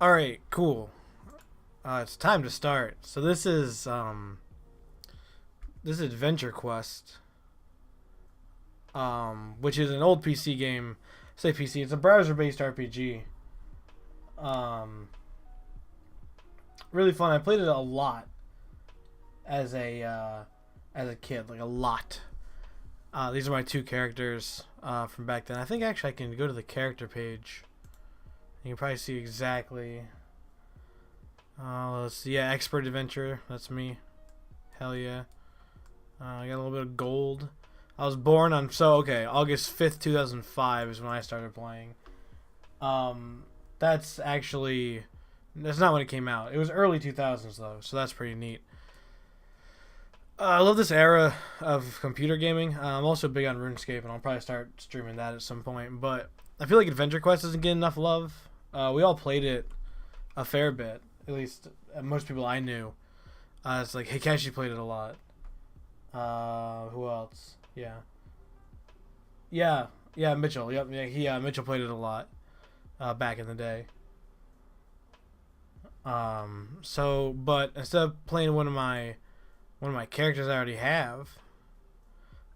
Alright, cool. It's time to start. So this is AdventureQuest, which is an old PC game. I say PC, it's a browser-based RPG. Um, Really fun. I played it a lot as a kid, like a lot. These are my two characters from back then. I think actually I can go to the character page. You can probably see exactly. Let's see. Yeah, expert adventure. That's me. Hell yeah. I got a little bit of gold. I was born on August 5th, 2005 is when I started playing. That's not when it came out. It was early 2000s though, so that's pretty neat. I love this era of computer gaming. I'm also big on RuneScape, and I'll probably start streaming that at some point. But I feel like AdventureQuest doesn't get enough love. We all played it a fair bit, at least most people I knew. It's like Hikashi played it a lot. Who else? Yeah, Mitchell. Yep, yeah, Mitchell played it a lot back in the day. But instead of playing one of my characters I already have,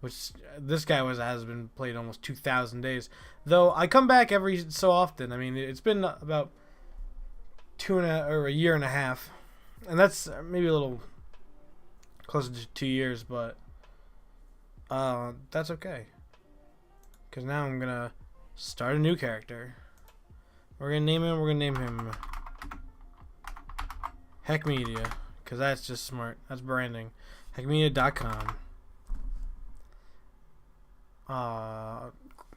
which this guy has been played almost 2,000 days. Though I come back every so often. I mean, it's been about a year and a half, and that's maybe a little closer to 2 years, but that's okay. Because now I'm gonna start a new character. We're gonna name him Heck Media, because that's just smart. That's branding. Heckmedia.com.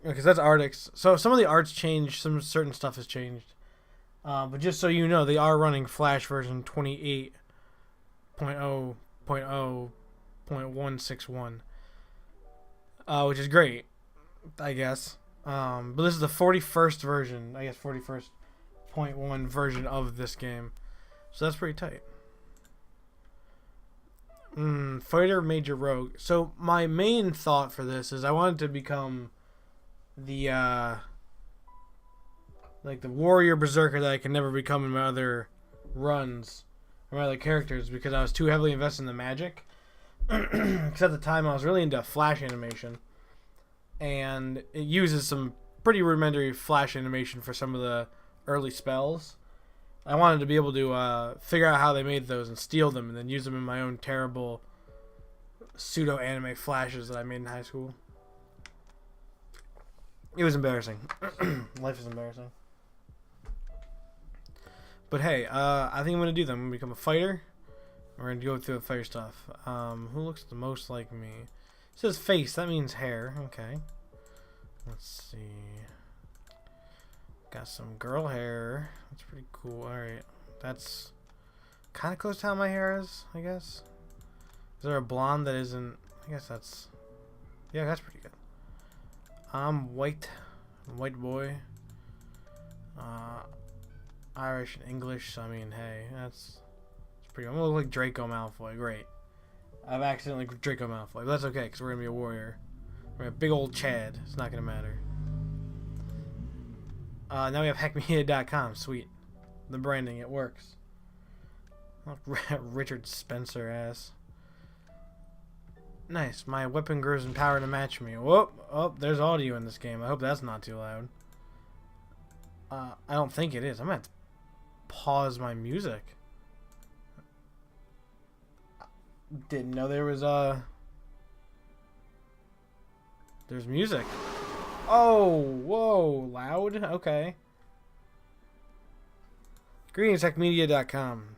Because that's Artix. So some of the art's changed. Some certain stuff has changed. But just so you know, they are running Flash version 28.0.0.161, which is great, I guess. But this is the 41st version, I guess 41st.1 version of this game. So that's pretty tight. Fighter Major Rogue. So my main thought for this is I wanted to become the the warrior berserker that I can never become in my other runs or my other characters, because I was too heavily invested in the magic. Because at the time I was really into flash animation, and it uses some pretty rudimentary flash animation for some of the early spells. I wanted to be able to figure out how they made those and steal them and then use them in my own terrible pseudo-anime flashes that I made in high school. It was embarrassing. Life is embarrassing. But hey, I think I'm going to do that. I'm going to become a fighter. We're going to go through the fighter stuff. Who looks the most like me? It says face. That means hair. Okay. Let's see. Got some girl hair. That's pretty cool. Alright. That's kind of close to how my hair is, I guess. Is there a blonde that isn't? I guess that's... Yeah, that's pretty good. I'm white. White boy. Irish and English. So, I mean, hey. That's pretty... I'm going to look like Draco Malfoy. Great. I've accidentally Draco Malfoy. But that's okay, because we're going to be a warrior. We're a big old Chad. It's not going to matter. Now we have hackmedia.com. Sweet. The branding, it works. Richard Spencer ass. Nice. My weapon grows in power to match me. Whoop. Oh, there's audio in this game. I hope that's not too loud. I don't think it is. I'm going to have to pause my music. Didn't know there was there's music. Oh, whoa, loud? Okay. Greetings, techmedia.com.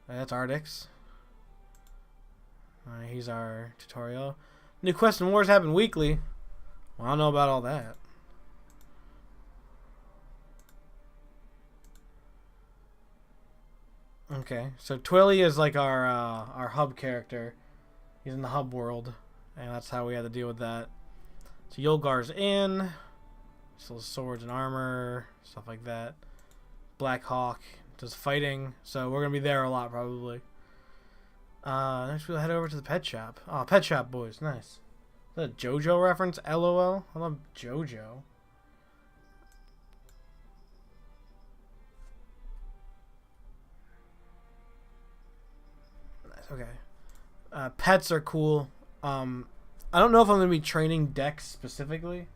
That's Artix. Here's our tutorial. New quests and wars happen weekly. Well, I don't know about all that. Okay, so Twilly is like our hub character. He's in the hub world, and that's how we had to deal with that. So Yolgar's in. Still swords and armor, stuff like that. Black Hawk does fighting, so we're gonna be there a lot probably. Next we'll head over to the pet shop. Oh, pet shop boys, nice. Is that a JoJo reference? LOL. I love JoJo. Okay. Pets are cool. I don't know if I'm going to be training Dex specifically.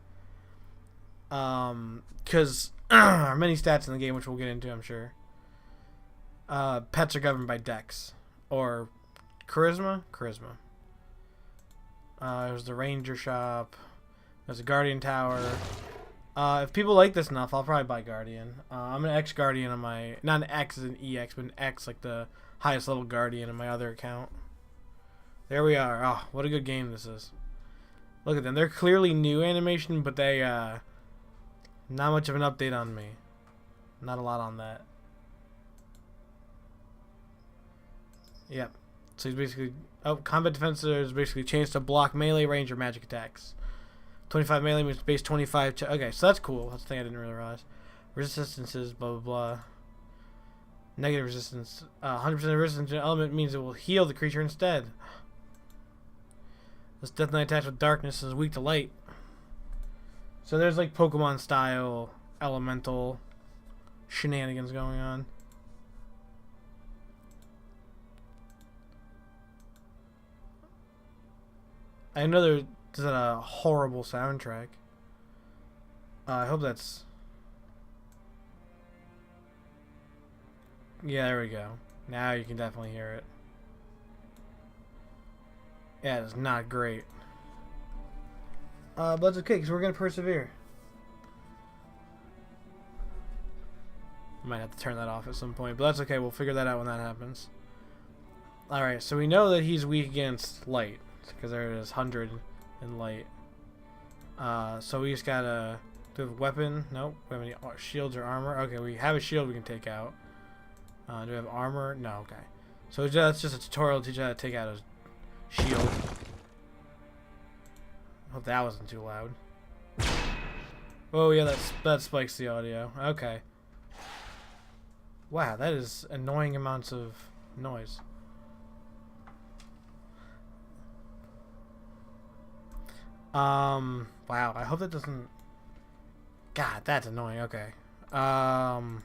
Because there are many stats in the game, which we'll get into, I'm sure. Pets are governed by Dex. Or Charisma? Charisma. There's the Ranger Shop. There's a Guardian Tower. If people like this enough, I'll probably buy Guardian. I'm an X Guardian on my... Not an X as an EX, but an X, like the highest level Guardian in my other account. There we are. Oh, what a good game this is. Look at them. They're clearly new animation, but they... not much of an update on me. Not a lot on that. Yep. So he's basically... Oh, combat defense is basically changed to block melee, range, or magic attacks. 25 melee means base 25... Okay, so that's cool. That's the thing I didn't really realize. Resistances, blah, blah, blah. Negative resistance. 100% resistance to an element means it will heal the creature instead. This Death Knight attached with darkness is weak to light. So there's like Pokemon style elemental shenanigans going on. I know there's a horrible soundtrack. I hope that's... Yeah, there we go. Now you can definitely hear it. Yeah, it's not great. But it's okay, because we're going to persevere. Might have to turn that off at some point, but that's okay. We'll figure that out when that happens. Alright, so we know that he's weak against light, because there it is, 100 in light. So we just gotta... Do we have a weapon? Nope. We have any shields or armor? Okay, we have a shield we can take out. Do we have armor? No, okay. So that's just a tutorial to teach you how to take out a shield. Hope that wasn't too loud. Oh yeah, that spikes the audio. Okay. Wow, that is annoying amounts of noise. Wow, I hope that doesn't... God, that's annoying. Okay. Alright,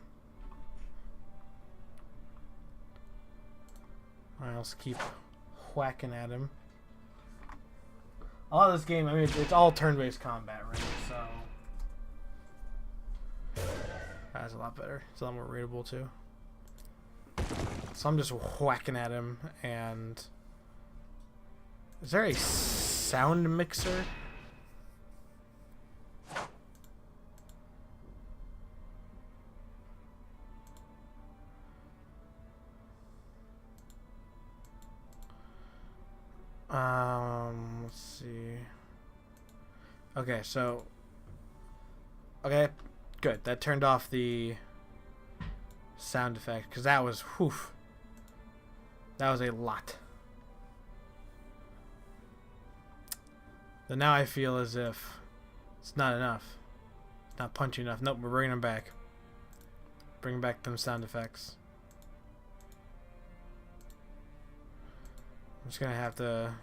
let's keep whacking at him. A lot of this game, I mean, it's all turn-based combat, right? So that's a lot better. It's a lot more readable too. So I'm just whacking at him, and is there a sound mixer? Let's see. Okay, so... Okay, good. That turned off the sound effect, because that was... Whew. That was a lot. But now I feel as if it's not enough. It's not punchy enough. Nope, we're bringing them back. Bring back them sound effects. I'm just gonna have to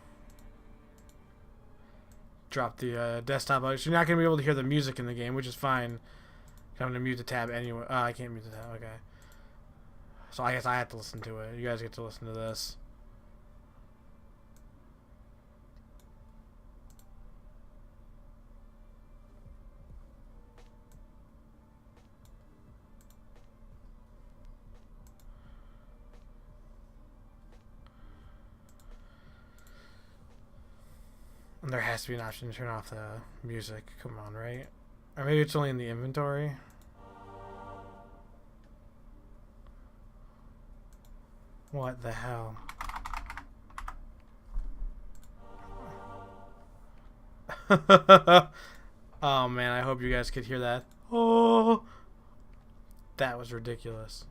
drop the desktop out. So you're not gonna be able to hear the music in the game, which is fine. I'm gonna mute the tab anyway. I can't mute the tab. Okay. So I guess I have to listen to it. You guys get to listen to this. And there has to be an option to turn off the music. Come on, right? Or maybe it's only in the inventory. What the hell? Oh man, I hope you guys could hear that. Oh, that was ridiculous.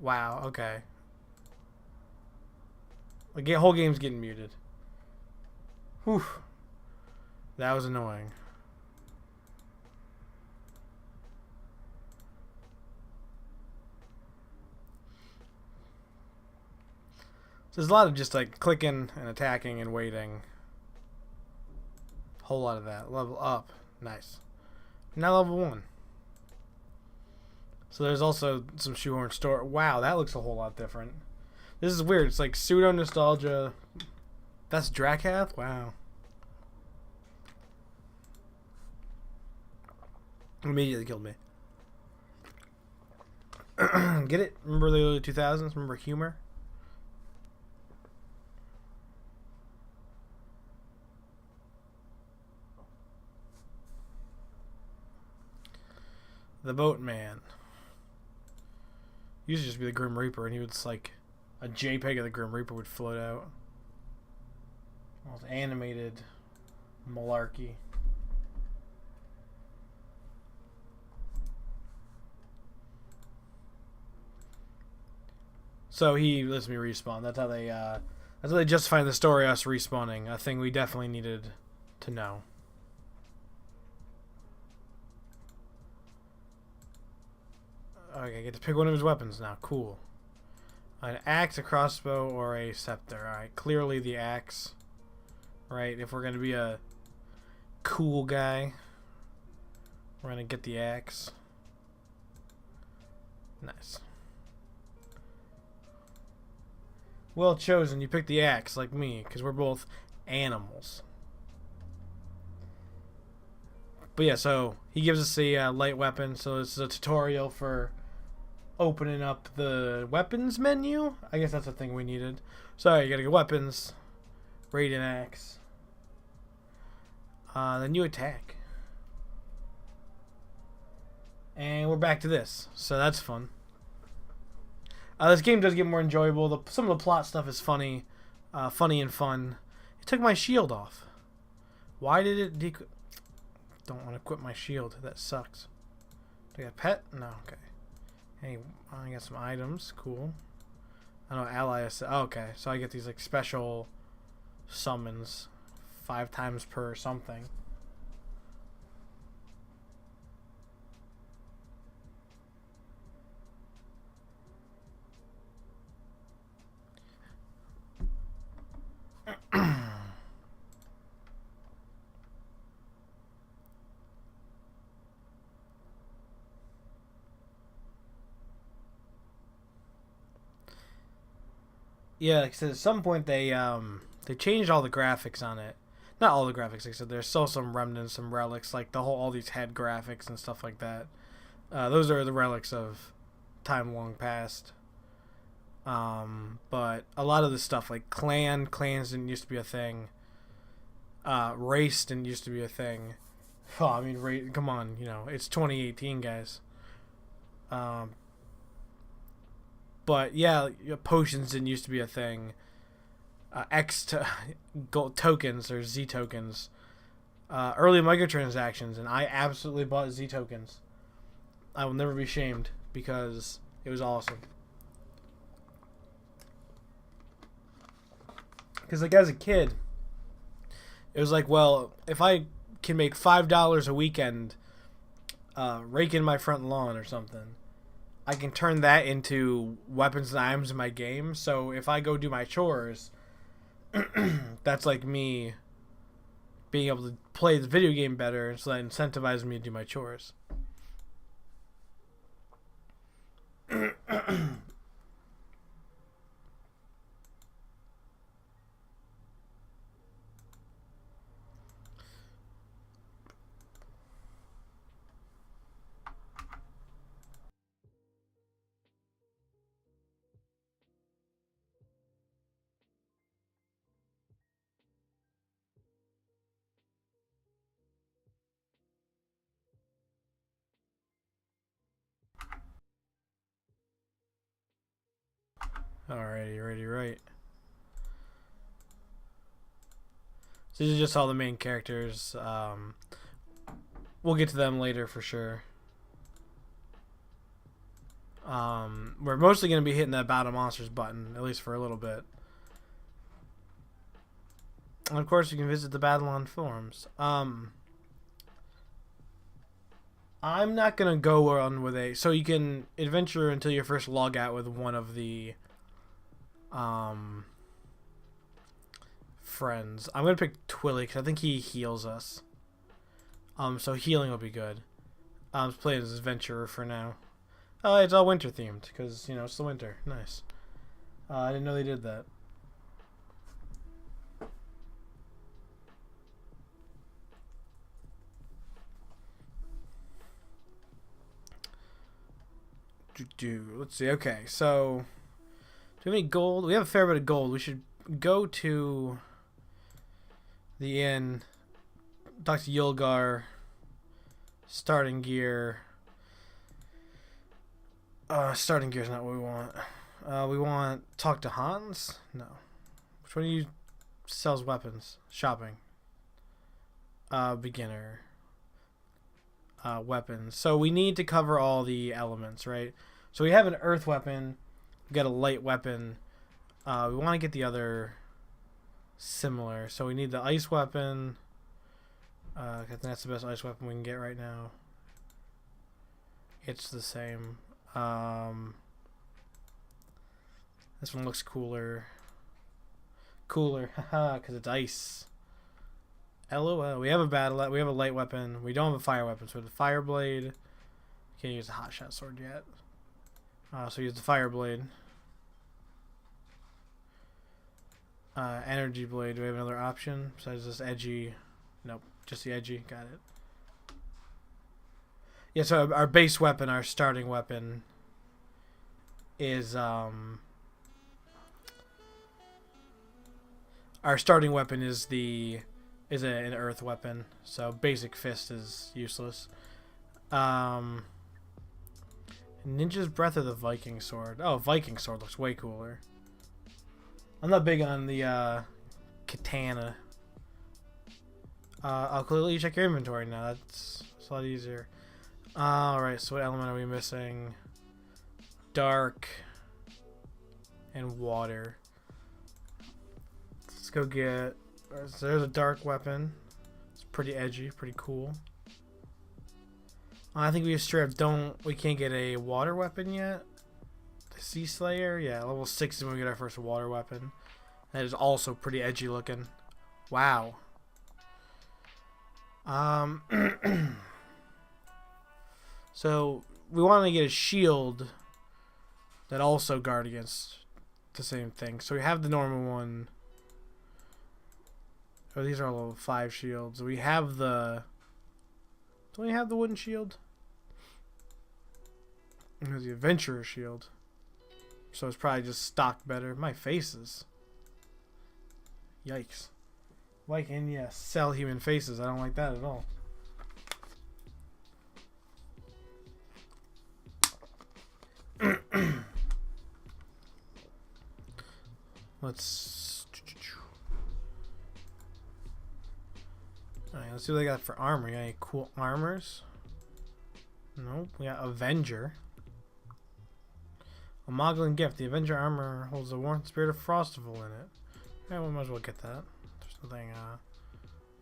Wow, okay. The whole game's getting muted. Whew. That was annoying. So there's a lot of just like clicking and attacking and waiting. Whole lot of that. Level up. Nice. Now level 1. So there's also some shoehorn store. Wow, that looks a whole lot different. This is weird. It's like pseudo nostalgia. That's Drakath? Wow. Immediately killed me. Get it? Remember the early 2000s? Remember humor? The Boatman. Used to just be the Grim Reaper, and he would just like a JPEG of the Grim Reaper would float out. All this animated malarkey. So he lets me respawn. That's how they justify the story, us respawning. A thing we definitely needed to know. Okay, I get to pick one of his weapons now. Cool. An axe, a crossbow, or a scepter. Alright, clearly the axe. Right, if we're going to be a cool guy, we're going to get the axe. Nice. Well chosen, you picked the axe like me, because we're both animals. But yeah, so he gives us a light weapon, so it's a tutorial for opening up the weapons menu. I guess that's the thing we needed. So you gotta go weapons, radiant axe, then you attack. And we're back to this, so that's fun. This game does get more enjoyable. Some of the plot stuff is funny and fun. It took my shield off. Why did it Don't want to equip my shield. That sucks. Do I got a pet? No, okay. Hey, I got some items. Cool. I know ally is... Oh, okay, so I get these like special summons 5 times per something. Yeah, like I said, at some point they changed all the graphics on it. Not all the graphics, like I said, there's still some remnants, some relics, like all these head graphics and stuff like that. Those are the relics of time long past. But a lot of the stuff, like clans didn't used to be a thing. Race didn't used to be a thing. Oh, I mean, come on, it's 2018, guys. But yeah, potions didn't used to be a thing. Gold tokens or Z tokens. Early microtransactions, and I absolutely bought Z tokens. I will never be shamed because it was awesome. Because like as a kid, it was like, well, if I can make $5 a weekend raking my front lawn or something, I can turn that into weapons and items in my game. So if I go do my chores, that's like me being able to play the video game better, so that incentivizes me to do my chores. Alrighty, right. So these are just all the main characters. We'll get to them later for sure. We're mostly going to be hitting that Battle Monsters button, at least for a little bit. And of course, you can visit the Battlon forums. I'm not going to go on with a... So you can adventure until you first log out with one of the... friends. I'm going to pick Twilly because I think he heals us. So healing will be good. I'm just playing as adventurer for now. Oh, it's all winter themed because you know it's the winter. Nice. I didn't know they did that. Let's see. Okay, so do we have any gold? We have a fair bit of gold. We should go to the inn, talk to Yulgar, starting gear. Starting gear is not what we want. We want talk to Hans? No. Which one of you sells weapons? Shopping. Beginner. Weapons. So we need to cover all the elements, right? So we have an earth weapon. We got a light weapon. We want to get the other similar. So we need the ice weapon. I think that's the best ice weapon we can get right now. It's the same. This one looks cooler. Haha, because it's ice. LOL. We have we have a light weapon. We don't have a fire weapon, so the fire blade. Can't use a hot shot sword yet. So use the fire blade. Energy blade. Do we have another option besides this edgy? Nope, just the edgy. Got it. Yeah, so our base weapon, our starting weapon, is an earth weapon. So basic fist is useless. Ninja's Breath of the Viking Sword. Oh, Viking Sword looks way cooler. I'm not big on the katana. I'll clearly check your inventory now. That's a lot easier. Alright, so what element are we missing? Dark and water. Let's go get... So there's a dark weapon. It's pretty edgy, pretty cool. I think we just straight up we can't get a water weapon yet. The Sea Slayer? Yeah, level 6 is when we get our first water weapon. That is also pretty edgy looking. Wow. So we want to get a shield that also guard against the same thing. So we have the normal one. Oh, these are all level 5 shields. We have the... Don't we have the wooden shield? There's the adventurer shield. So it's probably just stocked better. My faces. Yikes. Why can you sell human faces? I don't like that at all. Alright, let's see what they got for armor. You got any cool armors? Nope. We got Avenger. A Moglin gift. The Avenger armor holds the warmth spirit of Frostival in it. Yeah, we might as well get that. There's nothing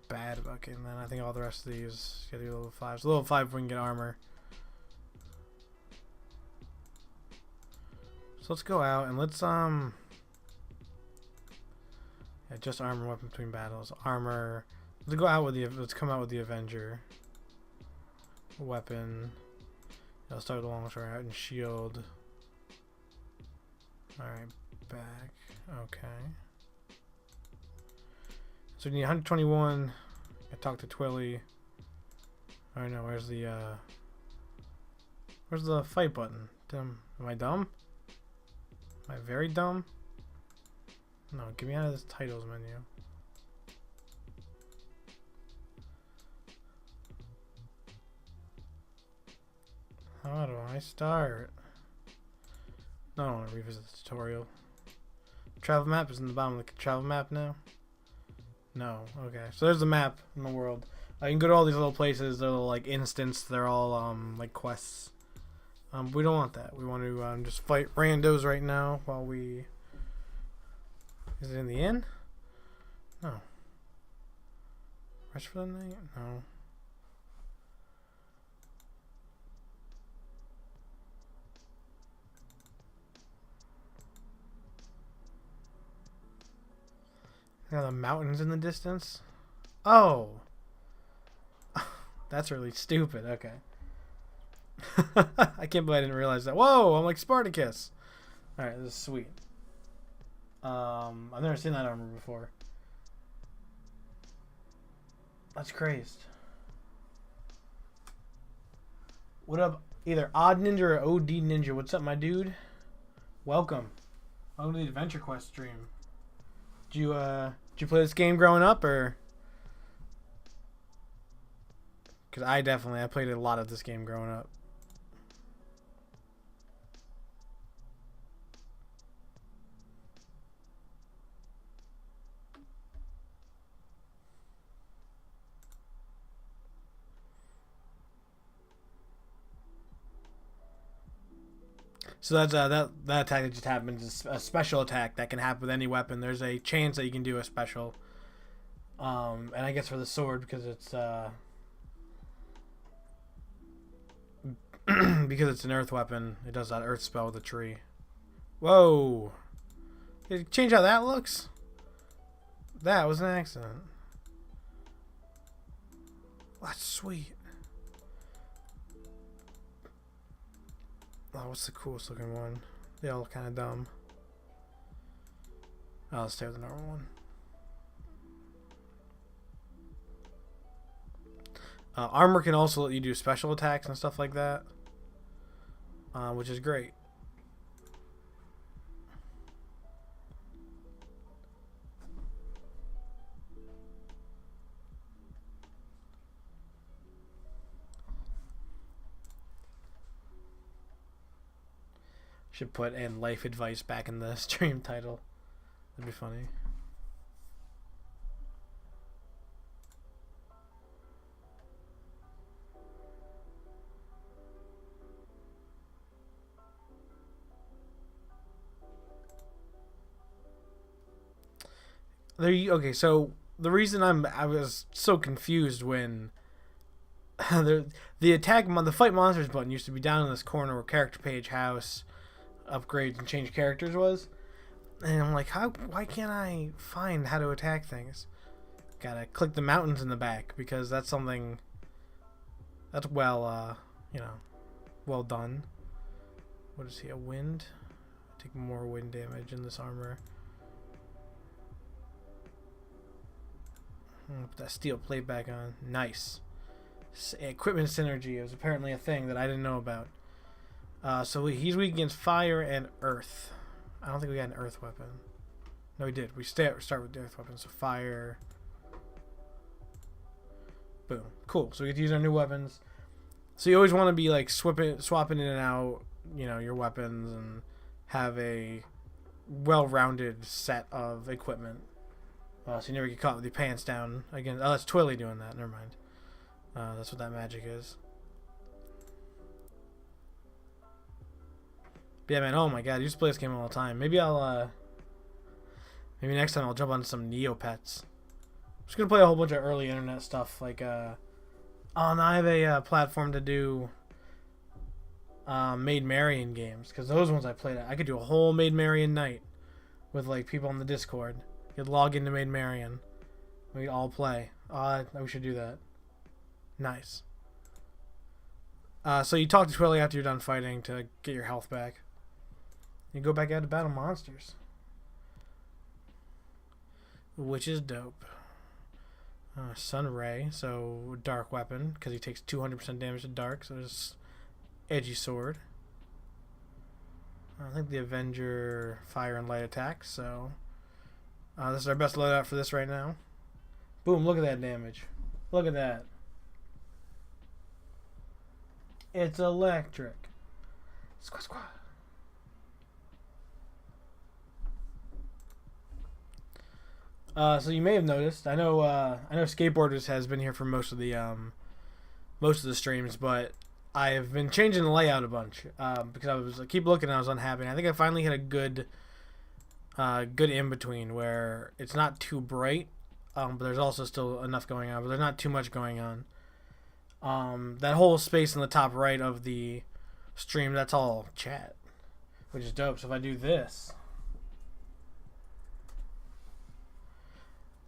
bad about getting that. I think all the rest of these get level 5. So level 5 we can get armor. So let's go out and let's yeah, just armor weapon between battles. Armor. Let's go out with the. Let's come out with the Avenger weapon. Let's start with the long sword out and shield. All right, back. Okay. So we need 121. I talked to Twilly. I don't know. Where's the fight button? Am I dumb? Am I very dumb? No, get me out of this titles menu. How do I start? No, I don't want to revisit the tutorial. Travel map is in the bottom of the travel map now? No. Okay. So there's the map in the world. You can go to all these little places. They're little, like, instants. They're all, like, quests. We don't want that. We want to just fight randos right now while we... Is it in the inn? No. Rest for the night? No. Got the mountains in the distance? Oh! That's really stupid. Okay. I can't believe I didn't realize that. Whoa, I'm like Spartacus. Alright, this is sweet. I've never seen that armor before. That's crazed. What up, either Odd Ninja or OD Ninja? What's up, my dude? Welcome. Welcome to the AdventureQuest stream. Did you play this game growing up, or? Because I played a lot of this game growing up. So that's that attack that just happens is a special attack that can happen with any weapon. There's a chance that you can do a special. And I guess for the sword, because it's because it's an earth weapon, it does that earth spell with a tree. Whoa! Did it change how that looks? That was an accident. That's sweet. Oh, what's the coolest looking one? They all look kind of dumb. I'll stay with the normal one. Armor can also let you do special attacks and stuff like that, which is great. Should put in life advice back in the stream title. That'd be funny. Okay, so the reason I was so confused when the fight monsters button used to be down in this corner where character page, house, upgrades and change characters was, and I'm like, why can't I find how to attack things? Gotta click the mountains in the back, because that's something that's well done. What is he, a wind? Take more wind damage in this armor. Put that steel plate back on. Nice. Equipment synergy is apparently a thing that I didn't know about. So he's weak against fire and earth. I don't think we got an earth weapon. No, we did. We start with the earth weapon. So fire. Boom. Cool. So we get to use our new weapons. So you always want to be like swapping in and out, your weapons, and have a well-rounded set of equipment. So you never get caught with your pants down again. Oh, that's Twilly doing that. Never mind. That's what that magic is. But yeah, man. Oh my god, I used to play this game all the time. Maybe maybe next time I'll jump on some Neopets. I'm just gonna play a whole bunch of early internet stuff. Like, oh, now I have a platform to do Maid Marian games, because those ones I played. I could do a whole Maid Marian night with like people on the Discord. You'd log into Maid Marian. We'd all play. We should do that. Nice. So you talk to Twilly after you're done fighting to get your health back. You go back out to battle monsters, which is dope. Sun Ray, so dark weapon, because he takes 200% damage to dark, so it's edgy sword. I think the Avenger fire and light attack, so this is our best loadout for this right now. Boom, look at that damage. Look at that. It's electric. Squat, squat. So you may have noticed. I know Skateboarders has been here for most of the streams, but I have been changing the layout a bunch because I keep looking and I was unhappy. And I think I finally hit a good in between where it's not too bright, but there's also still enough going on, but there's not too much going on. That whole space in the top right of the stream, that's all chat, which is dope. So if I do this,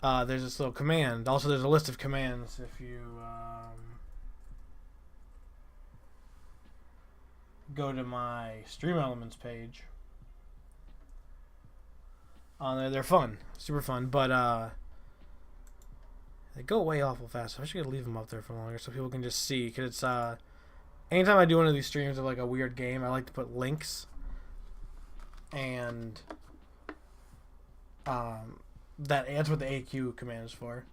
there's this little command. Also, there's a list of commands if you go to my Stream Elements page. They're fun, super fun, but they go away awful fast. So I should leave them up there for longer so people can just see. Cause it's anytime I do one of these streams of like a weird game, I like to put links, and that's what the AQ command is for.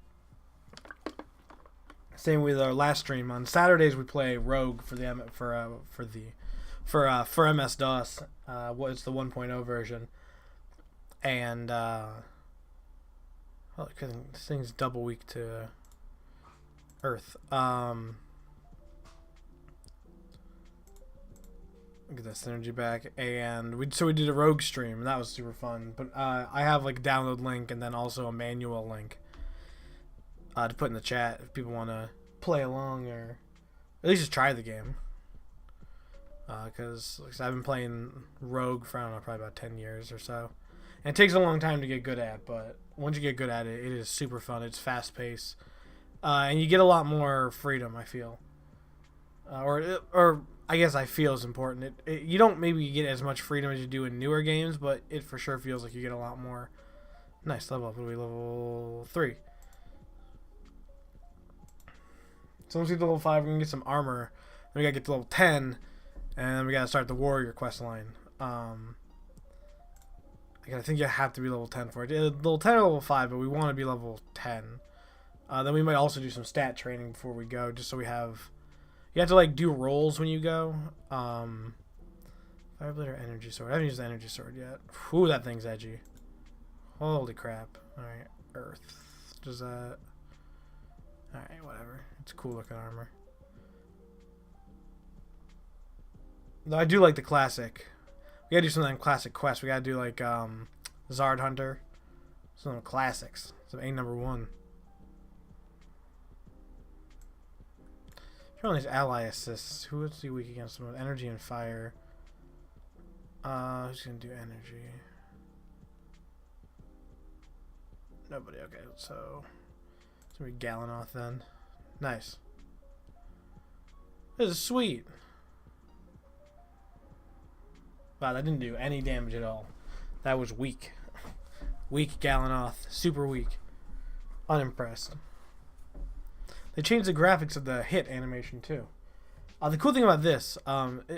Same with our last stream. On Saturdays we play Rogue for MS DOS. It's the 1.0 version, and this thing's double weak to Earth. Get that synergy back, and we did a Rogue stream, and that was super fun. But I have like a download link and then also a manual link to put in the chat if people want to play along or at least just try the game. Because I've been playing Rogue for, I don't know, probably about 10 years or so. And it takes a long time to get good at, but once you get good at it, it is super fun. It's fast paced. And you get a lot more freedom, I feel. Or I guess I feel is important. You don't maybe get as much freedom as you do in newer games, but it for sure feels like you get a lot more. Nice, level up. What are we, level 3? So once we get to level 5, we're going to get some armor. Then we got to get to level 10, and then we got to start the warrior quest line. I think you have to be level 10 for it. Level 10 or level 5, but we want to be level 10. Then we might also do some stat training before we go, just so we have... You have to like do rolls when you go. Fireblade or energy sword? I haven't used the energy sword yet. Ooh, that thing's edgy. Holy crap. Alright, Earth. Does that... Alright, whatever. It's cool looking armor. Though I do like the classic. We gotta do something on classic quest. We gotta do like Zard Hunter. Some classics. Some A number 1. All these ally assists. Who is he weak against? Them? Energy and fire. Who's gonna do energy? Nobody. Okay, so it's gonna be Galanoth then. Nice. This is sweet. Wow, that didn't do any damage at all. That was weak. Weak Galanoth. Super weak. Unimpressed. They changed the graphics of the hit animation too. The cool thing about this,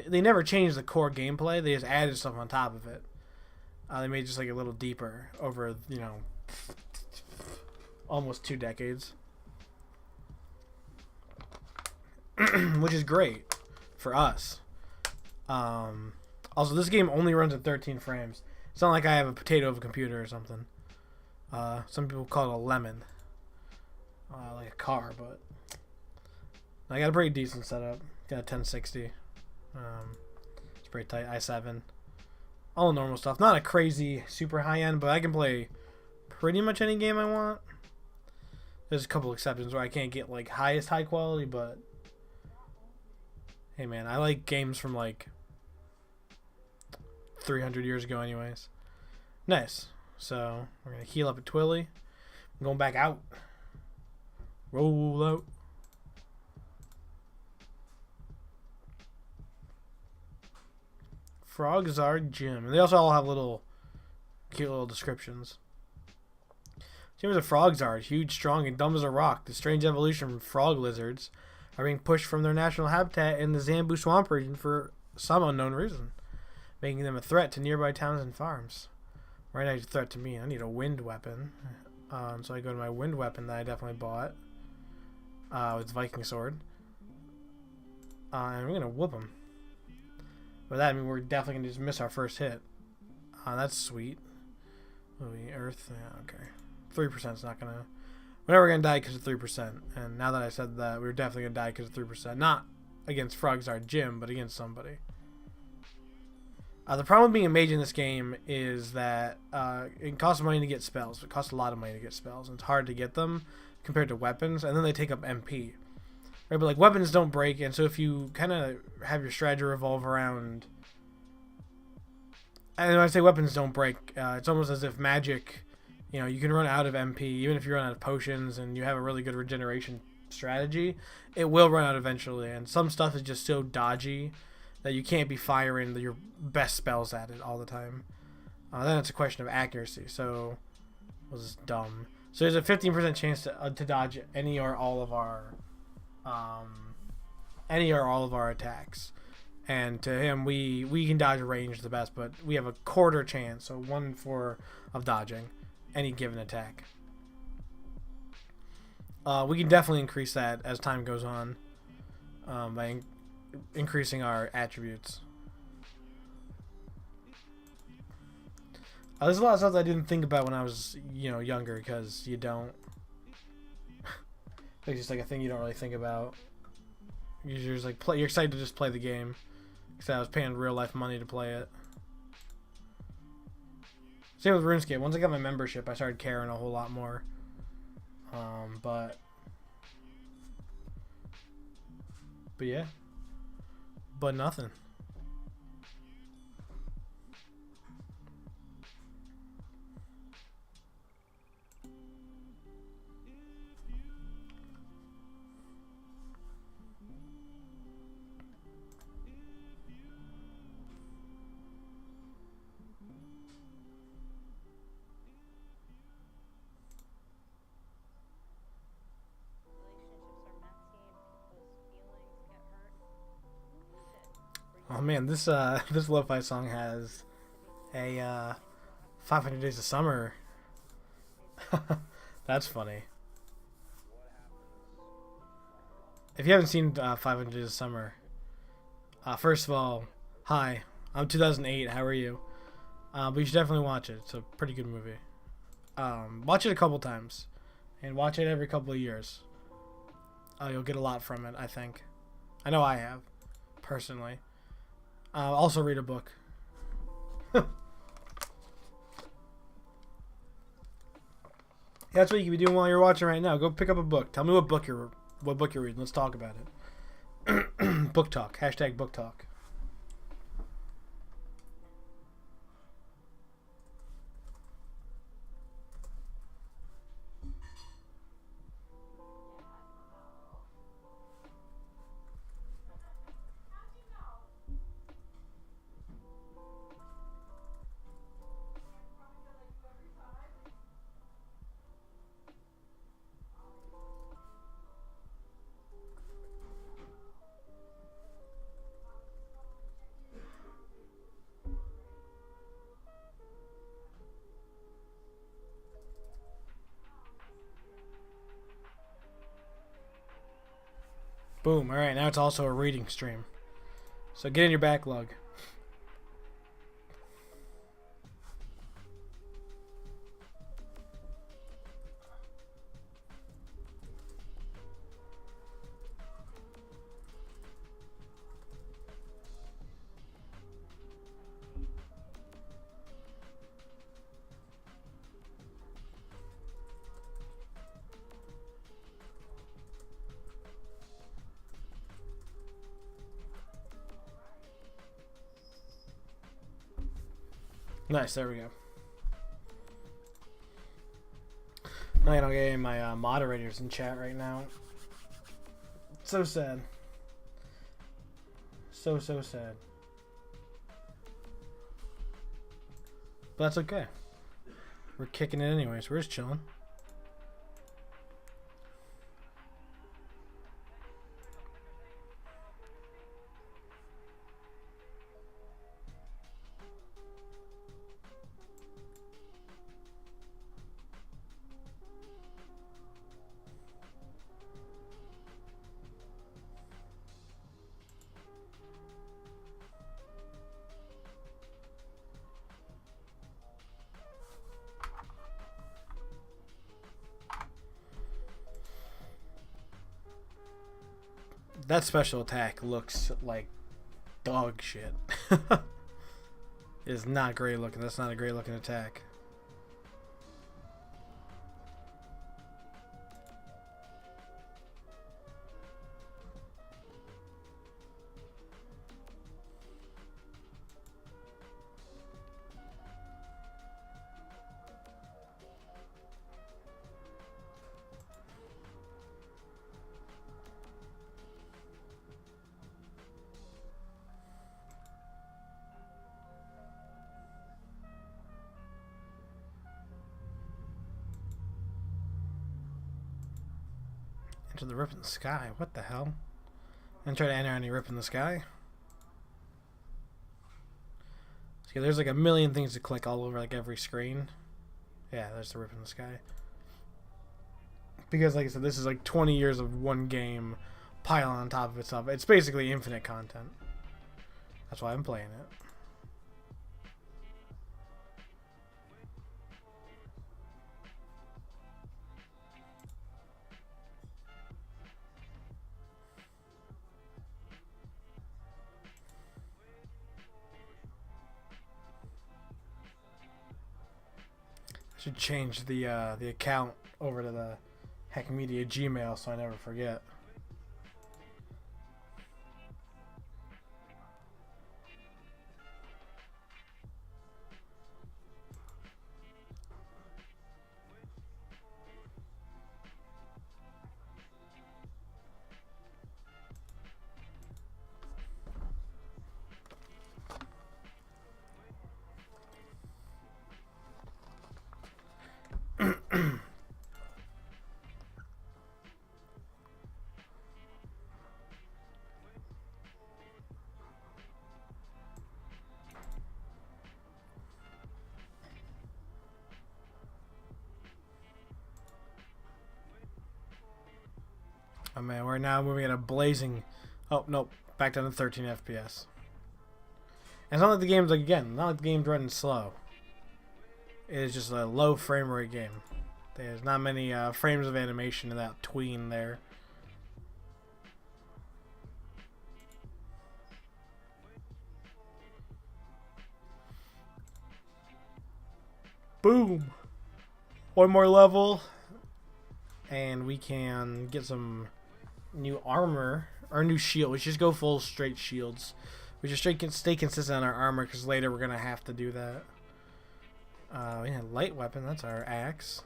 they never changed the core gameplay. They just added stuff on top of it. They made it just like a little deeper over, almost 2 decades. Which is great for us. Also, this game only runs at 13 frames. It's not like I have a potato of a computer or something. Some people call it a lemon. Like a car, but I got a pretty decent setup. Got a 1060. It's pretty tight. i7. All the normal stuff. Not a crazy, super high end, but I can play pretty much any game I want. There's a couple exceptions where I can't get like highest high quality, but hey man, I like games from like 300 years ago anyways. Nice. So we're gonna heal up at Twilly. I'm going back out. Roll out. Frogzard Gym. And they also all have cute little descriptions. Gym is a Frogzard, huge, strong, and dumb as a rock. The strange evolution from frog lizards are being pushed from their natural habitat in the Zambu Swamp region for some unknown reason, making them a threat to nearby towns and farms. Right now, he's a threat to me. I need a wind weapon. So I go to my wind weapon that I definitely bought. With Viking sword. And we're going to whoop him. By that, I mean we're definitely going to just miss our first hit. That's sweet. Earth? Yeah, okay. 3% is not going to... We're never going to die because of 3%. And now that I said that, we're definitely going to die because of 3%. Not against Frogzard Gym, but against somebody. The problem with being a mage in this game is that it costs money to get spells. It costs a lot of money to get spells. And it's hard to get them compared to weapons. And then they take up MP. Right, but like weapons don't break, and so if you kind of have your strategy revolve around, and when I say weapons don't break, it's almost as if magic, you can run out of MP, even if you run out of potions and you have a really good regeneration strategy, it will run out eventually, and some stuff is just so dodgy that you can't be firing your best spells at it all the time. Then it's a question of accuracy. So it was dumb. So there's a 15% chance to dodge any or all of our attacks. And to him, we can dodge range the best, but we have a quarter chance, so 1/4 of dodging any given attack. We can definitely increase that as time goes on by increasing our attributes. There's a lot of stuff that I didn't think about when I was, younger, because you don't. It's just like a thing you don't really think about. You're just like you're excited to just play the game. Because I was paying real life money to play it. Same with RuneScape. Once I got my membership, I started caring a whole lot more. But yeah. But nothing. Oh man, this this lo-fi song has a 500 Days of Summer. That's funny. If you haven't seen 500 Days of Summer, first of all, hi, I'm 2008. How are you? But you should definitely watch it. It's a pretty good movie. Watch it a couple times, and watch it every couple of years. You'll get a lot from it, I think. I know I have, personally. Also read a book. That's what you can be doing while you're watching right now. Go pick up a book. Tell me what book you're reading. Let's talk about it. Book talk. Hashtag book talk. Boom. Alright, now it's also a reading stream. So get in your backlog. Nice, there we go. I don't get any of my moderators in chat right now. So sad. So sad. But that's okay. We're kicking it anyways. We're just chilling. That special attack looks like dog shit. It is not great looking. That's not a great looking attack. Enter the rip in the sky. What the hell? And try to enter any rip in the sky. See, there's like a million things to click all over like every screen. Yeah, there's the rip in the sky. Because like I said, this is like 20 years of one game piled on top of itself. It's basically infinite content. That's why I'm playing it. I should change the account over to the Heck Media Gmail so I never forget. Oh man, we're now moving at a blazing... Oh, nope. Back down to 13 FPS. And it's not like the game's, like, again, not like the game's running slow. It is just a low frame rate game. There's not many frames of animation in that tween there. Boom! One more level. And we can get some new armor or new shield. We should just go full straight shields. We just stay consistent on our armor because later we're gonna have to do that. Yeah, light weapon. That's our axe.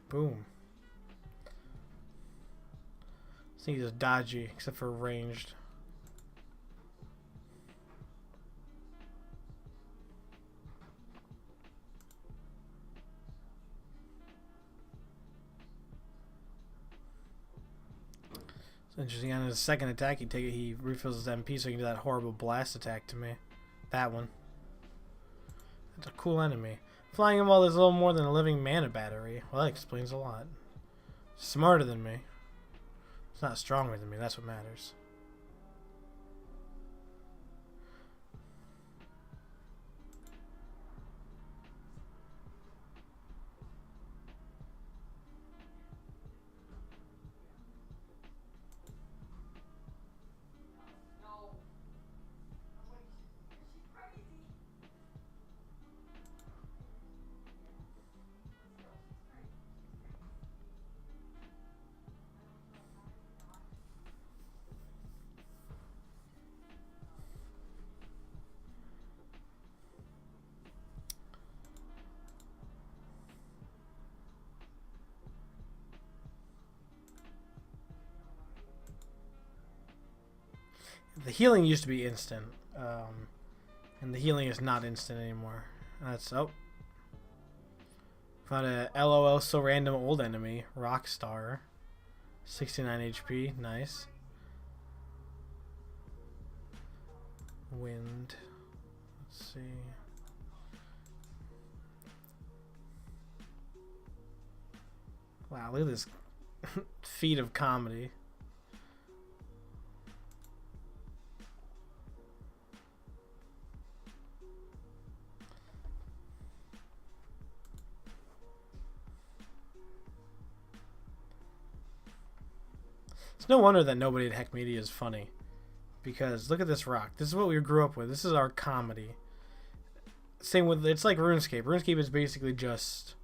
Boom. This thing is dodgy, except for ranged. It's interesting. On his second attack, he refills his MP, so he can do that horrible blast attack to me. That one. That's a cool enemy. Flying him all is a little more than a living mana battery. Well, that explains a lot. Smarter than me. It's not stronger than me. That's what matters. The healing used to be instant, and the healing is not instant anymore. That's found a LOL so random old enemy, Rockstar, 69 HP, nice. Wind, let's see. Wow, look at this feat of comedy. It's no wonder that nobody at Heck Media is funny. Because look at this rock. This is what we grew up with. This is our comedy. Same with, it's like RuneScape. RuneScape is basically just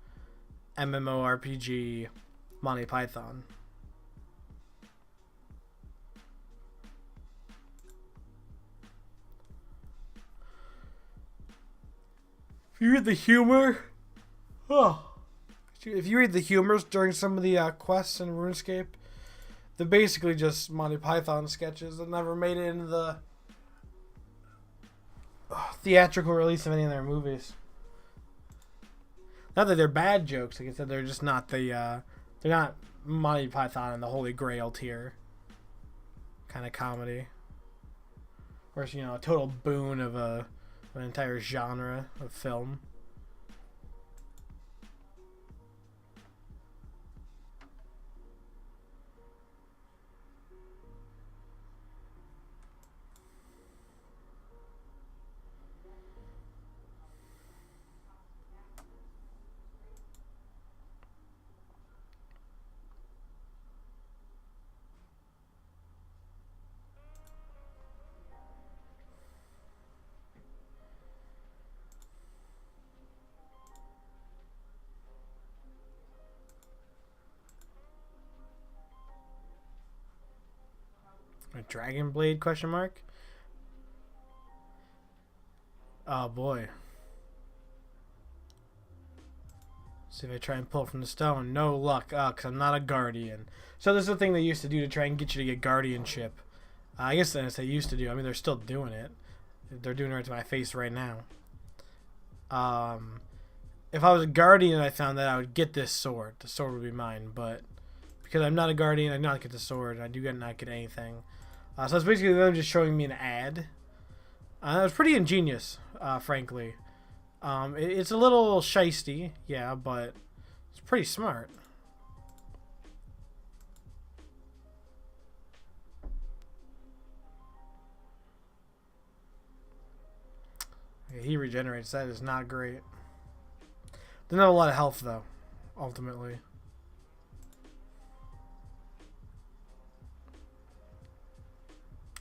MMORPG Monty Python. If you read the humor, oh, if you read the humors during some of the quests in RuneScape, they're basically just Monty Python sketches that never made it into the theatrical release of any of their movies. Not that they're bad jokes, like I said, they're just not they're not Monty Python and the Holy Grail tier kind of comedy. Or, you know, a total boon of an entire genre of film. A Dragon Blade question mark? Oh boy. See if I try and pull from the stone. No luck. Because I'm not a guardian. So this is the thing they used to do to try and get you to get guardianship. I guess that's what they used to do. I mean, they're still doing it. They're doing it right to my face right now. If I was a guardian, I found that I would get this sword. The sword would be mine, but because I'm not a guardian, I do not get the sword. I do not get anything. So it's basically them just showing me an ad. That was pretty ingenious, frankly. It's a little shisty, yeah, but it's pretty smart. Yeah, he regenerates. That is not great. Doesn't have a lot of health, though, ultimately.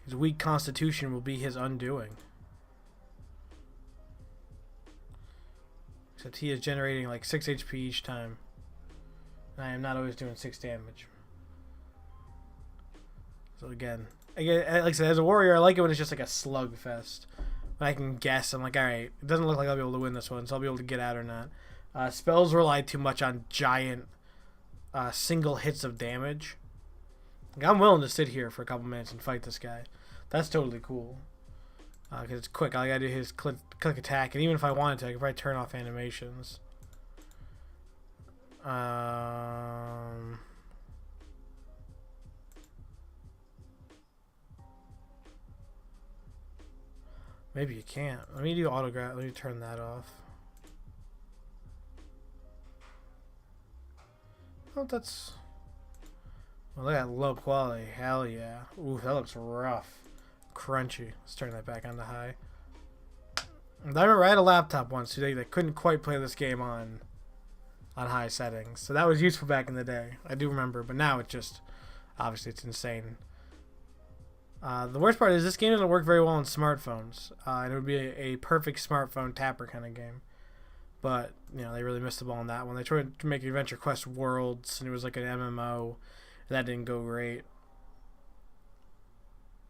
His weak constitution will be his undoing. Except he is generating like 6 HP each time. And I am not always doing 6 damage. So again, like I said, as a warrior, I like it when it's just like a slugfest. When I can guess, I'm like, alright, it doesn't look like I'll be able to win this one, so I'll be able to get out or not. Spells rely too much on giant single hits of damage. Like, I'm willing to sit here for a couple minutes and fight this guy. That's totally cool. Because it's quick. All I gotta do is click attack, and even if I wanted to, I could probably turn off animations. Maybe you can't. Let me do autograph. Let me turn that off. Oh, that's... Well, look at that low quality. Hell yeah. Ooh, that looks rough. Crunchy. Let's turn that back on to high. I remember I had a laptop once today that couldn't quite play this game on high settings. So that was useful back in the day. I do remember, but now it's just... Obviously, it's insane. The worst part is this game doesn't work very well on smartphones. And it would be a perfect smartphone tapper kind of game. But, you know, they really missed the ball on that one. They tried to make AdventureQuest Worlds, and it was like an MMO. That didn't go great.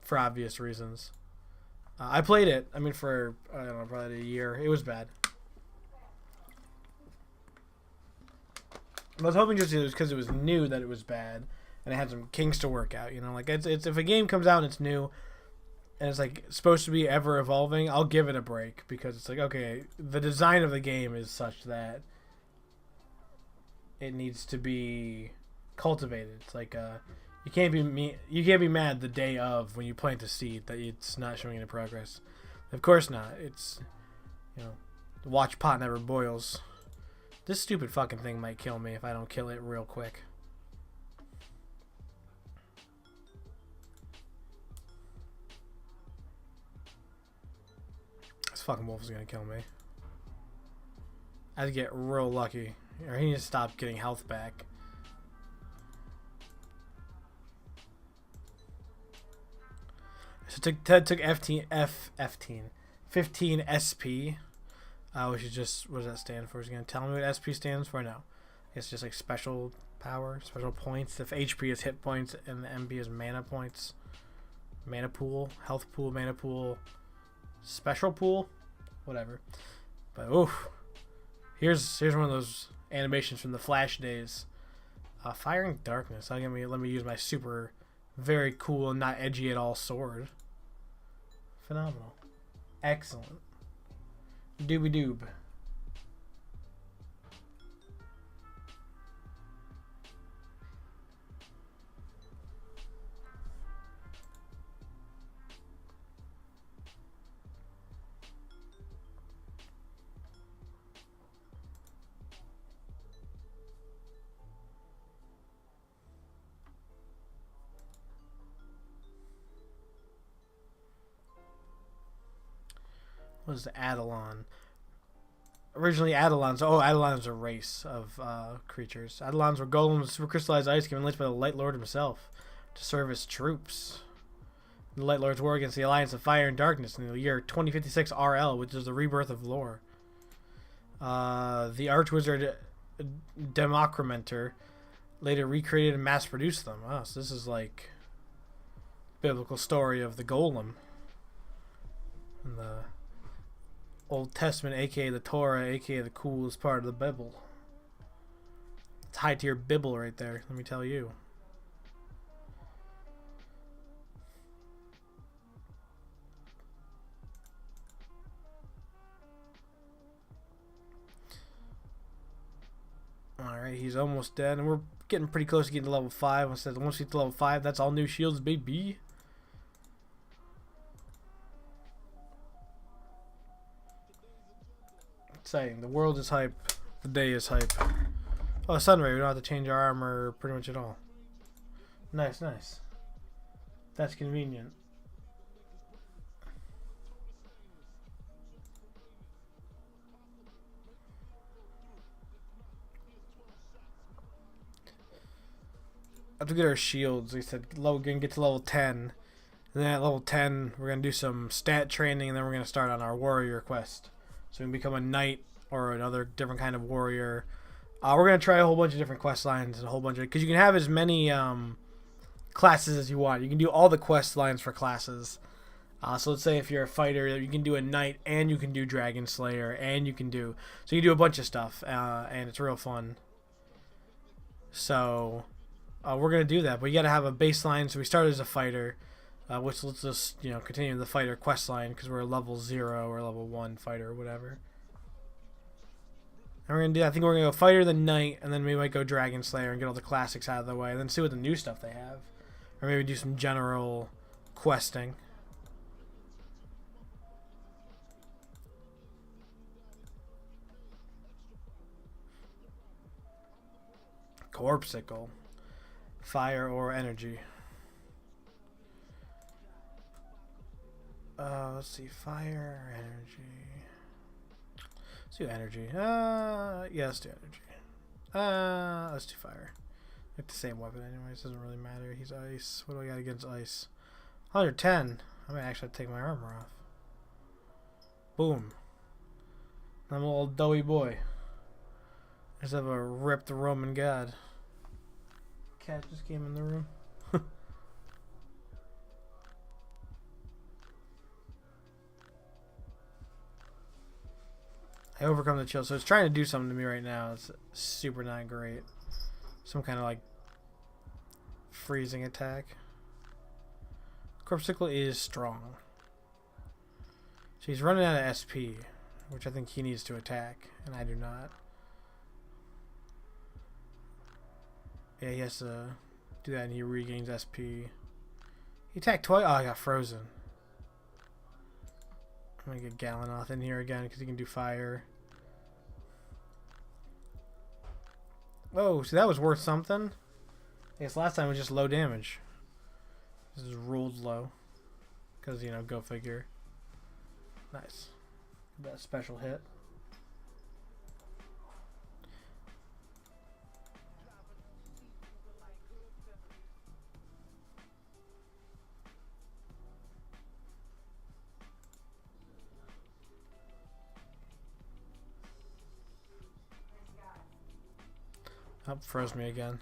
For obvious reasons. I played it, I mean, for, I don't know, probably a year. It was bad. I was hoping just it was because it was new that it was bad. And it had some kinks to work out, you know? Like, it's if a game comes out and it's new, and it's, like, supposed to be ever evolving, I'll give it a break. Because it's like, okay, the design of the game is such that it needs to be cultivated. It's like, you can't be mad the day of when you plant the seed that it's not showing any progress. Of course not. It's, you know, the watch pot never boils. This stupid fucking thing might kill me if I don't kill it real quick. This fucking wolf is gonna kill me. I had to get real lucky. Or he needs to stop getting health back. So Ted took 15 SP, which is just, what does that stand for? Is he going to tell me what SP stands for? No. I guess just like special power, special points. If HP is hit points and the MP is mana points. Mana pool, health pool, mana pool, special pool, whatever. But oof, Here's one of those animations from the Flash days. Fire and darkness. Let me use my super, very cool and not edgy at all sword. Phenomenal. Excellent. Dooby doob. What is the Eidolon? Originally, Eidolons. Oh, Eidolons are a race of creatures. Eidolons were golems of supercrystallized ice given light by the Light Lord himself to serve as troops. The Light Lord's war against the Alliance of Fire and Darkness in the year 2056 RL, which is the rebirth of lore. The Archwizard Democrimentor later recreated and mass-produced them. Oh, so this is like biblical story of the golem. And the Old Testament, aka the Torah, aka the coolest part of the Bible. It's high tier Bible right there, let me tell you. Alright, he's almost dead, and we're getting pretty close to getting to level 5. Once we get to level 5, that's all new shields, baby. Exciting. The world is hype. The day is hype. Oh, Sunray. We don't have to change our armor pretty much at all. Nice, nice. That's convenient. After we get our shields, we said we're going to get to level 10. And then at level 10, we're going to do some stat training, and then we're going to start on our warrior quest. So we can become a knight or another different kind of warrior. We're going to try a whole bunch of different quest lines and a whole bunch of... Because you can have as many classes as you want. You can do all the quest lines for classes. So let's say if you're a fighter, you can do a knight, and you can do dragon slayer, and you can do... So you can do a bunch of stuff, and it's real fun. So we're going to do that. But you got to have a baseline. So we start as a fighter. Which lets us, continue the fighter quest line because we're a level 0 or level 1 fighter or whatever. And we're gonna do. I think we're gonna go fighter, then knight, and then we might go dragon slayer and get all the classics out of the way, and then see what the new stuff they have, or maybe do some general questing. Corpsicle, fire or energy. Let's see, fire or energy. Let's do energy. Yeah, let's do energy. Let's do fire. Like the same weapon anyways, doesn't really matter. He's ice. What do I got against ice? 110. I might actually take my armor off. Boom. I'm a little doughy boy. I just have a ripped Roman god. Cat just came in the room. I overcome the chill. So it's trying to do something to me right now. It's super not great. Some kind of like freezing attack. Corpsicle is strong. So he's running out of SP, which I think he needs to attack, and I do not. Yeah, he has to do that and he regains SP. He attacked twice. Oh, I got frozen. I'm going to get Galanoth in here again because he can do fire. Oh, see, that was worth something. I guess last time was just low damage. This is ruled low. Because, go figure. Nice. That special hit. Oh, froze me again.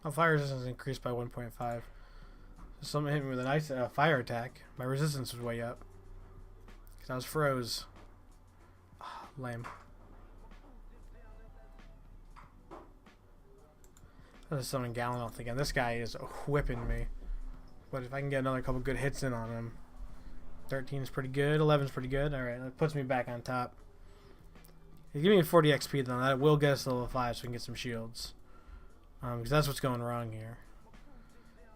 Oh, fire resistance increased by 1.5. So someone hit me with a nice fire attack. My resistance was way up. Because I was froze. Lame. There's someone Galanoth again. This guy is whipping me. But if I can get another couple good hits in on him. 13 is pretty good. 11 is pretty good. Alright, that puts me back on top. He's giving me 40 XP though. That will get us to level 5 so we can get some shields. Because that's what's going wrong here.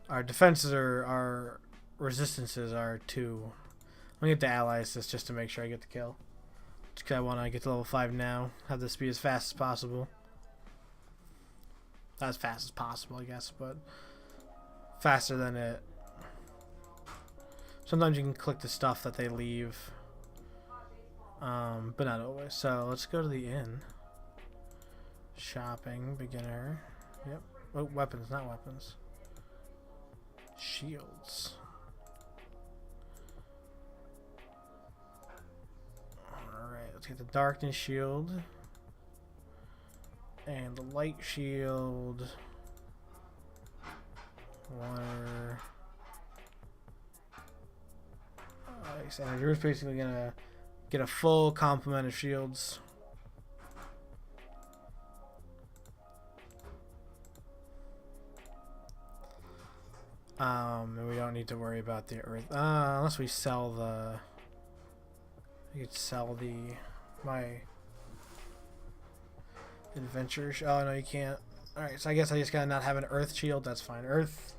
Our defenses are... Our resistances are 2. I'm going to get the ally assist just to make sure I get the kill. Just because I want to get to level 5 now. Have this be as fast as possible. Not as fast as possible, I guess, but faster than it. Sometimes you can click the stuff that they leave, but not always. So let's go to the inn. Shopping, beginner. Yep. Oh, weapons, not weapons. Shields. Alright, let's get the darkness shield. And the light shield. Water. Ice energy. We're basically gonna get a full complement of shields. And we don't need to worry about the earth unless we sell the. We could sell my adventure. Oh no, you can't. All right, so I guess I just gotta not have an earth shield. That's fine. Earth.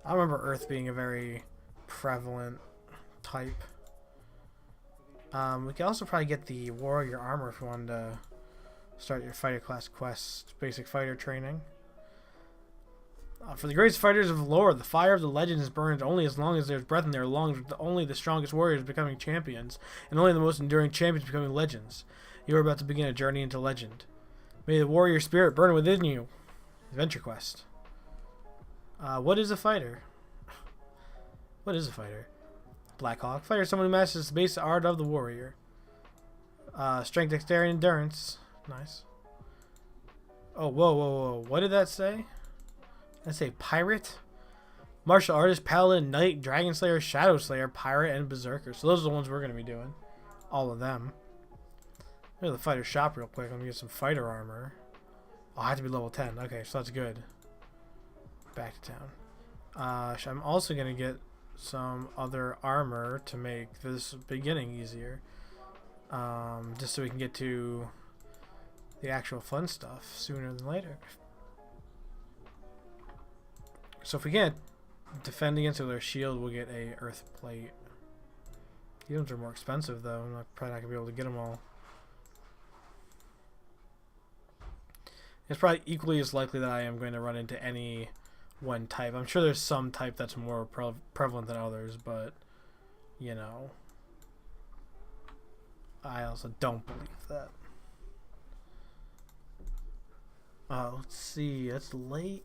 I remember earth being a very prevalent type. We could also probably get the warrior armor if you wanted to start your fighter class quest, basic fighter training. For the greatest fighters of the lore, the fire of the legends burns only as long as there's breath in their lungs, with only the strongest warriors becoming champions, and only the most enduring champions becoming legends. You are about to begin a journey into legend. May the warrior spirit burn within you. AdventureQuest. What is a fighter? What is a fighter? Blackhawk. Fighter is someone who masters the basic art of the warrior. Strength, dexterity, endurance. Nice. Oh, whoa, whoa, whoa. What did that say? Did I say pirate? Martial artist, paladin, knight, dragon slayer, shadow slayer, pirate, and berserker. So those are the ones we're going to be doing. All of them. Go to the fighter shop real quick. I'm going to get some fighter armor. Oh, I have to be level 10. Okay, so that's good. Back to town. I'm also going to get some other armor to make this beginning easier. Just so we can get to the actual fun stuff sooner than later. So if we get defend against their shield, we'll get a earth plate. These ones are more expensive though. I'm probably not going to be able to get them all. It's probably equally as likely that I am going to run into any one type. I'm sure there's some type that's more prevalent than others, but you know, I also don't believe that. Let's see, it's late.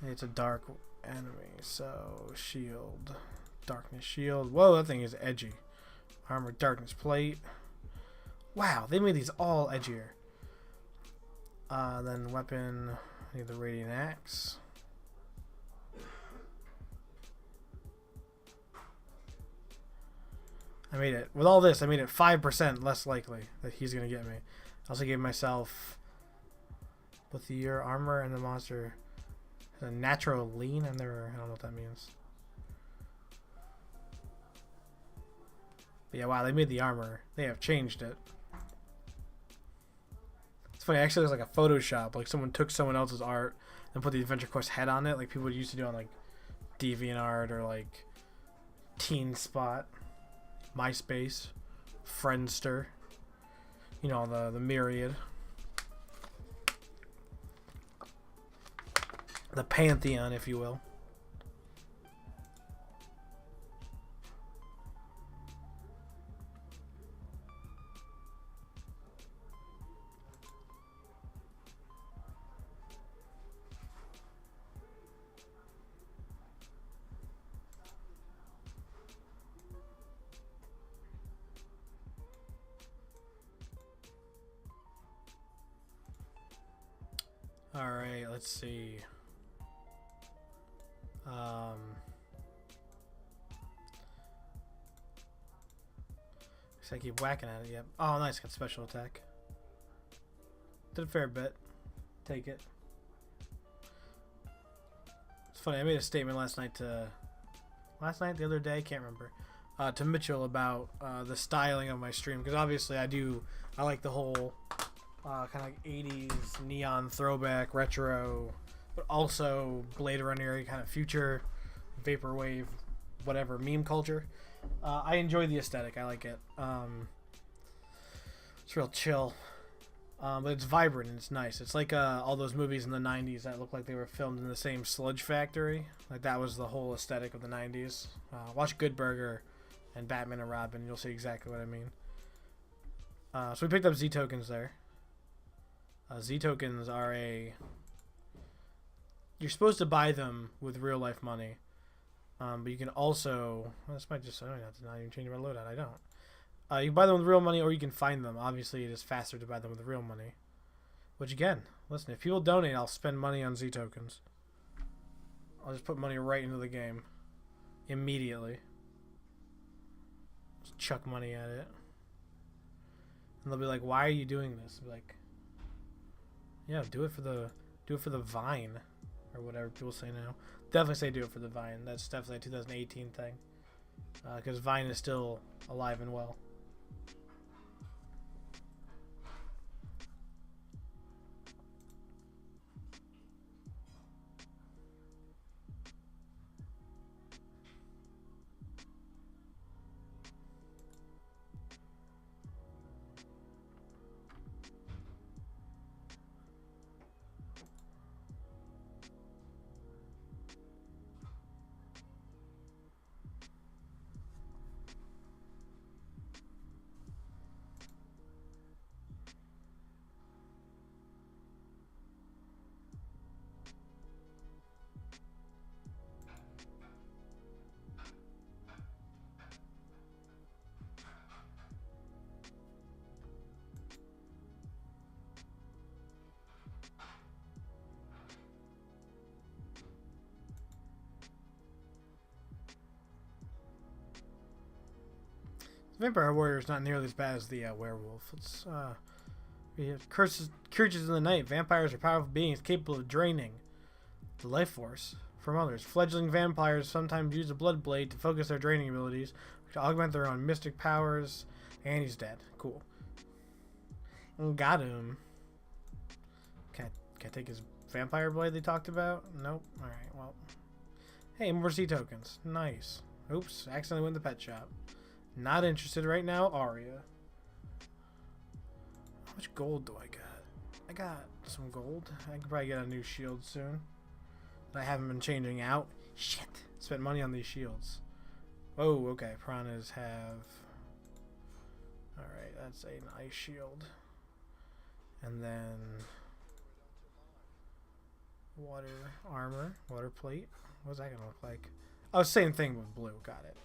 It's a dark enemy, so shield, darkness shield. Whoa, that thing is edgy. Armor, darkness plate. Wow, they made these all edgier. Then weapon, I need the radiant axe. I made it, with all this, I made it 5% less likely that he's going to get me. I also gave myself both the your armor and the monster a natural lean. I don't know what that means. But yeah, wow, they made the armor. They have changed it. It's funny, it actually looks like a Photoshop. Like someone took someone else's art and put the AdventureQuest head on it, like people used to do on like DeviantArt or like Teen Spot, MySpace, Friendster. You know, the myriad. The pantheon, if you will. All right, let's see. Cause I keep whacking at it. Yep. Oh, nice. Got special attack. Did a fair bit. Take it. It's funny. I made a statement last night, the other day, can't remember, to Mitchell about the styling of my stream, because obviously I like the whole kind of like 80s neon throwback retro, but also Blade Runner kind of future vaporwave whatever meme culture. I enjoy the aesthetic. I like it. It's real chill. But it's vibrant and it's nice. It's like all those movies in the 90s that look like they were filmed in the same sludge factory. Like that was the whole aesthetic of the 90s. Watch Good Burger and Batman and Robin. You'll see exactly what I mean. So we picked up Z tokens there. Z tokens are you're supposed to buy them with real life money. But you can also... Well, this might just... I don't have to not even change my loadout. I don't. You can buy them with real money or you can find them. Obviously, it is faster to buy them with real money. Which, again, listen, if people donate, I'll spend money on Z tokens. I'll just put money right into the game. Immediately. Just chuck money at it. And they'll be like, why are you doing this? I'll be like, yeah, do it for the Vine. Or whatever people say now. Definitely say do it for the Vine. That's definitely a 2018 thing. Because Vine is still alive and well. Vampire Warrior is not nearly as bad as the werewolf. It's we have creatures in the night. Vampires are powerful beings capable of draining the life force from others. Fledgling vampires sometimes use a blood blade to focus their draining abilities, to augment their own mystic powers. And he's dead. Cool. Got him. Can I take his vampire blade they talked about? Nope. All right. Well. Hey, more C tokens. Nice. Oops. Accidentally went to the pet shop. Not interested right now, Aria. How much gold do I got? I got some gold. I could probably get a new shield soon. I haven't been changing out. Shit. Spent money on these shields. Oh, okay. Piranhas have... Alright, that's an ice shield. And then... Water armor. Water plate. What's that going to look like? Oh, same thing with blue. Got it.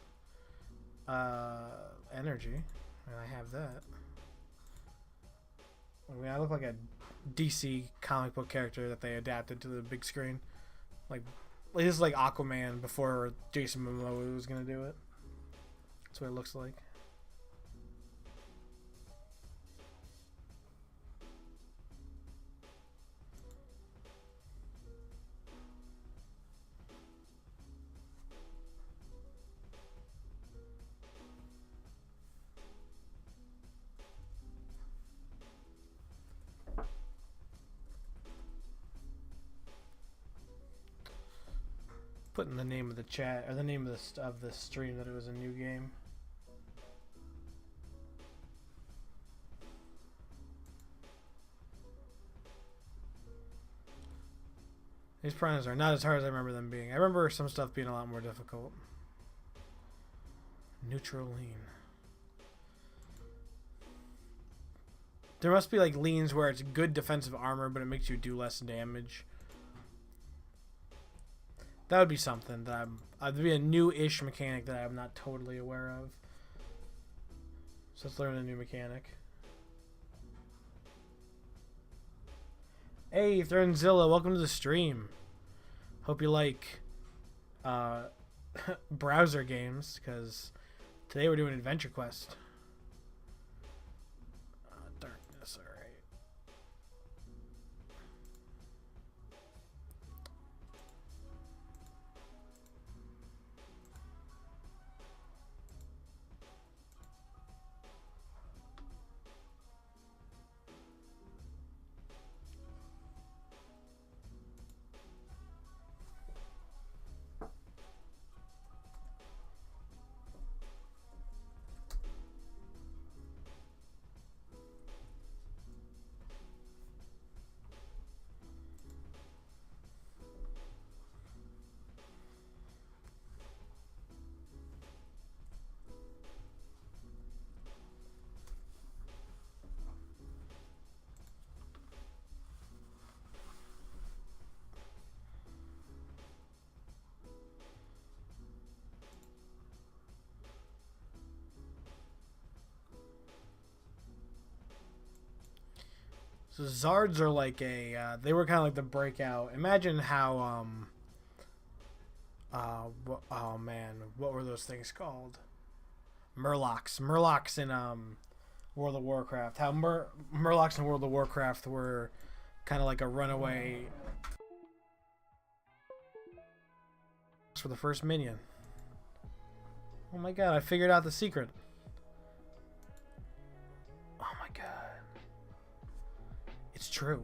Energy, and I have that. I mean, I look like a DC comic book character that they adapted to the big screen. Like this is like Aquaman before Jason Momoa was gonna do it. That's what it looks like. Put in the name of the chat or the name of the stream that it was a new game. These piranhas are not as hard as I remember them being. I remember some stuff being a lot more difficult. Neutral lean. There must be like leans where it's good defensive armor, but it makes you do less damage. That would be something that that'd be a new-ish mechanic that I'm not totally aware of. So let's learn a new mechanic. Hey, Thronzilla, welcome to the stream. Hope you like browser games, because today we're doing AdventureQuest. So Zards are like they were kind of like the breakout. Imagine how oh man, what were those things called? Murlocs in World of Warcraft. How Murlocs in World of Warcraft were kind of like a runaway for the first minion. Oh my god, I figured out the secret. Oh my god. It's true.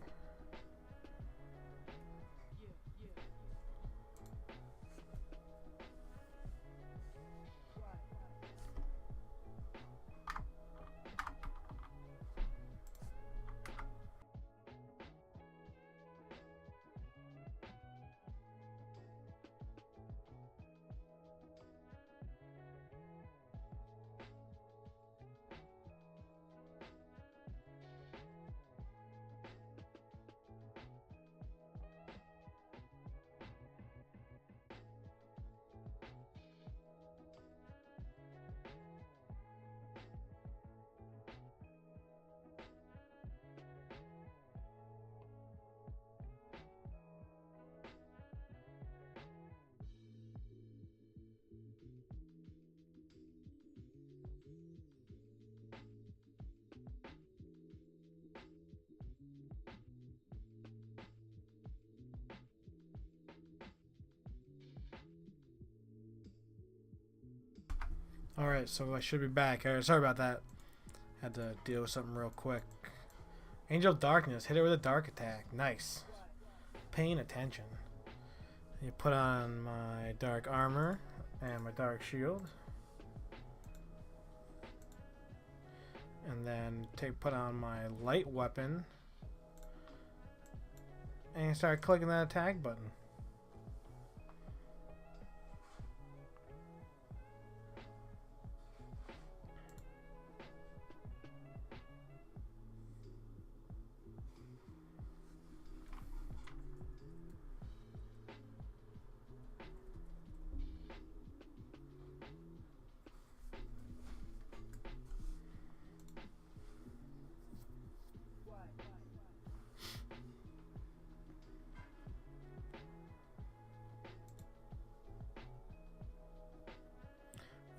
Alright, so I should be back. Alright, sorry about that. Had to deal with something real quick. Angel of Darkness. Hit her with a dark attack. Nice. Paying attention. You put on my dark armor and my dark shield. And then put on my light weapon. And start clicking that attack button.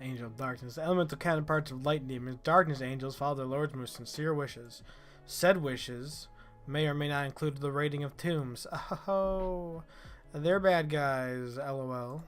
Angel of Darkness. The elemental counterparts of light demons, darkness angels, follow their lord's most sincere wishes. Said wishes may or may not include the raiding of tombs. Oh, they're bad guys, lol.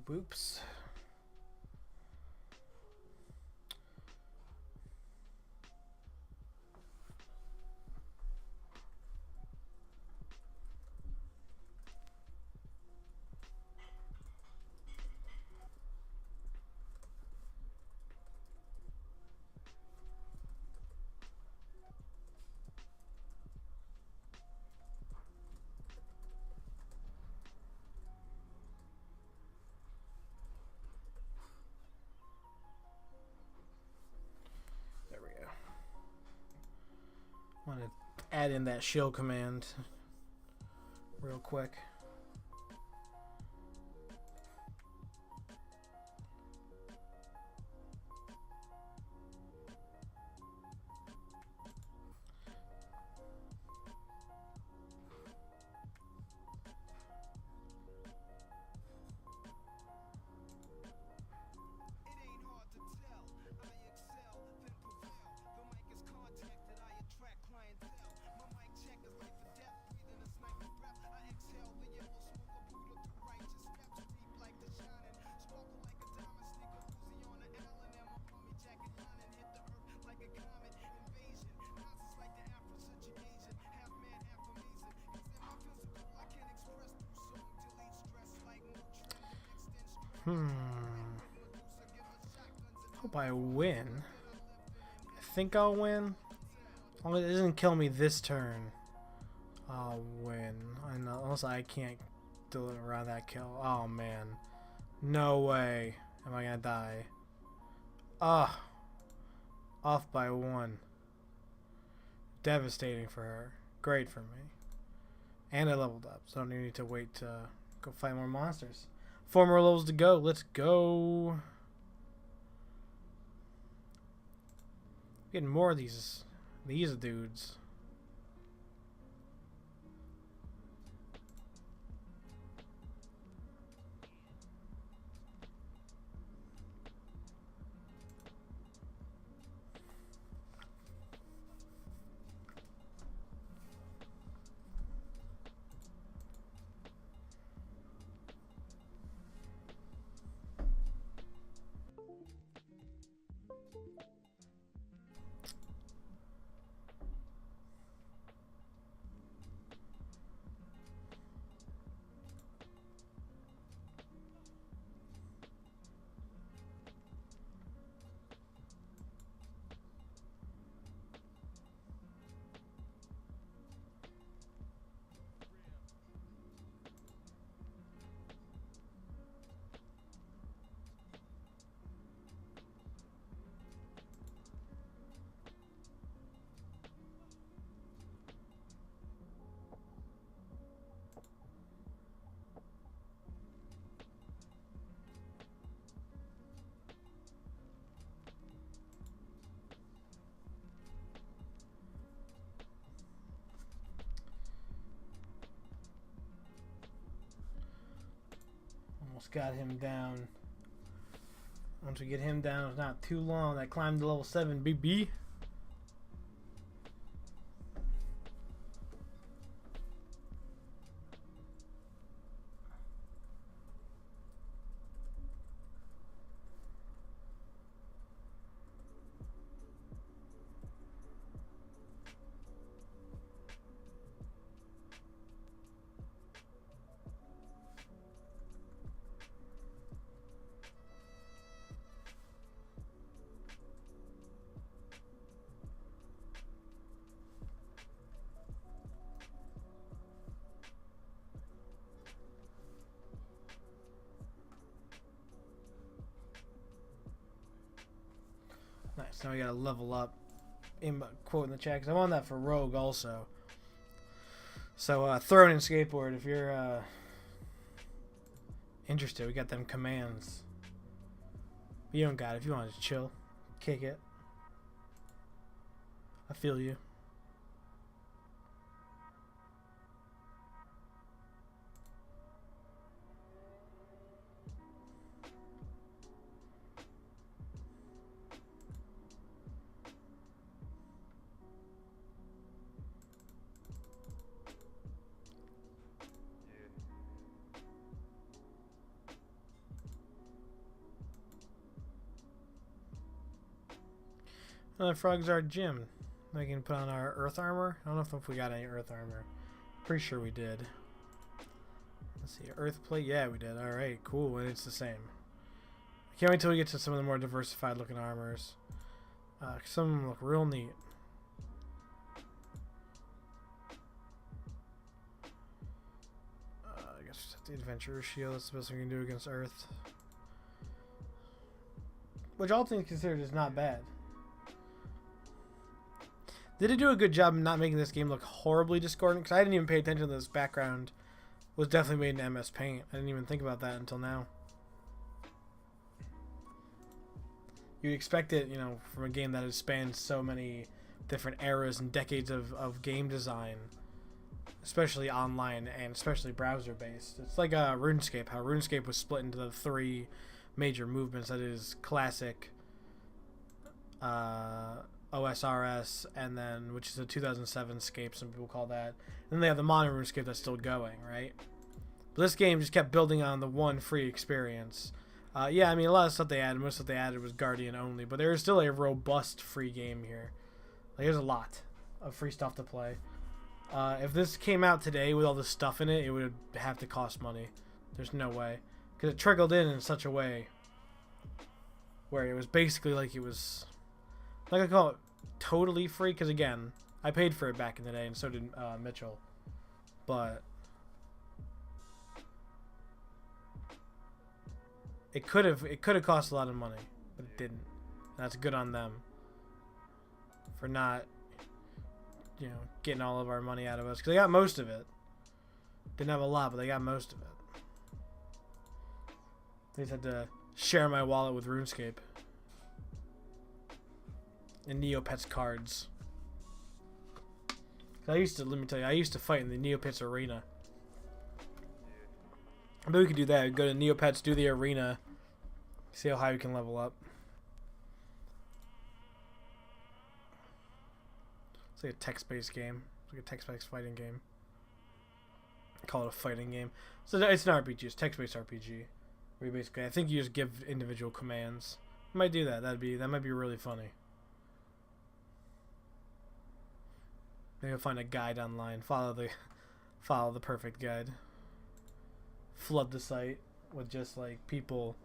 Whoops. Want to add in that shield command real quick. Hope I win. I think I'll win. As long as it doesn't kill me this turn, I'll win. I know, unless I can't deliver around that kill. Oh man. No way am I gonna die. Ah. Off by 1. Devastating for her. Great for me. And I leveled up, so I don't need to wait to go fight more monsters. 4 more levels to go. Let's go. Getting more of these dudes. Almost got him down. Once we get him down, it's not too long. I climbed to level 7, BB. Nice. Now we gotta level up. Quote in the chat, because I want that for Rogue also. So throwing in skateboard, if you're interested, we got them commands. But you don't got it. If you want to chill, kick it. I feel you. The frogs are gym. We can put on our earth armor. I don't know if we got any earth armor. Pretty sure we did. Let's see. Earth plate. Yeah, we did. Alright, cool. And it's the same. I can't wait till we get to some of the more diversified looking armors. Some of them look real neat. I guess the adventurer shield. That's the best we can do against earth. Which all things considered is not bad. Did it do a good job of not making this game look horribly discordant? Because I didn't even pay attention to this background. Was definitely made in MS Paint. I didn't even think about that until now. You'd expect it, you know, from a game that has spanned so many different eras and decades of game design. Especially online and especially browser-based. It's like RuneScape. How RuneScape was split into the 3 major movements. That is classic, OSRS, and then which is a 2007 scape, some people call that. And then they have the modern RuneScape that's still going, right? But this game just kept building on the one free experience. Yeah, I mean, a lot of stuff they added, most of what they added was Guardian only, but there is still a robust free game here. Like, there's a lot of free stuff to play. If this came out today with all this stuff in it, it would have to cost money. There's no way. Because it trickled in such a way where it was basically like it was, like I call it, totally free. Because again, I paid for it back in the day, and so did Mitchell. But it could have cost a lot of money, but it didn't. And that's good on them for not, you know, getting all of our money out of us, because they got most of it. Didn't have a lot, but they got most of it. They just had to share my wallet with RuneScape and Neopets cards. Let me tell you, I used to fight in the Neopets arena. Maybe we could do that. We'd go to Neopets, do the arena, see how high we can level up. It's like a text-based game. It's like a text-based fighting game. I call it a fighting game. So it's an RPG. It's text-based RPG. Where you basically, I think you just give individual commands. You might do that. That might be really funny. Maybe I'll find a guide online. Follow the perfect guide. Flood the site with just like people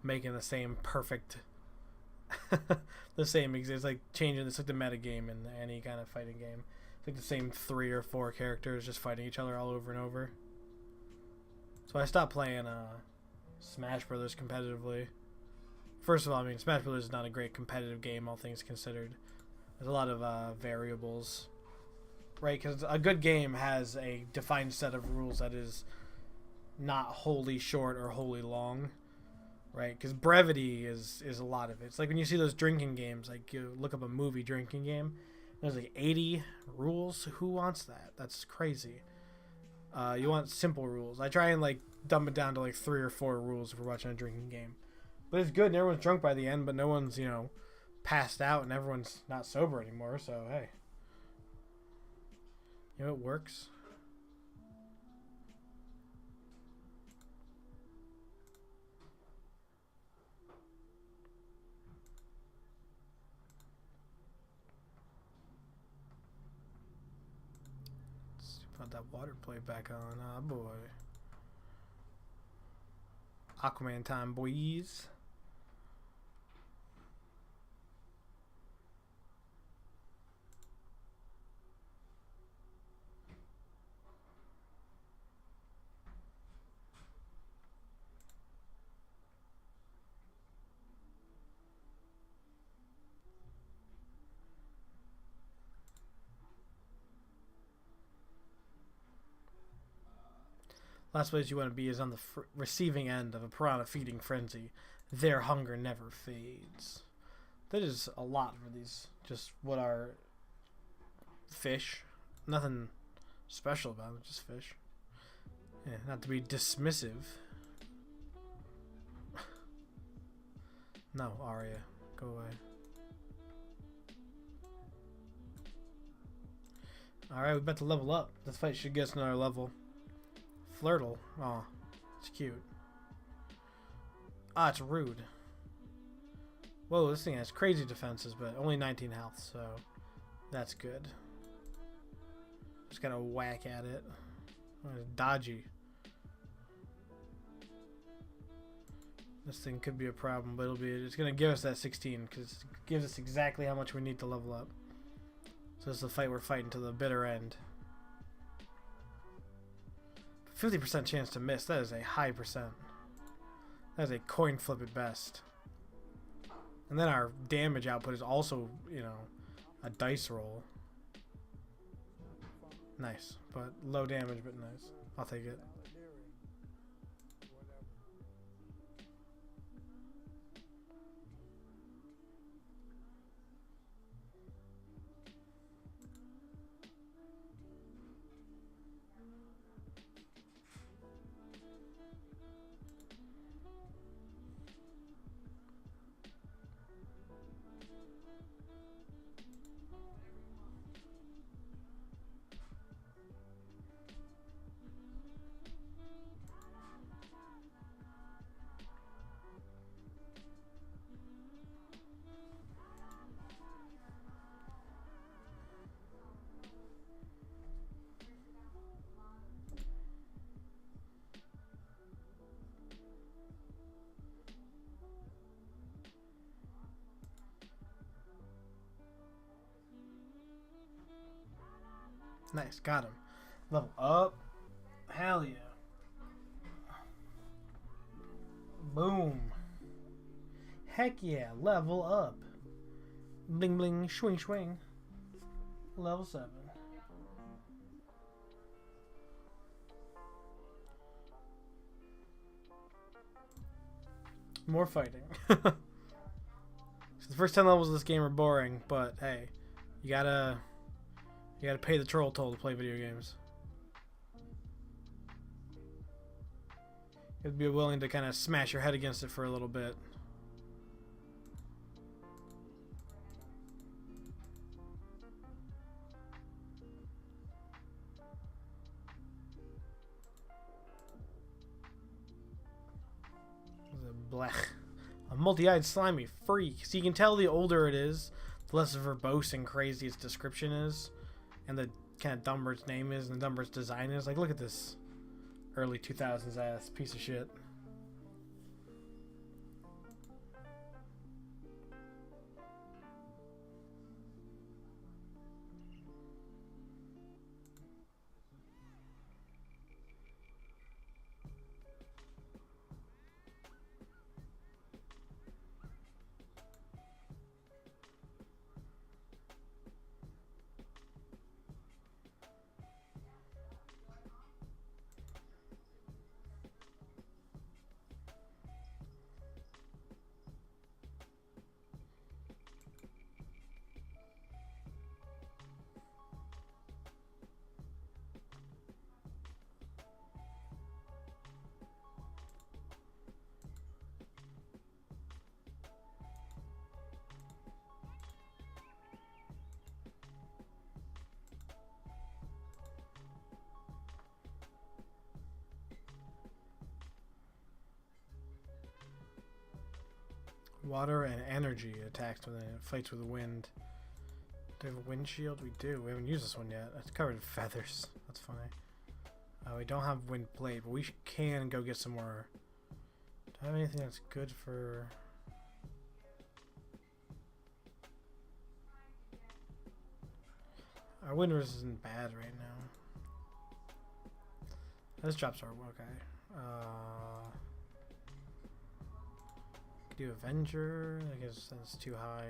making the same perfect the same. It's like changing. It's like the meta game in any kind of fighting game. It's like the same 3 or 4 characters just fighting each other all over and over. So I stopped playing Smash Brothers competitively. First of all, I mean, Smash Brothers is not a great competitive game, all things considered. There's a lot of variables, right? Because a good game has a defined set of rules that is not wholly short or wholly long. Right, because brevity is a lot of it. It's like when you see those drinking games, like you look up a movie drinking game, there's like 80 rules. Who wants that? That's crazy. You want simple rules. I try and like dumb it down to like 3 or 4 rules if we're watching a drinking game. But it's good, and everyone's drunk by the end, but no one's, you know, passed out, and everyone's not sober anymore, so hey. You know, it works. Put that water play back on. Ah, boy. Aquaman time, boys. Last place you want to be is on the receiving end of a piranha feeding frenzy. Their hunger never fades. That is a lot for these. Just what are fish. Nothing special about it, just fish. Yeah, not to be dismissive. No, Arya. Go away. Alright, we're about to level up. This fight should get us another level. Flirtle. Aw, it's cute. Ah, it's rude. Whoa, this thing has crazy defenses, but only 19 health, so that's good. Just gotta whack at it. Oh, it's dodgy. This thing could be a problem, but it's gonna give us that 16 because it gives us exactly how much we need to level up. So this is the fight we're fighting to the bitter end. 50% chance to miss. That is a high percent. That is a coin flip at best. And then our damage output is also, you know, a dice roll. Nice, but low damage, but nice. I'll take it. Nice, got him. Level up. Hell yeah. Boom. Heck yeah, level up. Bling bling, swing swing. Level 7. More fighting. So the first 10 levels of this game are boring, but hey, you gotta pay the troll toll to play video games. You have to be willing to kind of smash your head against it for a little bit. Blech. A multi-eyed slimy freak. So you can tell the older it is, the less verbose and crazy its description is, and the kind of dumber its name is, and the dumber its design is. Like, look at this early 2000s ass piece of shit. Water and energy attacks when it fights with the wind. Do we have a wind shield? We do. We haven't used this one yet. It's covered in feathers. That's funny. We don't have wind blade, but we can go get some more. Do I have anything that's good for... Our wind resist isn't bad right now. This drops our... Okay. Do Avenger. I guess that's too high.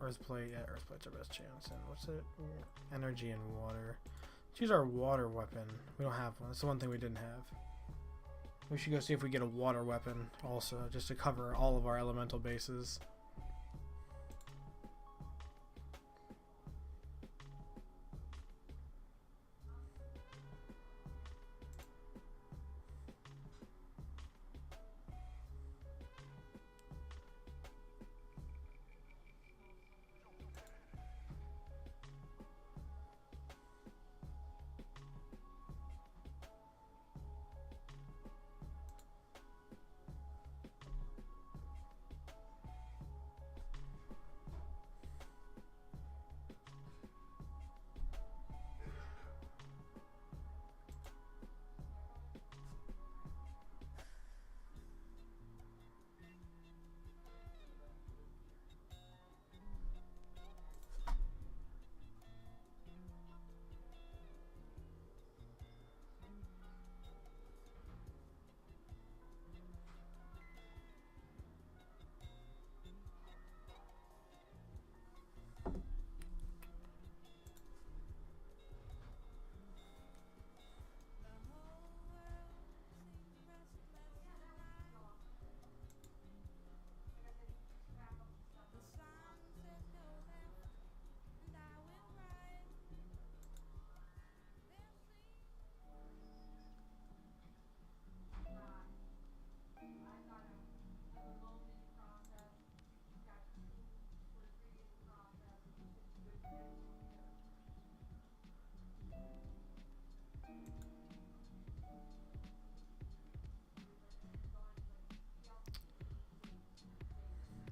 Earthplate. Yeah, Earthplate's our best chance. And what's it? Energy and water. Let's use our water weapon. We don't have one. That's the one thing we didn't have. We should go see if we get a water weapon also, just to cover all of our elemental bases.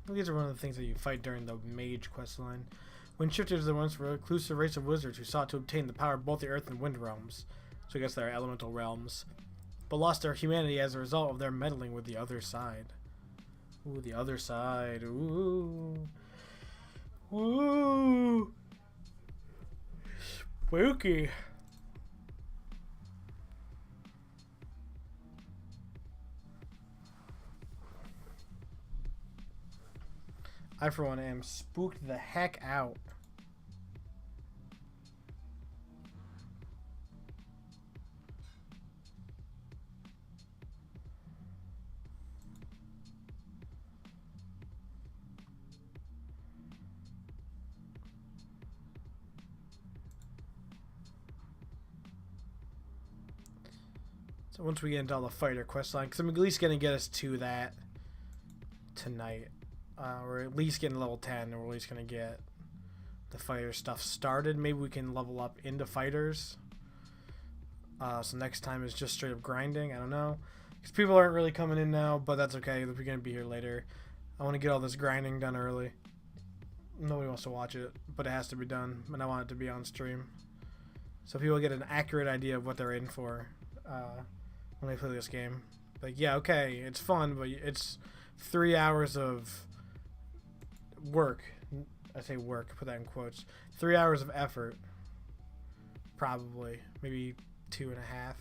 These are one of the things that you fight during the Mage quest line. When shifters, there once were a reclusive race of wizards who sought to obtain the power of both the earth and wind realms. So I guess they're elemental realms. But lost their humanity as a result of their meddling with the other side. Ooh, the other side. Ooh. Woo! Spooky. I, for one, am spooked the heck out. So once we get into all the fighter quest line, because I'm at least going to get us to that tonight. We're at least getting level 10, and we're at least going to get the fighter stuff started. Maybe we can level up into fighters. So next time is just straight up grinding. I don't know. Because people aren't really coming in now, but that's okay. We're going to be here later. I want to get all this grinding done early. Nobody wants to watch it, but it has to be done, and I want it to be on stream. So people get an accurate idea of what they're in for when they play this game. Like, yeah, okay, it's fun, but it's 3 hours of work. I say work, put that in quotes. 3 hours of effort, probably, maybe 2.5,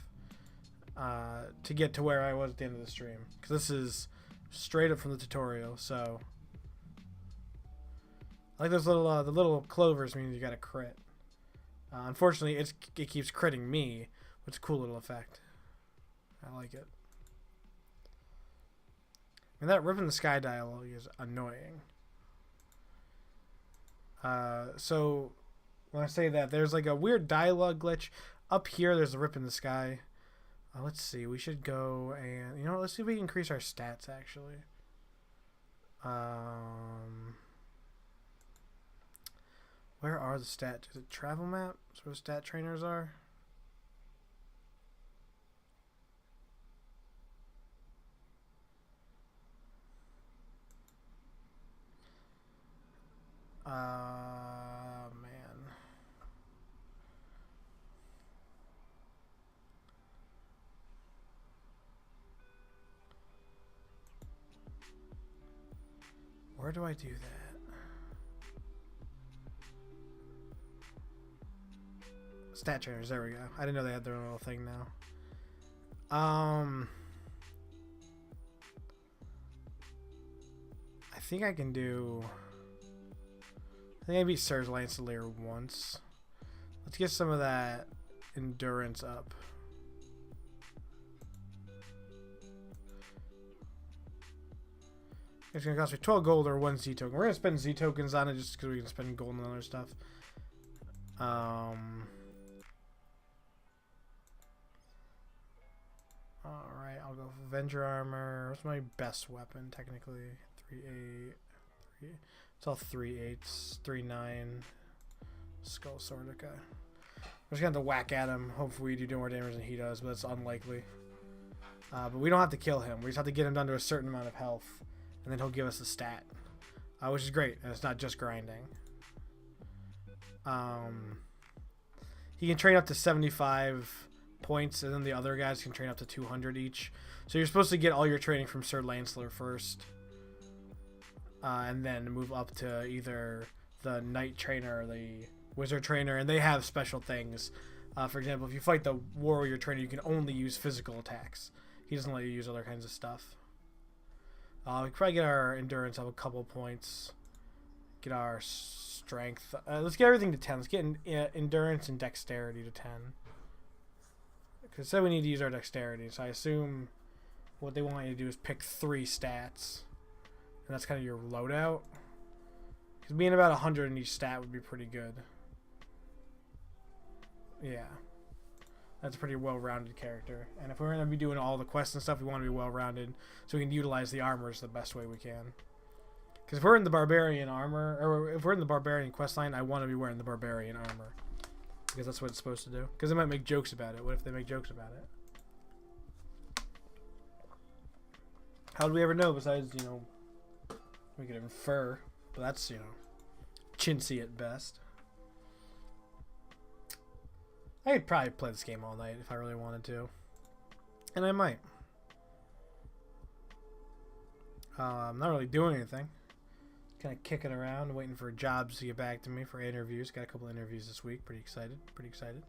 to get to where I was at the end of the stream. Because this is straight up from the tutorial, so I like those little the little clovers means you got a crit. Unfortunately, it keeps critting me, which is a cool little effect. I like it. And that rip in the sky dialogue is annoying. So when I say that, there's like a weird dialogue glitch. Up here, there's a rip in the sky. Let's see. We should go and, you know, let's see if we can increase our stats, actually. Where are the stats? Is it travel map? That's where stat trainers are? Man. Where do I do that? Stat trainers, there we go. I didn't know they had their own little thing now. I think I can do... I think I beat Sir Lancelier once. Let's get some of that endurance up. It's going to cost me 12 gold or 1 Z token. We're going to spend Z tokens on it just because we can spend gold on other stuff. Alright, I'll go for Avenger Armor. What's my best weapon, technically? 3-8. It's all 3-8s. 3-9. Skull Sword, okay. We're just going to have to whack at him. Hopefully we do more damage than he does, but it's unlikely. But we don't have to kill him. We just have to get him down to a certain amount of health. And then he'll give us a stat. Which is great. And it's not just grinding. He can train up to 75 points, and then the other guys can train up to 200 each. So you're supposed to get all your training from Sir Lancelot first. And then move up to either the Knight Trainer or the Wizard Trainer. And they have special things. For example, if you fight the Warrior Trainer, you can only use physical attacks. He doesn't let you use other kinds of stuff. We can probably get our endurance up a couple points. Get our strength. Let's get everything to 10. Let's get endurance and dexterity to 10. Because it said we need to use our dexterity. So I assume what they want you to do is pick 3 stats. And that's kind of your loadout. Because being about 100 in each stat would be pretty good. Yeah. That's a pretty well-rounded character. And if we're going to be doing all the quests and stuff, we want to be well-rounded so we can utilize the armors the best way we can. Because if we're in the Barbarian armor, or if we're in the Barbarian quest line, I want to be wearing the Barbarian armor. Because that's what it's supposed to do. Because they might make jokes about it. What if they make jokes about it? How do we ever know besides, you know, we could infer. But that's, you know, chintzy at best. I could probably play this game all night if I really wanted to. And I might. I'm not really doing anything. kind of kicking around, waiting for jobs to get back to me for interviews. Got a couple interviews this week. Pretty excited. Pretty excited.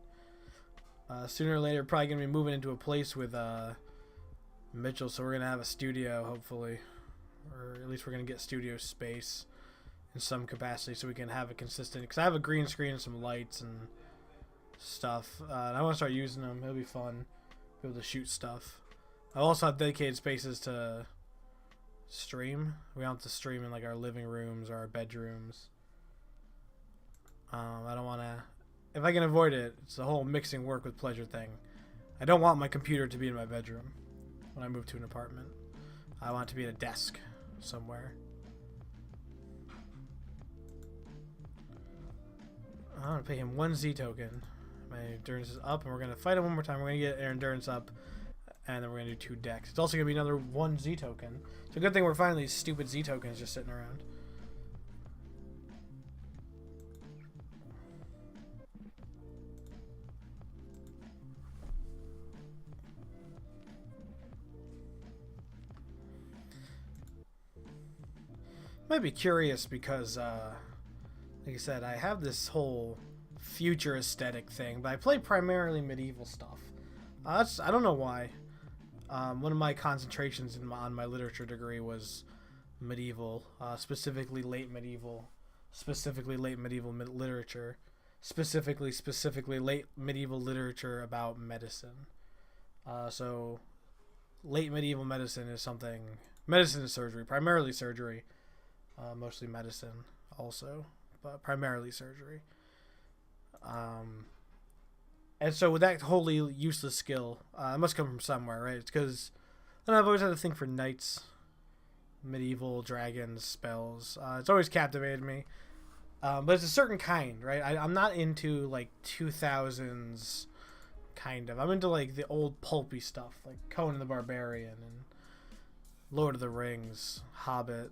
Sooner or later, probably gonna be moving into a place with Mitchell, so we're gonna have a studio, hopefully, or at least we're gonna get studio space in some capacity, so we can have a consistent. Because I have a green screen and some lights and stuff, and I want to start using them. It'll be fun, be able to shoot stuff. I also have dedicated spaces to stream. We don't have to stream in like our living rooms or our bedrooms. I don't want to. If I can avoid it, it's the whole mixing work with pleasure thing. I don't want my computer to be in my bedroom when I move to an apartment. I want it to be at a desk somewhere. I'm going to pay him 1 Z token. My endurance is up, and we're going to fight him one more time. We're going to get our endurance up, and then we're going to do 2 decks. It's also going to be another 1 Z token. It's a good thing we're finding these stupid Z tokens just sitting around. Might be curious because, like I said, I have this whole future aesthetic thing, but I play primarily medieval stuff. I don't know why. One of my concentrations on my literature degree was medieval, specifically late medieval literature, specifically late medieval literature about medicine. So late medieval medicine is something. Medicine is surgery, primarily surgery. Mostly medicine also, but primarily surgery. And so with that wholly useless skill, it must come from somewhere, right? It's because I've always had a thing for knights, medieval dragons, spells. It's always captivated me. But it's a certain kind, right? I'm not into like 2000s kind of. I'm into like the old pulpy stuff, like Conan the Barbarian and Lord of the Rings, Hobbit.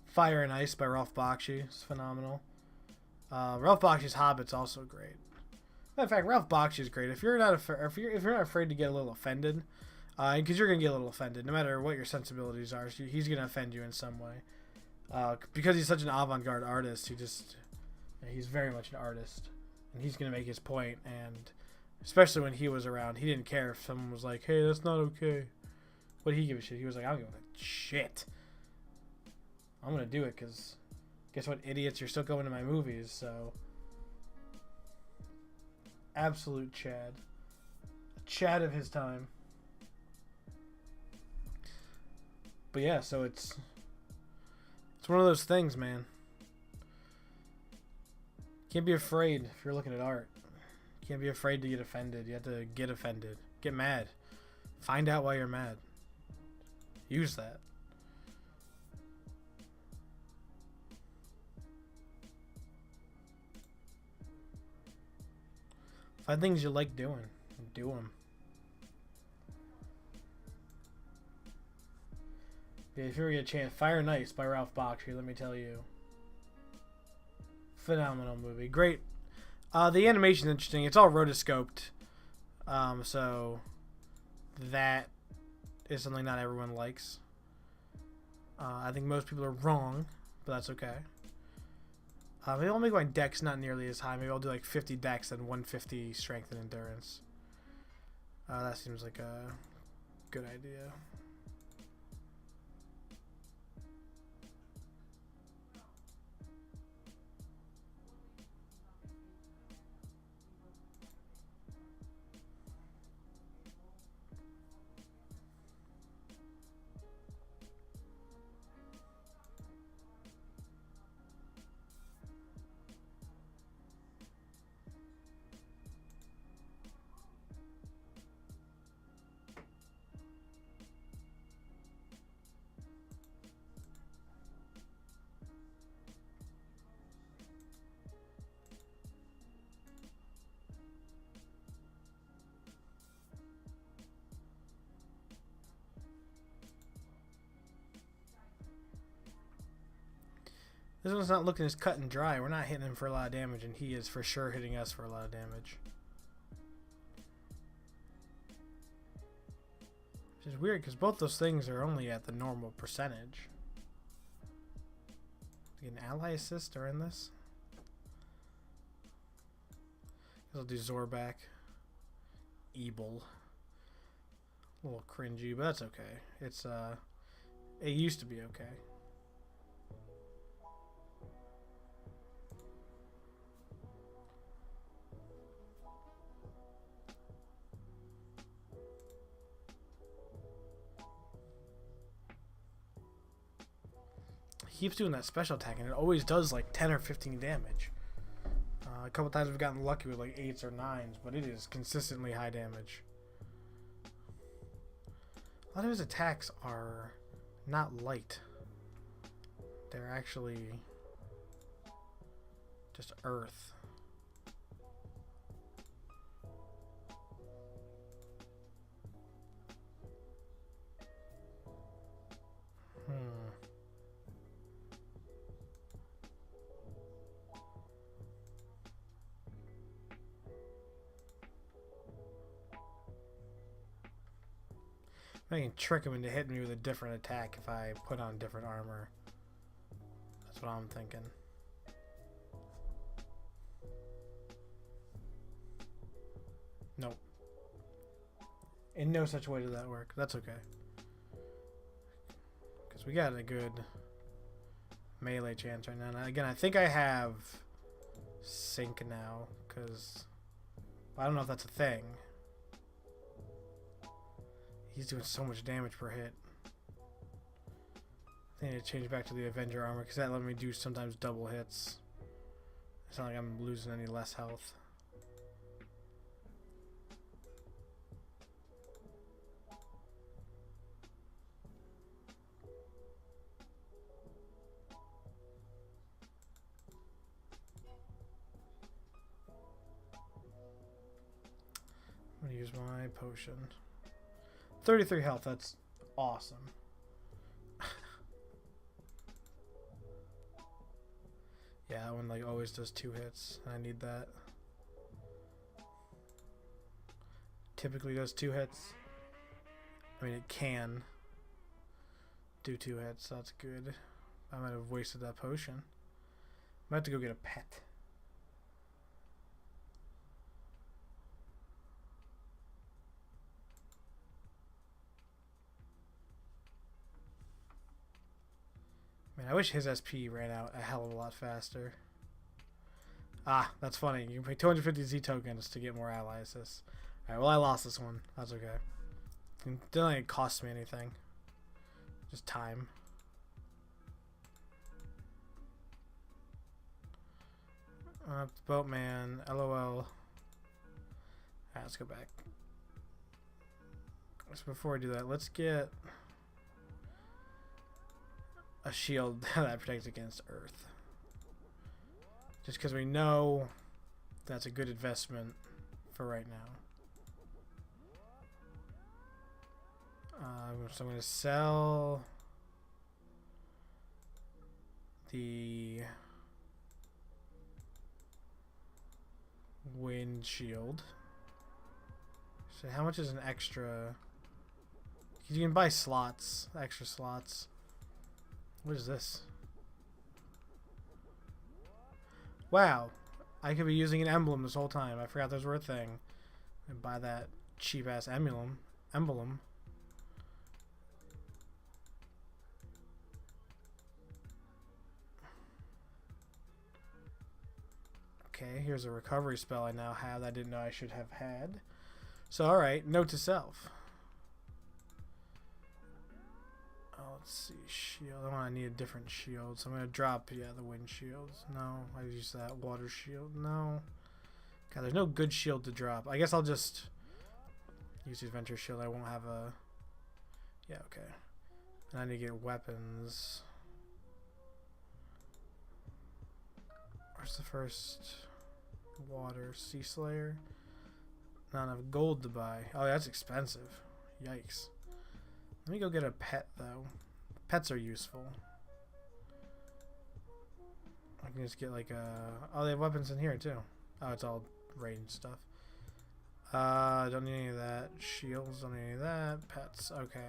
Fire and Ice by Ralph Bakshi is phenomenal. Ralph Bakshi's Hobbit's also great. In fact, Ralph Bakshi is great. If you're not afraid to get a little offended, because you're gonna get a little offended, no matter what your sensibilities are, so he's gonna offend you in some way. Because he's such an avant-garde artist, he's very much an artist, and he's gonna make his point. And especially when he was around, he didn't care if someone was like, "Hey, that's not okay." What did he give a shit? He was like, "I don't give a shit. I'm gonna do it because guess what, idiots? You're still going to my movies." So, absolute Chad, a Chad of his time. But yeah, so it's one of those things, man. Can't be afraid if you're looking at art. Can't be afraid to get offended. You have to get offended, get mad, find out why you're mad. Use that. Find things you like doing and do them. Yeah, if you ever get a chance, Fire and Ice by Ralph Bakshi, let me tell you. Phenomenal movie. Great. The animation's interesting. It's all rotoscoped. So that is something not everyone likes. I think most people are wrong, but that's okay. Maybe I'll make my dex not nearly as high. Maybe I'll do like 50 dex and 150 strength and endurance. That seems like a good idea. This one's not looking as cut and dry. We're not hitting him for a lot of damage, and he is for sure hitting us for a lot of damage. Which is weird, because both those things are only at the normal percentage. Get an ally assist during this. I'll do Zorback. Evil. A little cringy, but that's okay. It's it used to be okay. He keeps doing that special attack, and it always does like 10 or 15 damage. A couple times we've gotten lucky with like 8s or 9s, but it is consistently high damage. A lot of his attacks are not light. They're actually just earth. I can trick him into hitting me with a different attack if I put on different armor. That's what I'm thinking. Nope. In no such way did that work. That's okay. Because we got a good melee chance right now. Now again, I think I have sync now, because I don't know if that's a thing. He's doing so much damage per hit. I need to change back to the Avenger armor because that let me do sometimes double hits. It's not like I'm losing any less health. I'm going to use my potion. 33 health, that's awesome. Yeah, that one like always does 2 hits. I need that. Typically does 2 hits. I mean, it can do 2 hits, so that's good. I might have wasted that potion. I'm about to have to go get a pet. Man, I wish his SP ran out a hell of a lot faster. Ah, that's funny. You can pay 250 Z tokens to get more ally assists. Alright, well I lost this one. That's okay. It didn't cost me anything. Just time. Boatman, LOL. Alright, let's go back. So before I do that, let's get a shield that protects against earth. Just because we know that's a good investment for right now. So I'm going to sell the wind shield. So how much is an extra? You can buy slots, extra slots. What is this? Wow, I could be using an emblem this whole time. I forgot those were a thing. And buy that cheap ass emblem. Okay, here's a recovery spell I now have that I didn't know I should have had. So alright, note to self. Let's see, shield. I need a different shield, so I'm gonna drop, yeah, the wind shields. No, I use that water shield. No. God, there's no good shield to drop. I guess I'll just use the adventure shield. I won't have a. Yeah, okay. And I need to get weapons. Where's the first water? Sea Slayer. Not enough gold to buy. Oh, that's expensive. Yikes. Let me go get a pet, though. Pets are useful. I can just get like a... Oh, they have weapons in here, too. Oh, it's all ranged stuff. Don't need any of that. Shields, don't need any of that. Pets, okay.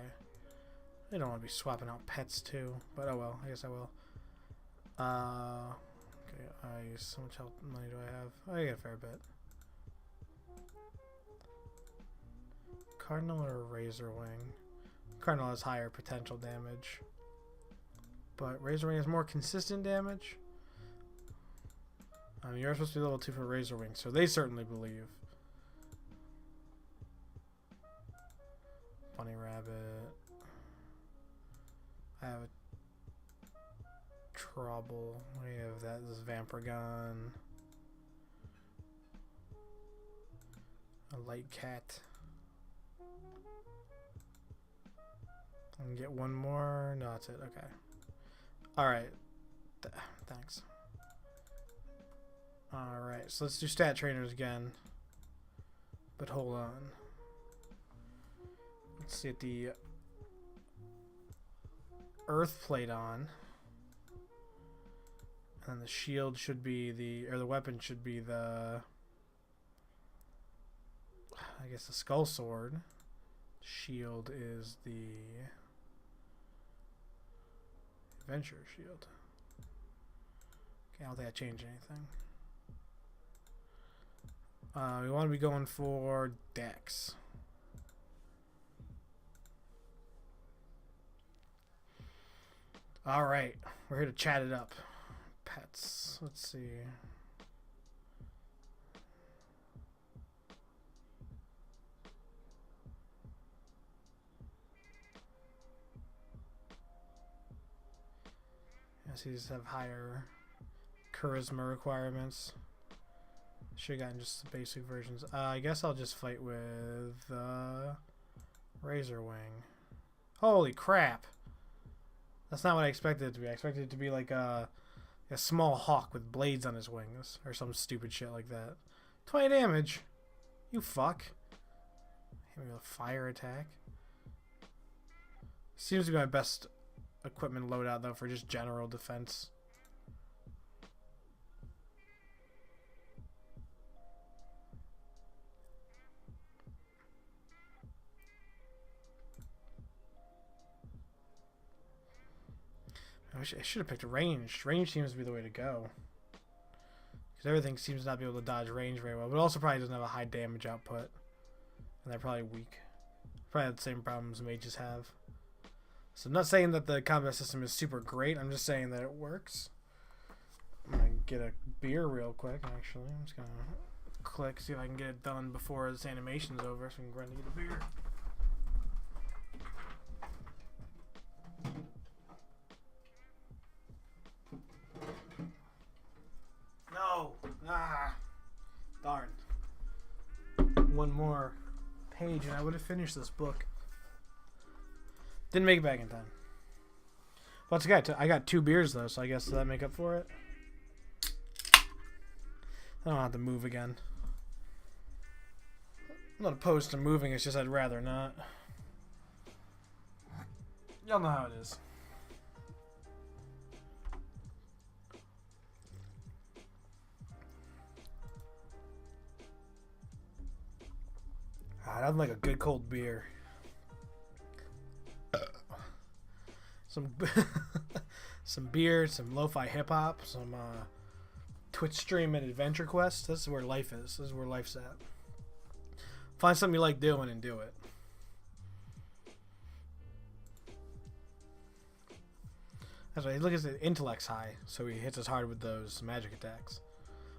I don't want to be swapping out pets, too. But oh well, I guess I will. Okay, so much health money do I have? I got a fair bit. Cardinal or Razor Wing? Cardinal has higher potential damage, but Razor Wing has more consistent damage. You're supposed to be level 2 for Razor Wing, so they certainly believe. Bunny Rabbit. I have a Trouble. We have that. This is Vampire Gun. A Light Cat. I can get one more. No, that's it. Okay. Alright. Thanks. Alright, so let's do stat trainers again. But hold on. Let's get the Earth Plate on. And the shield should be the weapon should be the, I guess, the Skull Sword. Shield is the Adventure Shield. Okay, I don't think I changed anything. We want to be going for Dex. Alright, we're here to chat it up. Pets. Let's see. Yes, these have higher charisma requirements. Should have gotten just the basic versions. I guess I'll just fight with Razor Wing. Holy crap! That's not what I expected it to be. I expected it to be like a small hawk with blades on his wings, or some stupid shit like that. 20 damage! You fuck. Hit me with a fire attack. Seems to be my best equipment loadout, though, for just general defense. I should have picked range. Range seems to be the way to go. Because everything seems to not be able to dodge range very well. But also probably doesn't have a high damage output. And they're probably weak. Probably have the same problems mages have. So I'm not saying that the combat system is super great. I'm just saying that it works. I'm going to get a beer real quick, actually. I'm just going to click, see if I can get it done before this animation's over. So we can run to get a beer. No! Ah! Darn. One more page and I would have finished this book. Didn't make it back in time. Well, it's okay. I got 2 beers, though, so I guess does that make up for it? I don't have to move again. I'm not opposed to moving, it's just I'd rather not. Y'all know how it is. I'd like a good cold beer. Some beer, some lo-fi hip-hop, some Twitch stream at AdventureQuest. This is where life is. This is where life's at. Find something you like doing and do it. That's right. Look at his intellect's high, so he hits us hard with those magic attacks.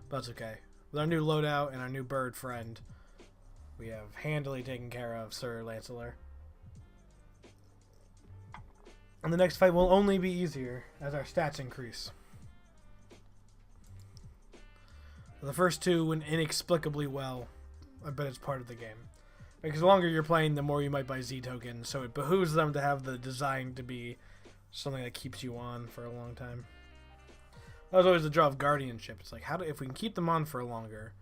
But that's okay. With our new loadout and our new bird friend, we have handily taken care of Sir Lancelot. And the next fight will only be easier as our stats increase. The first 2 went inexplicably well. I bet it's part of the game. Because the longer you're playing, the more you might buy Z tokens. So it behooves them to have the design to be something that keeps you on for a long time. That was always the draw of guardianship. It's like, if we can keep them on for longer,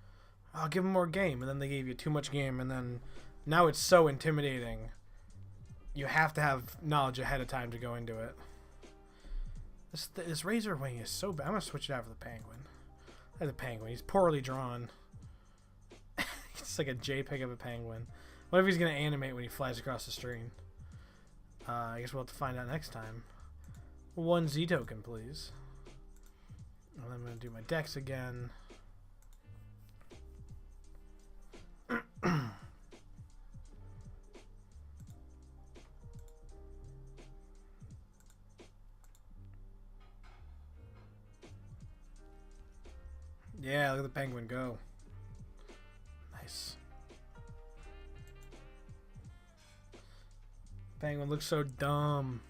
I'll give them more game. And then they gave you too much game. And then now it's so intimidating. You have to have knowledge ahead of time to go into it. This Razor Wing is so bad. I'm going to switch it out for the penguin. I have the penguin. He's poorly drawn. It's like a JPEG of a penguin. What if he's going to animate when he flies across the screen? I guess we'll have to find out next time. 1 Z token, please. And I'm going to do my decks again. Yeah, look at the penguin go. Nice. Penguin looks so dumb.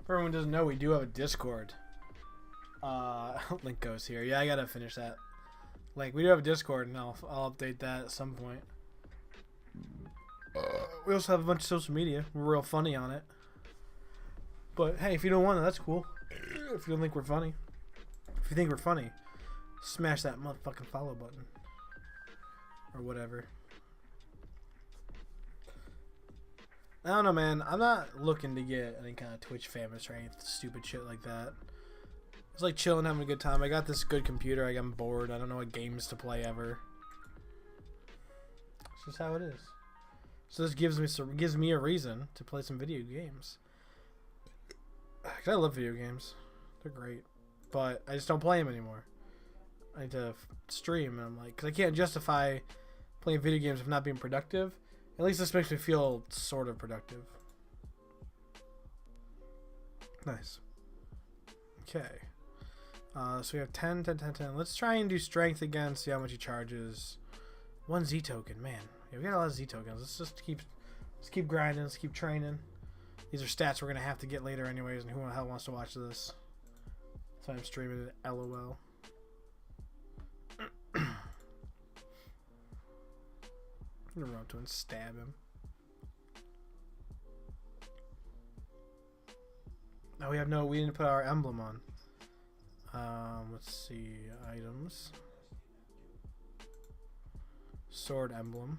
For everyone who doesn't know, we do have a Discord. Link goes here. Yeah, I gotta finish that. Link. We do have a Discord, and I'll update that at some point. We also have a bunch of social media. We're real funny on it. But hey, if you don't want it, that's cool. If you don't think we're funny. If you think we're funny, smash that motherfucking follow button. Or whatever. I don't know, man. I'm not looking to get any kind of Twitch famous or any stupid shit like that. It's like chilling, having a good time. I got this good computer. I'm bored. I don't know what games to play ever. It's just how it is. So this gives me a reason to play some video games. 'Cause I love video games. They're great. But I just don't play them anymore. I need to stream, and I'm like, because I can't justify playing video games if not being productive. At least this makes me feel sort of productive. Nice. Okay. So we have 10, 10, 10, 10. Let's try and do strength again, see how much he charges. 1 Z token, man. Yeah, we got a lot of Z tokens. Let's keep grinding, let's keep training. These are stats we're gonna have to get later anyways, and who the hell wants to watch this? So I'm streaming it, LOL. I'm gonna run up to him and stab him. Oh, we didn't put our emblem on. Let's see, items. Sword emblem.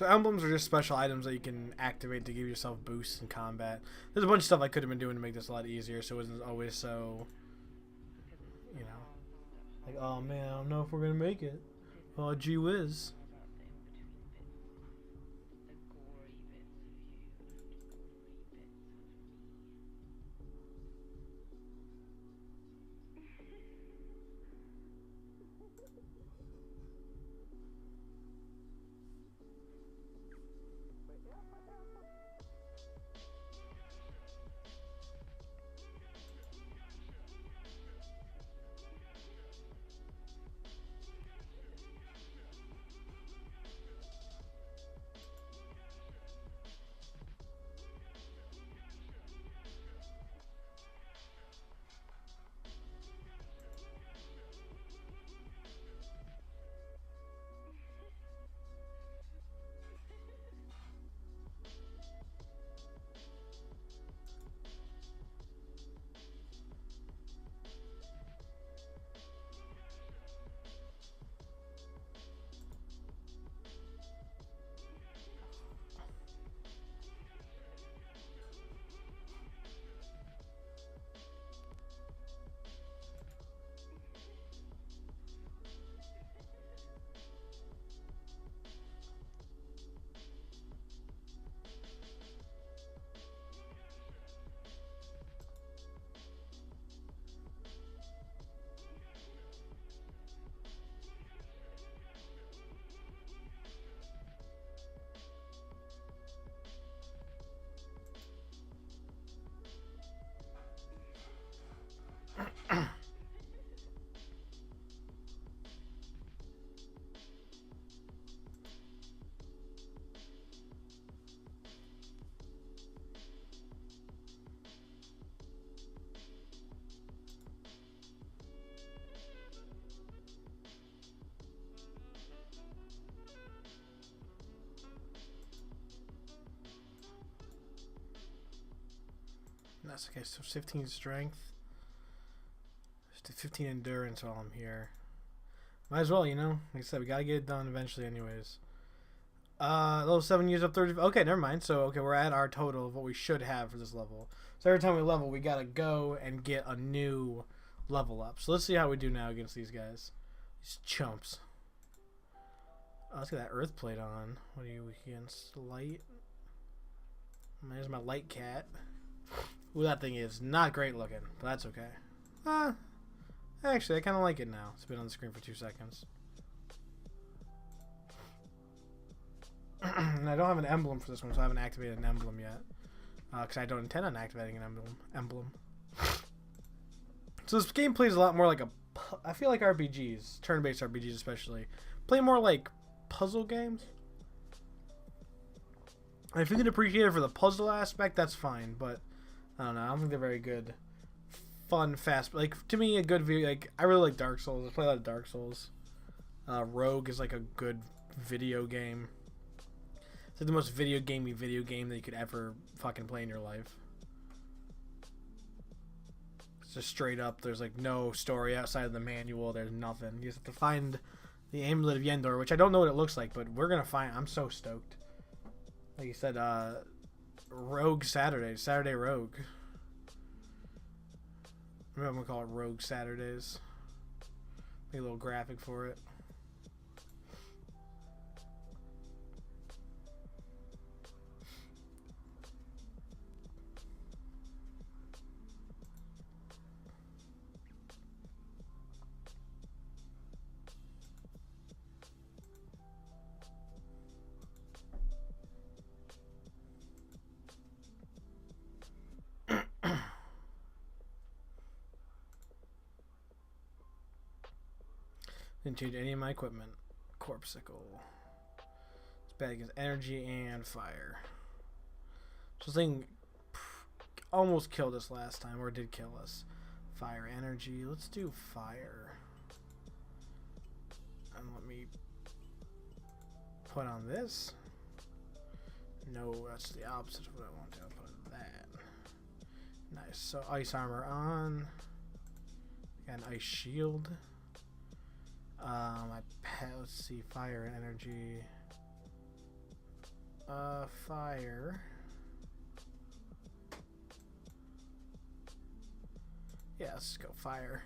So emblems are just special items that you can activate to give yourself boosts in combat. There's a bunch of stuff I could have been doing to make this a lot easier, so it wasn't always so, you know, like, oh man, I don't know if we're gonna make it. Oh, gee whiz. That's okay, so 15 strength. Just 15 endurance while I'm here. Might as well, you know? Like I said, we gotta get it done eventually anyways. Level 7 use up 30. Okay, never mind. So, okay, we're at our total of what we should have for this level. So every time we level, we gotta go and get a new level up. So let's see how we do now against these guys. These chumps. Oh, let's get that earth plate on. What are you against? Light? There's my light cat. Ooh, that thing is not great looking, but that's okay. Actually, I kind of like it now. It's been on the screen for 2 seconds. And I don't have an emblem for this one, so I haven't activated an emblem yet. Because I don't intend on activating an emblem. So this game plays a lot more like I feel like RPGs, turn-based RPGs especially, play more like puzzle games. And if you can appreciate it for the puzzle aspect, that's fine, but I don't know. I don't think they're very good. Fun, fast. Like, to me, a good video. Like, I really like Dark Souls. I play a lot of Dark Souls. Rogue is like a good video game. It's like the most video game that you could ever fucking play in your life. It's just straight up. There's like no story outside of the manual. There's nothing. You just have to find the Amulet of Yendor, which I don't know what it looks like, but we're gonna find. I'm so stoked. Like you said, Rogue Saturday Rogue. Maybe I'm gonna call it Rogue Saturdays. Make a little graphic for it. Didn't change any of my equipment. Corpsicle. It's bad against energy and fire. So this thing almost killed us last time, or did kill us. Fire, energy. Let's do fire. And let me put on this. No, that's the opposite of what I want to. I'll put that. Nice. So ice armor on. Got an ice shield. My pet, let's see, fire and energy. Fire. Yeah, let's go fire.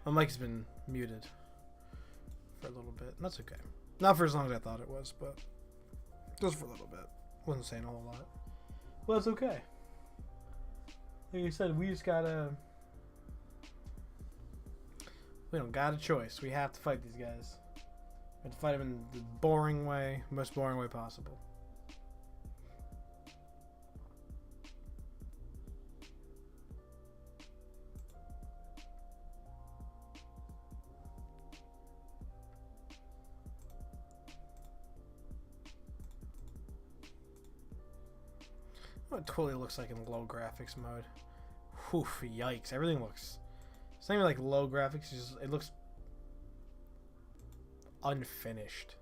My mic's been muted for a little bit. That's okay. Not for as long as I thought it was, but just for a little bit. Wasn't saying a whole lot. Well, that's okay. Like I said, we just gotta... We don't got a choice. We have to fight these guys. We have to fight them in the boring way, most boring way possible. What it totally looks like in low graphics mode. Whew, yikes. Everything looks... It's not even like low graphics, it's just, it looks unfinished.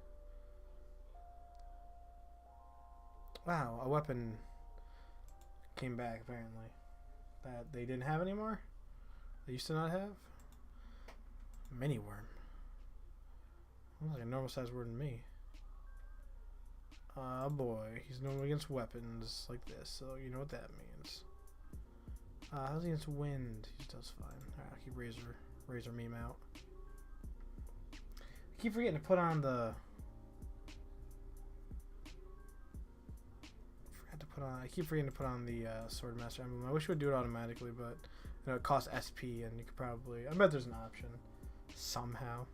Wow, a weapon came back apparently. That they didn't have anymore? They used to not have? Mini worm. Looks like a normal sized word to me. Oh boy, he's normal against weapons like this, so you know what that means. How's he against wind? He does fine. Alright, I'll keep Razor meme out. I keep forgetting to put on the... I keep forgetting to put on the Swordmaster emblem. I wish it would do it automatically, but you know, it costs SP, and you could probably... I bet there's an option somehow.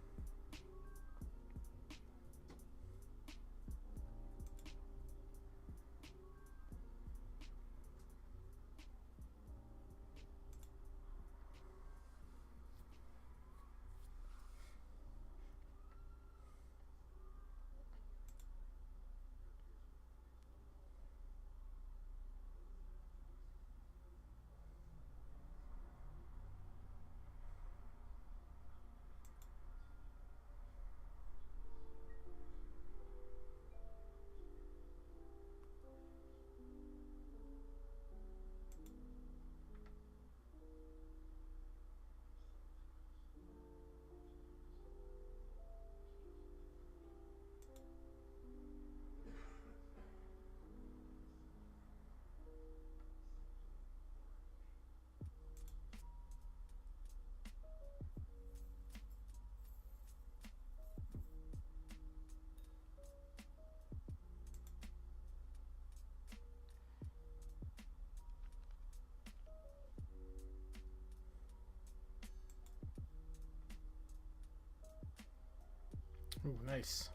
Ooh, nice.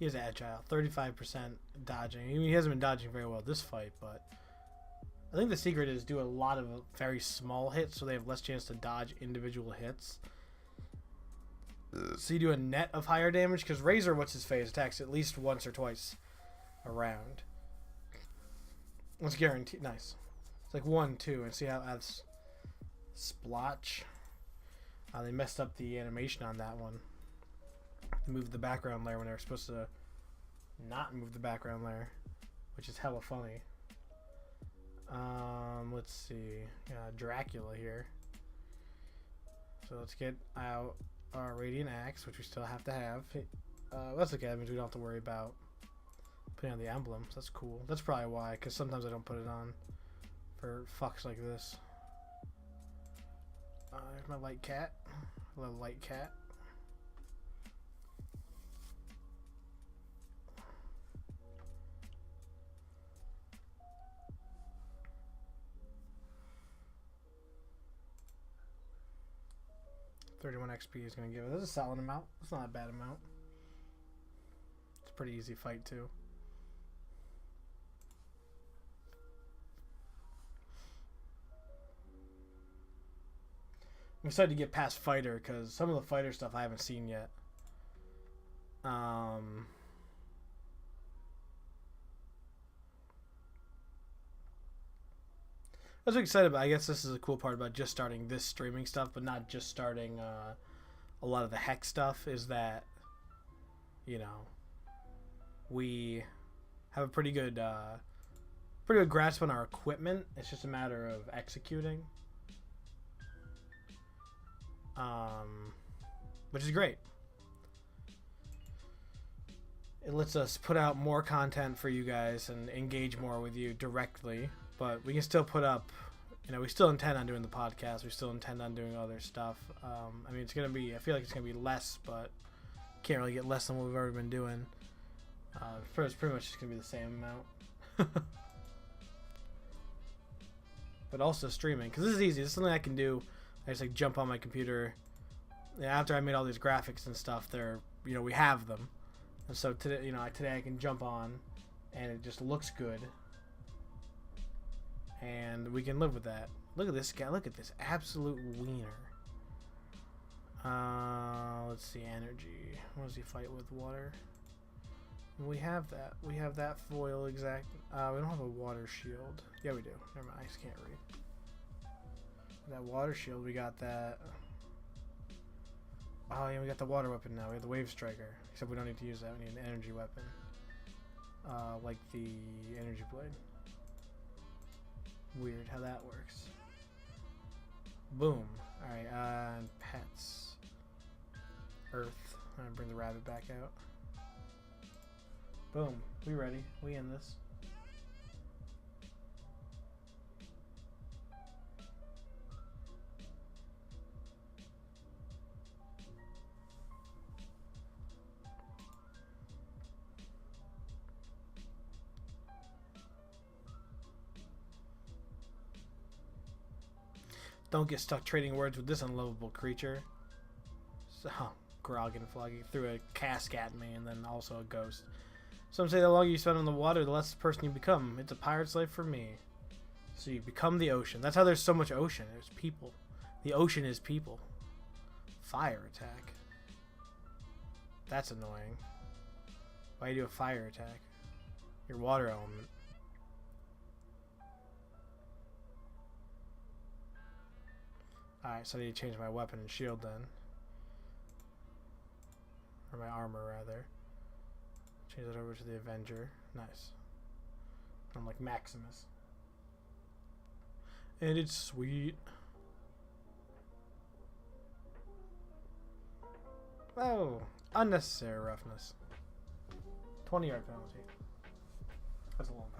He is agile, 35% dodging. I mean, he hasn't been dodging very well this fight, but I think the secret is do a lot of very small hits so they have less chance to dodge individual hits. So you do a net of higher damage, because Razor, what's his face, attacks at least once or twice a round. That's guaranteed. Nice. It's like 1, 2, and see how that's splotch. They messed up the animation on that one. They moved the background layer when they were supposed to not move the background layer, which is hella funny. Let's see. Dracula here. So let's get out our Radiant Axe, which we still have to have. That's okay. That means we don't have to worry about putting on the emblems. That's cool. That's probably why, because sometimes I don't put it on for fucks like this. There's my light cat. Little light cat. $31 XP is going to give us a solid amount. It's not a bad amount. It's a pretty easy fight too. I'm excited to get past fighter because some of the fighter stuff I haven't seen yet. I was excited about. I guess this is a cool part about just starting this streaming stuff, but not just starting a lot of the hex stuff. Is that, you know, we have a pretty good grasp on our equipment. It's just a matter of executing. Which is great. It lets us put out more content for you guys and engage more with you directly. But we can still put up, you know, we still intend on doing the podcast. We still intend on doing other stuff. I mean, it's going to be, I feel like it's going to be less, but can't really get less than what we've already been doing. It's pretty much just going to be the same amount. But also streaming, because this is easy. This is something I can do. I just like jump on my computer. And after I made all these graphics and stuff, they're, you know, we have them. And so today, you know, today I can jump on and it just looks good. And we can live with that. Look at this guy. Look at this absolute wiener. Let's see, energy. What does he fight with? Water. We have that. We have that foil exact. We don't have a water shield. Yeah, we do. Never mind. I just can't read. That water shield. We got that. Oh yeah, we got the water weapon now. We have the wave striker. Except we don't need to use that. We need an energy weapon. Like the energy blade. Weird how that works. Boom. Alright, and pets. Earth. I'm gonna bring the rabbit back out. Boom. We ready. We in this. Don't get stuck trading words with this unlovable creature. So, Grog and Floggy threw a cask at me and then also a ghost. Some say the longer you spend on the water, the less the person you become. It's a pirate's life for me. So you become the ocean. That's how there's so much ocean. There's people. The ocean is people. Fire attack. That's annoying. Why do you do a fire attack? Your water element. Alright, so I need to change my weapon and shield then. Or my armor, rather. Change that over to the Avenger. Nice. I'm like Maximus. And it's sweet. Oh, unnecessary roughness. 20-yard penalty. That's a long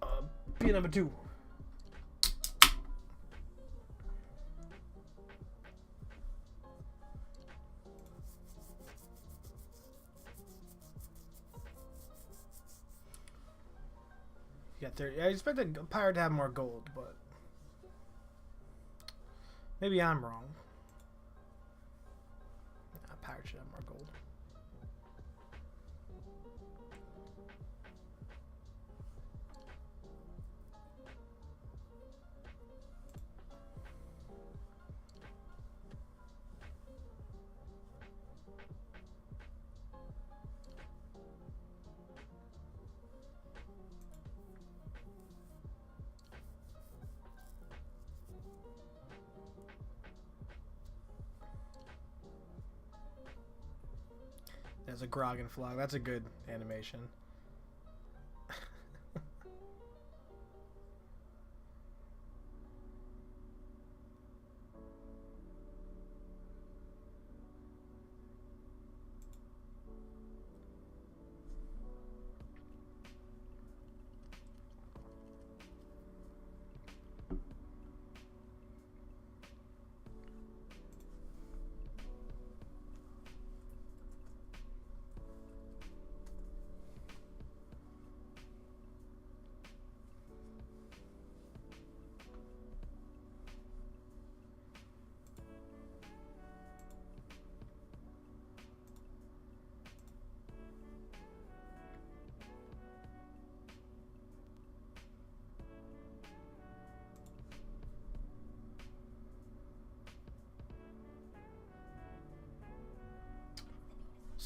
penalty. Be number 2. Got 30. I expected a pirate to have more gold, but maybe I'm wrong. A pirate should have more gold. There's a Grog and Flog. That's a good animation.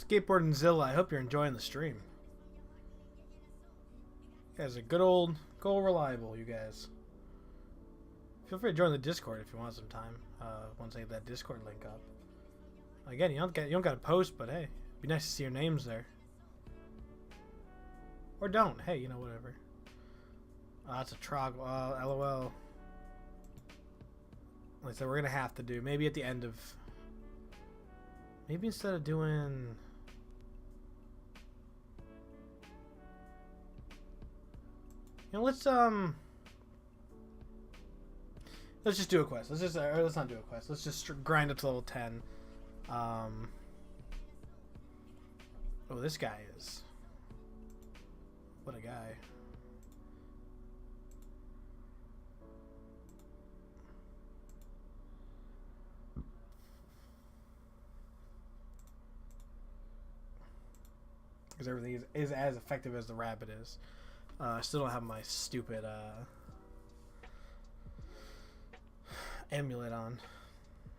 Skateboard and Zilla, I hope you're enjoying the stream. You guys are good old reliable, you guys. Feel free to join the Discord if you want some time. Once I get that Discord link up. Again, you don't got to post, but hey, it'd be nice to see your names there. Or don't. Hey, you know, whatever. That's a trog. LOL. Like I said, we're gonna have to do maybe at the end of. Maybe instead of doing. You know, let's just do a quest. Let's not do a quest. Let's just grind up to level 10. Oh, this guy is. What a guy. Because everything is as effective as the rabbit is. I still don't have my stupid amulet on.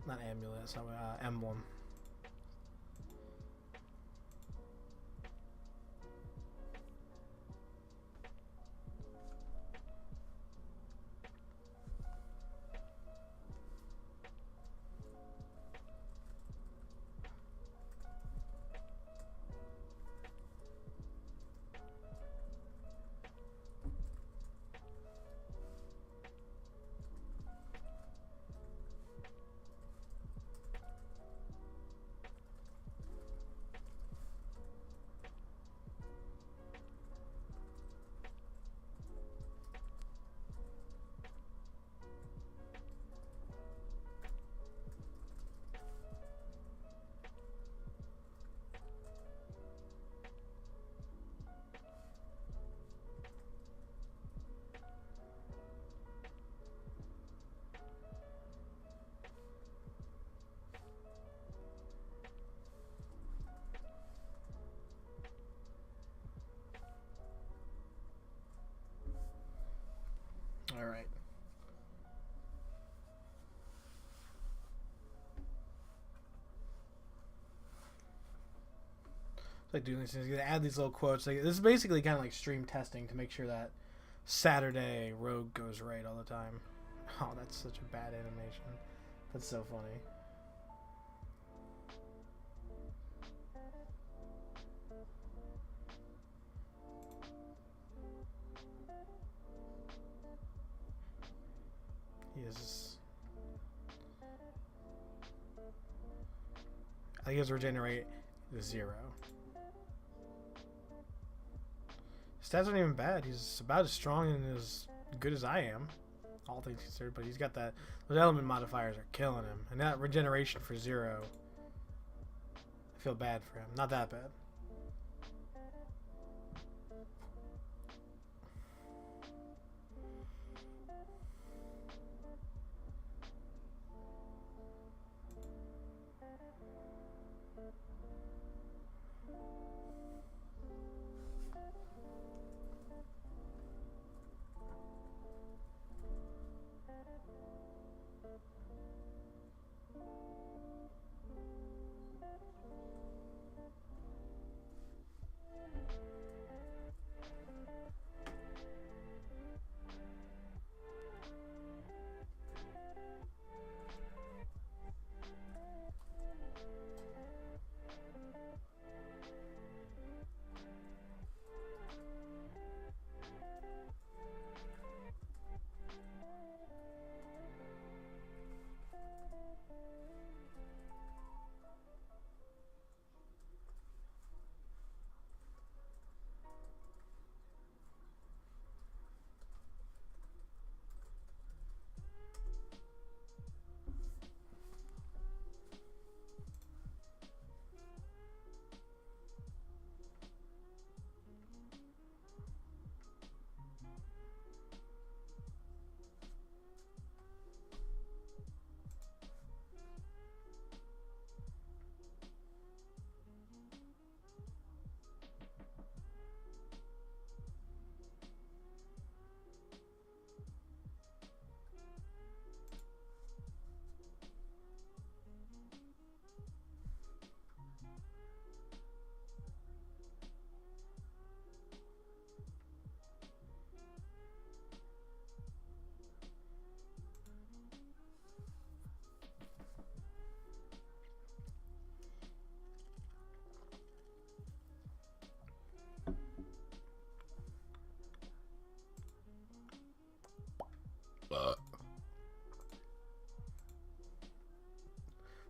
Not amulet, it's not emblem. Alright. Like doing these things, you add these little quotes. Like, this is basically kind of like stream testing to make sure that Saturday Rogue goes right all the time. Oh, that's such a bad animation. That's so funny. He is. I think his regenerate is 0. Stats aren't even bad. He's about as strong and as good as I am, all things considered. But he's got that. Those element modifiers are killing him, and that regeneration for 0. I feel bad for him. Not that bad.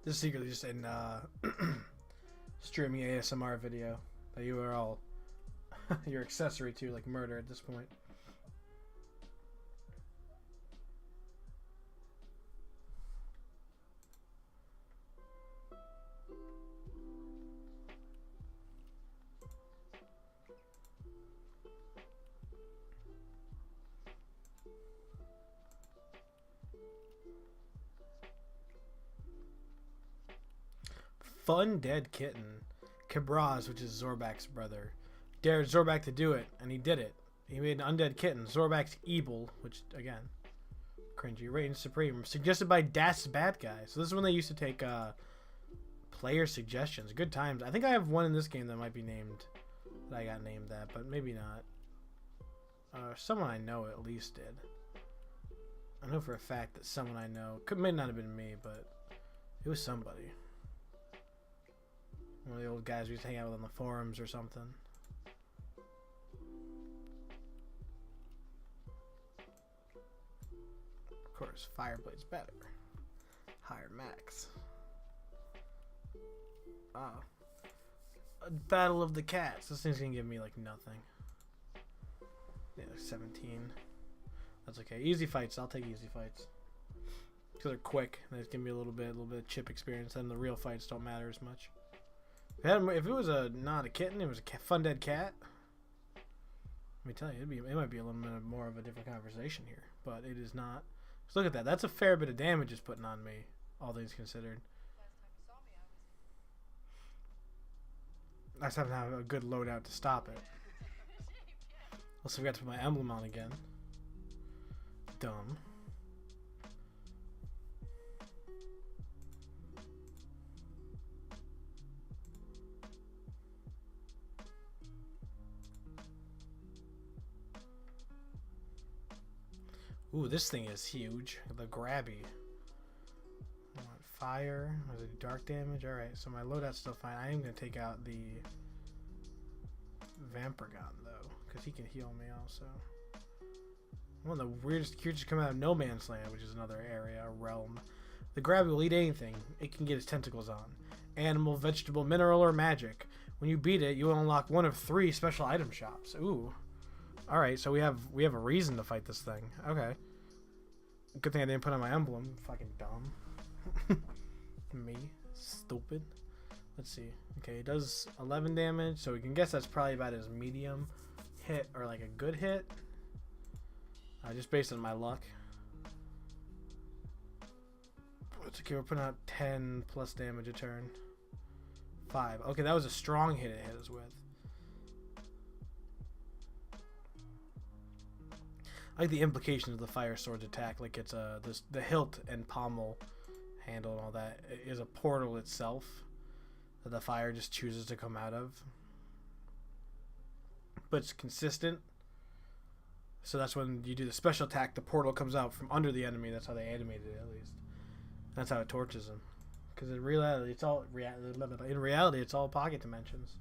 This is secretly just in streaming ASMR video that you are all your accessory to, like murder at this point. Fun Dead Kitten. Kabraz, which is Zorbak's brother, dared Zorbak to do it, and he did it. He made an undead kitten. Zorbak's Evil, which, again, cringy, reigns supreme. Suggested by Das Bad Guy. So this is when they used to take player suggestions. Good times. I think I have one in this game that might be named, that I got named that, but maybe not. Someone I know at least did. I know for a fact that someone I know, may not have been me, but it was somebody. One of the old guys we used to hang out with on the forums or something. Of course, Fireblade's better. Higher max. Ah. A Battle of the Cats. This thing's gonna give me like nothing. Yeah, 17. That's okay. Easy fights. I'll take easy fights. Because they're quick. They just give me a little bit of chip experience, and the real fights don't matter as much. If it was not a kitten, it was a fun dead cat. Let me tell you, it might be a little bit more of a different conversation here, but it is not. Just look at that. That's a fair bit of damage it's putting on me, all things considered. I just have to have a good loadout to stop it. Also, forgot to put my emblem on again. Dumb. Ooh, this thing is huge. The grabby. I want fire. Was it dark damage? Alright, so my loadout's still fine. I am going to take out the Vampragon, though, because he can heal me also. One of the weirdest creatures come out of No Man's Land, which is another area, a realm. The grabby will eat anything it can get its tentacles on. Animal, vegetable, mineral, or magic. When you beat it, you will unlock one of 3 special item shops. Ooh. Alright, so we have a reason to fight this thing. Okay. Good thing I didn't put on my emblem. Fucking dumb. Me. Stupid. Let's see. Okay, it does 11 damage, so we can guess that's probably about his medium hit or like a good hit. Just based on my luck. It's okay, we're putting out 10 plus damage a turn. 5. Okay, that was a strong hit it hit us with. I like the implications of the fire sword's attack, like it's the hilt and pommel handle and all that is a portal itself that the fire just chooses to come out of. But it's consistent. So that's when you do the special attack, the portal comes out from under the enemy. That's how they animated it, at least. That's how it torches them. Because in reality, it's all pocket dimensions.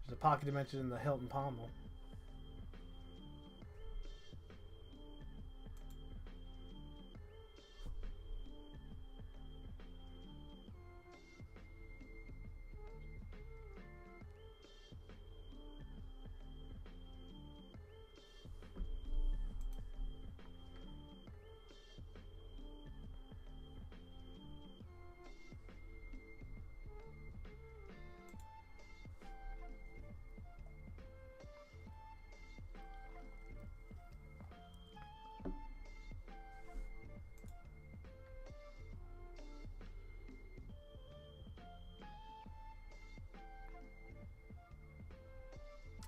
There's a pocket dimension in the hilt and pommel.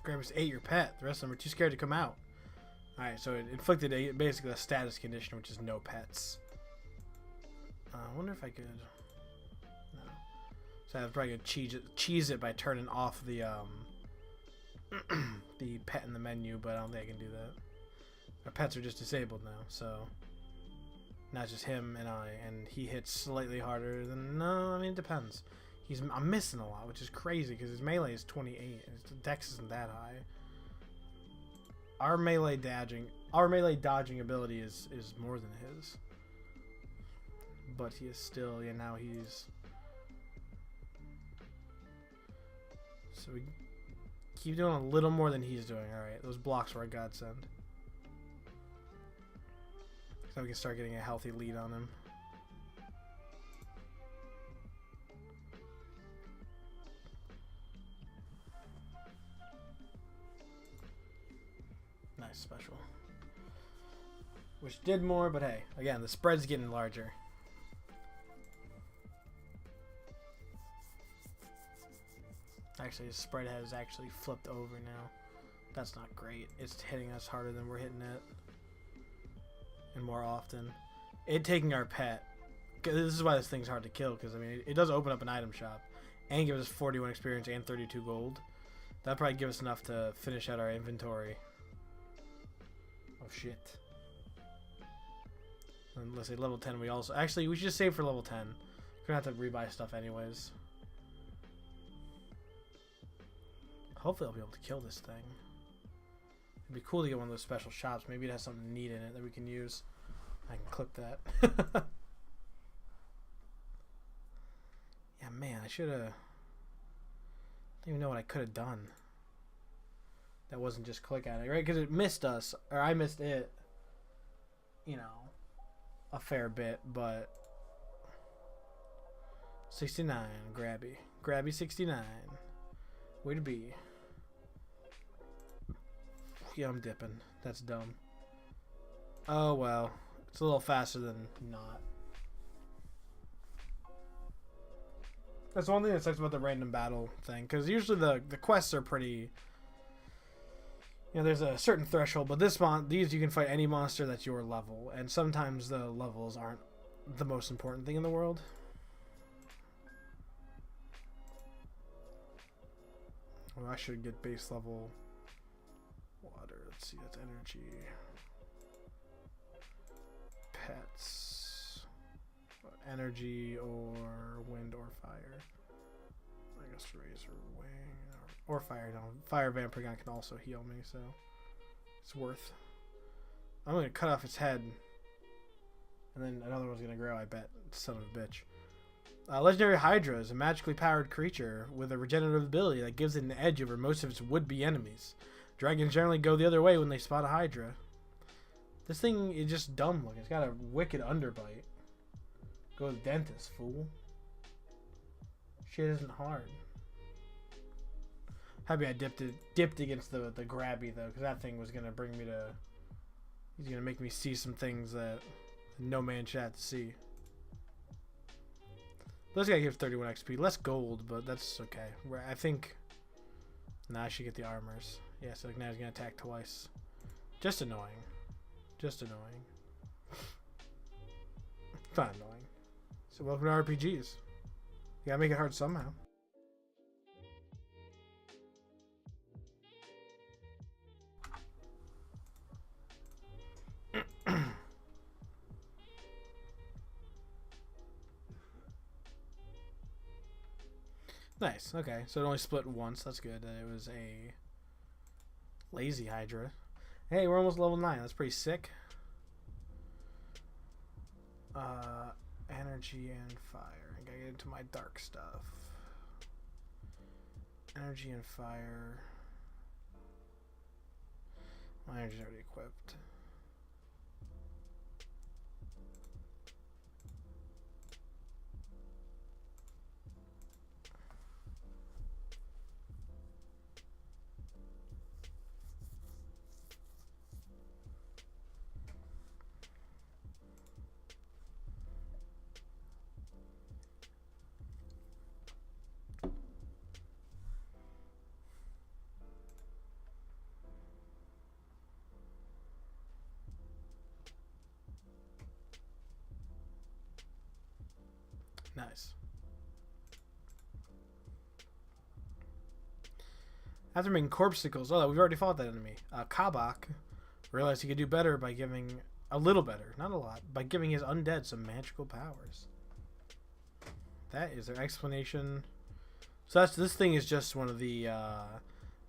Grabbers ate your pet. The rest of them are too scared to come out. Alright, so it inflicted basically a status condition, which is no pets. I wonder if I could... No. So I'm probably going to cheese it by turning off the the pet in the menu, but I don't think I can do that. Our pets are just disabled now, so... Not just him and I, and he hits slightly harder than... No, I mean, it depends. I'm missing a lot, which is crazy because his melee is 28. His dex isn't that high. Our melee dodging ability is more than his. But he is still, yeah, now he's... So we keep doing a little more than he's doing. Alright, those blocks were a godsend. So we can start getting a healthy lead on him. Nice special. which did more, but hey, again, the spread's getting larger. Actually, the spread has actually flipped over now. That's not great. It's hitting us harder than we're hitting it. And more often. It taking our pet. This is why this thing's hard to kill, because I mean, it does open up an item shop and give us 41 experience and 32 gold. That'll probably give us enough to finish out our inventory. Oh shit. And let's say level 10 we also... Actually, we should just save for level 10. We're gonna have to rebuy stuff anyways. Hopefully I'll be able to kill this thing. It'd be cool to get one of those special shops. Maybe it has something neat in it that we can use. I can clip that. Yeah, man, I should have... I don't even know what I could have done. That wasn't just click at it, right? Because it missed us, or I missed it, you know, a fair bit, but... 69, Grabby. Grabby 69. Way to be. Yeah, I'm dipping. That's dumb. Oh, well. It's a little faster than not. That's one thing that sucks about the random battle thing. Because usually the quests are pretty... You know, there's a certain threshold. But these you can fight any monster that's your level. And sometimes the levels aren't the most important thing in the world. Well, I should get base level water. Let's see, that's energy. Pets. Energy or wind or fire. I guess razor wing or fire. No, fire vampire can also heal me, so it's worth. I'm gonna cut off its head, and then another one's gonna grow. I bet. Son of a bitch. Legendary Hydra is a magically powered creature with a regenerative ability that gives it an edge over most of its would-be enemies. Dragons generally go the other way when they spot a Hydra. This thing is just dumb looking. It's got a wicked underbite. Go to the dentist, fool. Shit isn't hard. Happy I dipped against the Grabby though, because that thing was gonna bring me to... He's gonna make me see some things that no man should have to see. This guy gives 31 XP. Less gold, but that's okay. I think... Nah, I should get the armors. Yeah, so now he's going to attack twice. Just annoying. Just annoying. Fun annoying. So welcome to RPGs. You gotta make it hard somehow. Nice. Okay, so it only split once. That's good. It was a lazy Hydra. Hey, we're almost level 9. That's pretty sick. Energy and fire. I gotta get into my dark stuff. Energy and fire. My energy's already equipped. Nice. After making corpsicles, oh, we've already fought that enemy. Kabak realized he could do better by giving a little better, not a lot, by giving his undead some magical powers. That is their explanation. So this thing is just one of the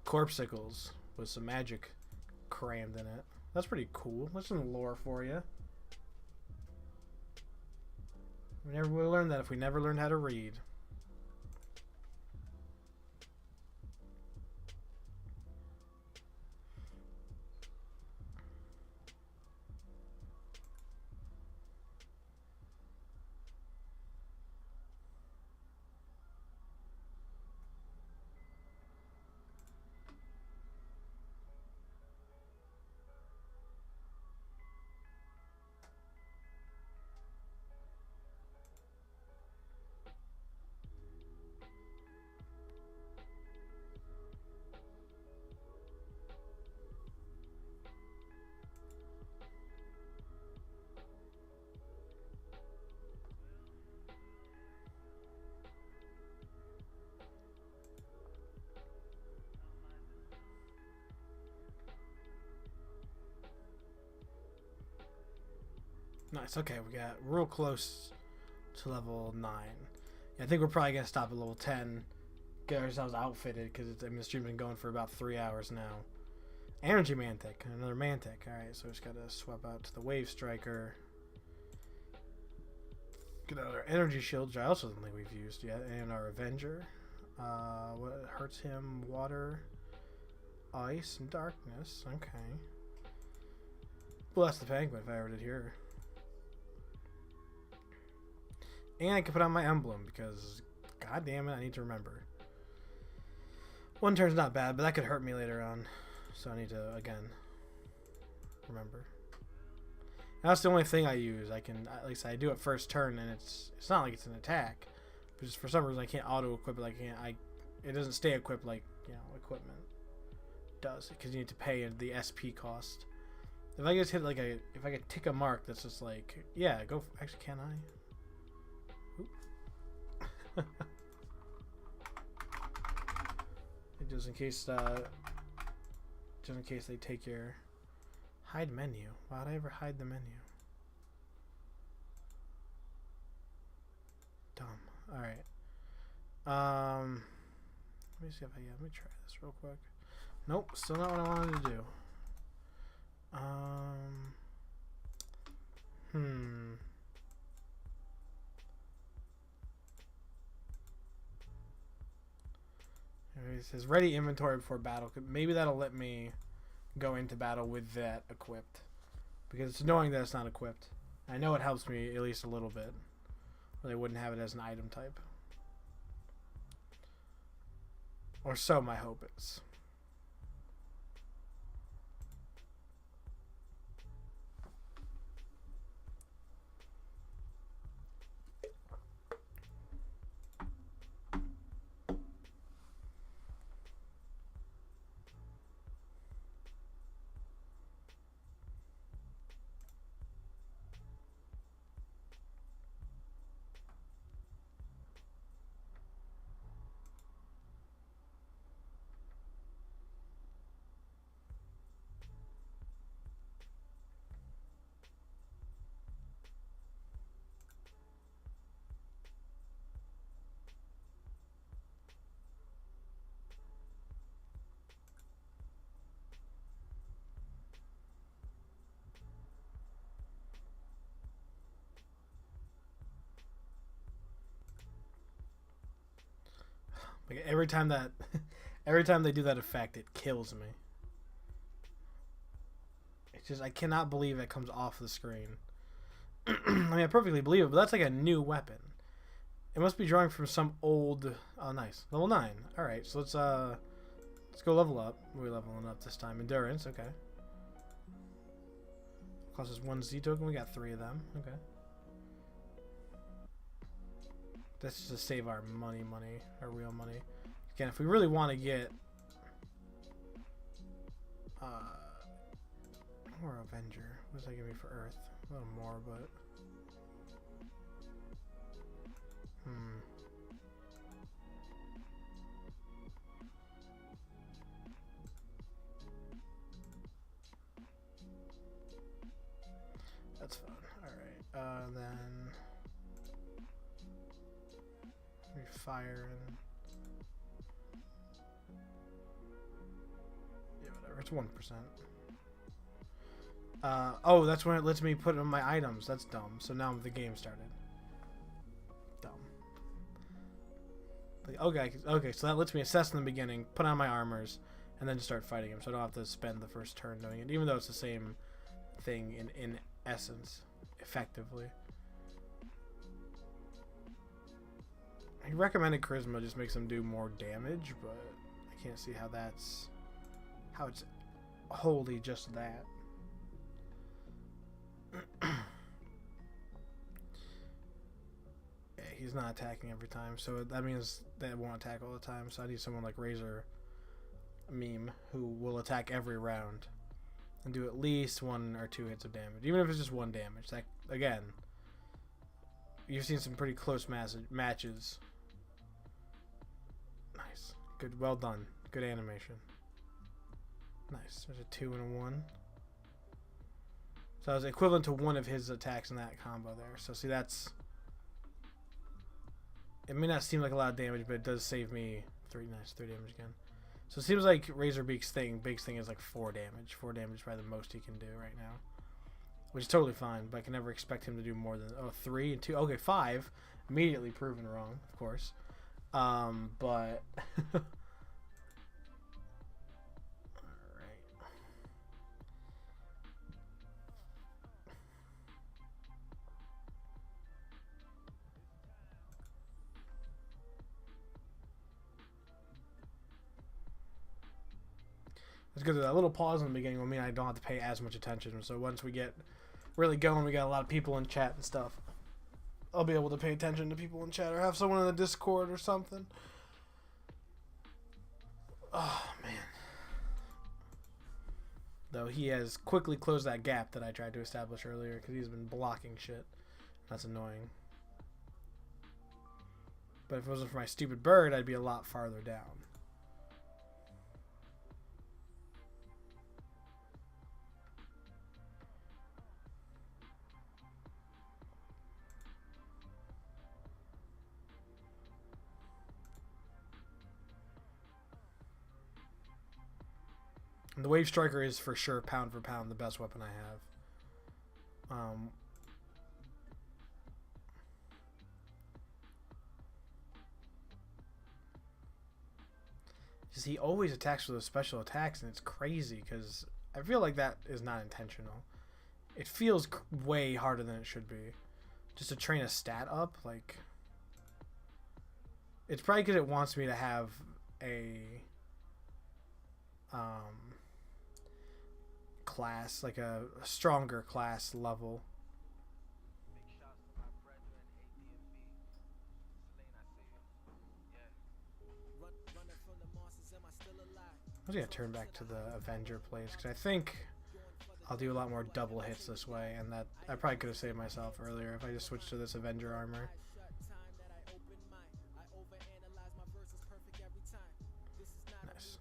corpsicles with some magic crammed in it. That's pretty cool. That's some lore for you. We never would have learned that if we never learned how to read. Nice. Okay, we got real close to level 9. Yeah, I think we're probably gonna stop at level 10. Get ourselves outfitted because the stream's been going for about 3 hours now. Energy Mantic, another Mantic. All right, so we just gotta swap out to the Wave Striker. Get out our energy shield, which I also don't think we've used yet, and our Avenger. What hurts him? Water, ice, and darkness. Okay. Bless the Penguin if I ever did hear. And I can put on my emblem because, god damn it, I need to remember. One turn's not bad, but that could hurt me later on. So I need to, again, remember. And that's the only thing I use. I can, at least I do it first turn, and it's not like it's an attack. But just for some reason I can't auto-equip it. It doesn't stay equipped like, you know, equipment does. Because you need to pay the SP cost. If I just hit like if I could tick a mark that's just like, yeah, go, actually can I? Just in case they take your hide menu. Why'd I ever hide the menu? Dumb. All right. Let me see if let me try this real quick. Nope, still not what I wanted to do. It says ready inventory before battle. Maybe that'll let me go into battle with that equipped. Because it's annoying that it's not equipped. I know it helps me at least a little bit. Or they wouldn't have it as an item type. Or so my hope is. Like every time they do that effect, it kills me. It's just I cannot believe it comes off the screen. I mean, I perfectly believe it, but that's like a new weapon. It must be drawing from some old. Oh, nice, level 9. All right, so let's go level up. We're leveling up this time. Endurance, okay. Costs us 1 Z token. We got 3 of them. Okay. That's just to save our money, our real money. Again, if we really want to get or Avenger, what does that give me for Earth? A little more, but that's fun. All right, then. Fire and yeah, whatever. It's 1%. Oh, that's when it lets me put on my items. That's dumb. So now the game started. Dumb. Like, okay. So that lets me assess in the beginning, put on my armors, and then start fighting him. So I don't have to spend the first turn doing it, even though it's the same thing in essence, effectively. He recommended Charisma just makes him do more damage, but I can't see how it's wholly just that. Yeah, he's not attacking every time, so that means they won't attack all the time. So I need someone like Razor Meme who will attack every round and do at least 1 or 2 hits of damage, even if it's just 1 damage. That, again, you've seen some pretty close matches. Nice. Good. Well done. Good animation. Nice. There's a 2 and a 1. So I was equivalent to one of his attacks in that combo there. So see, that's... It may not seem like a lot of damage, but it does save me 3 damage again. So it seems like Razorbeak's big thing is like 4 damage. 4 damage is probably the most he can do right now. Which is totally fine, but I can never expect him to do more than 3 and 2. Okay, 5. Immediately proven wrong, of course. But it's good that that little pause in the beginning will mean I don't have to pay as much attention. So once we get really going, we got a lot of people in chat and stuff, I'll be able to pay attention to people in chat or have someone in the Discord or something. Oh, man. Though he has quickly closed that gap that I tried to establish earlier because he's been blocking shit. That's annoying. But if it wasn't for my stupid bird, I'd be a lot farther down. And the Wave Striker is for sure, pound for pound, the best weapon I have. Just he always attacks with those special attacks, and it's crazy because I feel like that is not intentional. It feels way harder than it should be. Just to train a stat up, like... It's probably because it wants me to have a... class, like a stronger class level. I'm just gonna turn back to the Avenger plays because I think I'll do a lot more double hits this way, and that I probably could have saved myself earlier if I just switched to this Avenger armor. Nice.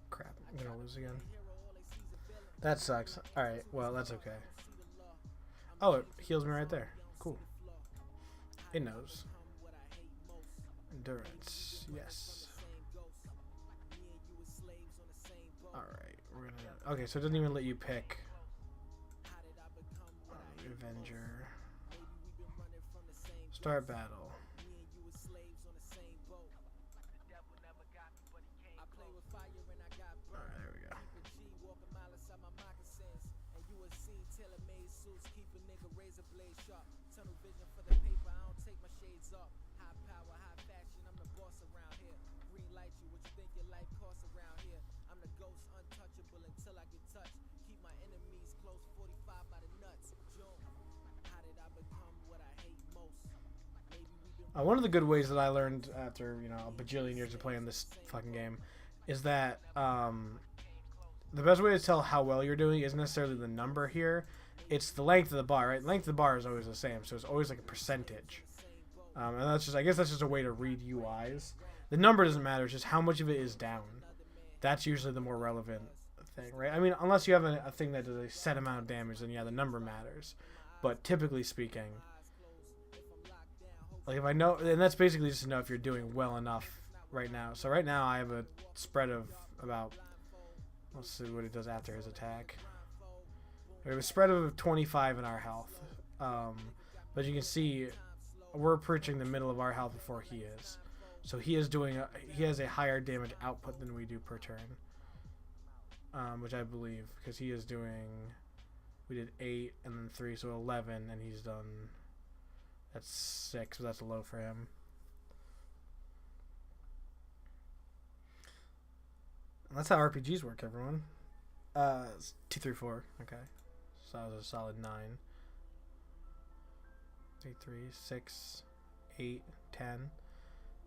Crap, I'm gonna lose again. That sucks. Alright, well, that's okay. Oh, it heals me right there. Cool. It knows. Endurance. Yes. Alright, we're gonna... Okay, so it doesn't even let you pick... Avenger. Start battle. Alright, there we go. One of the good ways that I learned after, you know, a bajillion years of playing this fucking game is that the best way to tell how well you're doing isn't necessarily the number here. It's the length of the bar, right? The length of the bar is always the same, so it's always like a percentage. And that's just, I guess that's just a way to read UIs. The number doesn't matter, it's just how much of it is down. That's usually the more relevant thing, right? I mean, unless you have a thing that does a set amount of damage, then yeah, the number matters. But typically speaking, like if I know, and that's basically just to know if you're doing well enough right now. So right now I have a spread of about, let's see what it does after his attack. We have a spread of 25 in our health. But you can see we're approaching the middle of our health before he is. So he is doing, he has a higher damage output than we do per turn. Which I believe, because he is doing, we did 8 and then 3, so 11, and he's done, that's 6, so that's low for him. And that's how RPGs work, everyone. 2, 3, 4, okay. So that was a solid 9. 3, 3, 6, 8, 10.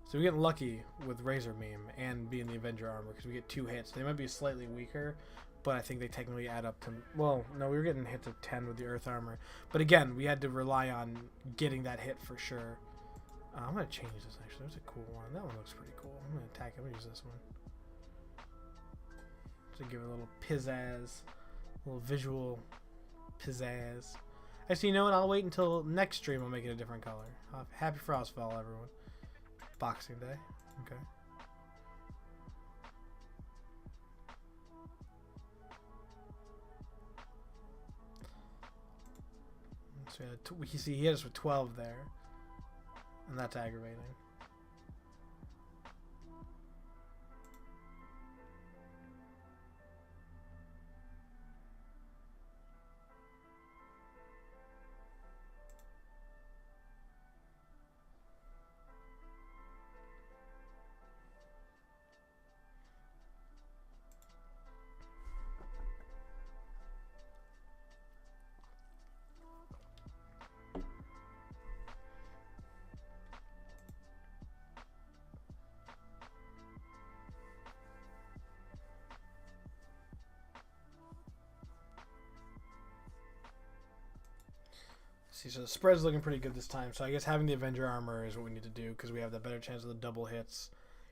So we're getting lucky with Razor Beam and being the Avenger armor because we get 2 hits. They might be slightly weaker, but I think they technically add up to... Well, no, we were getting hit to 10 with the Earth armor. But again, we had to rely on getting that hit for sure. I'm gonna change this actually. That's a cool one. That one looks pretty cool. I'm gonna attack it. I'm gonna use this one. To give it a little pizzazz. A little visual pizzazz. Actually, you know what? I'll wait until next stream. I'll make it a different color. Happy Frostfall, everyone. Boxing Day. Okay. So you see, he hit us with 12 there. And that's aggravating. See, so the spread's looking pretty good this time. So I guess having the Avenger armor is what we need to do because we have the better chance of the double hits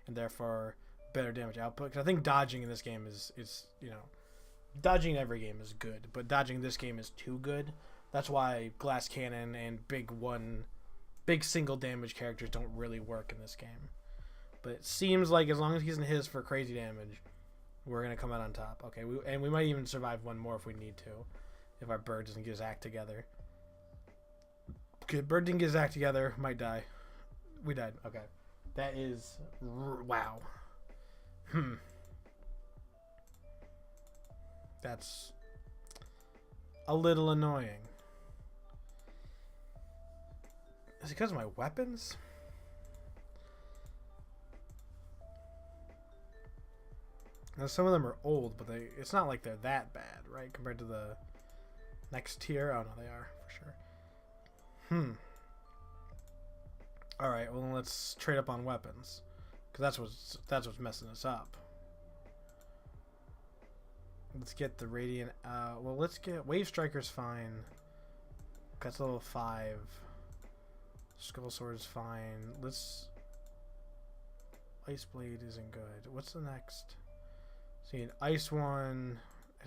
and therefore better damage output. Because I think dodging in this game is you know, dodging in every game is good, but dodging in this game is too good. That's why glass cannon and big single damage characters don't really work in this game. But it seems like as long as he's in his for crazy damage, we're gonna come out on top. Okay, we might even survive one more if we need to, if our bird doesn't get his act together. Okay, bird didn't get his act together. Might die. We died. Okay. That is... wow. That's a little annoying. Is it because of my weapons? Now, some of them are old, but it's not like they're that bad, right? Compared to the next tier. Oh, no, they are, for sure. Alright, well, let's trade up on weapons. Because that's what's messing us up. Let's get the Radiant... well, let's get... Wave Striker's fine. That's level 5. Skull Sword's fine. Let's... Ice Blade isn't good. What's the next? So we need Ice one.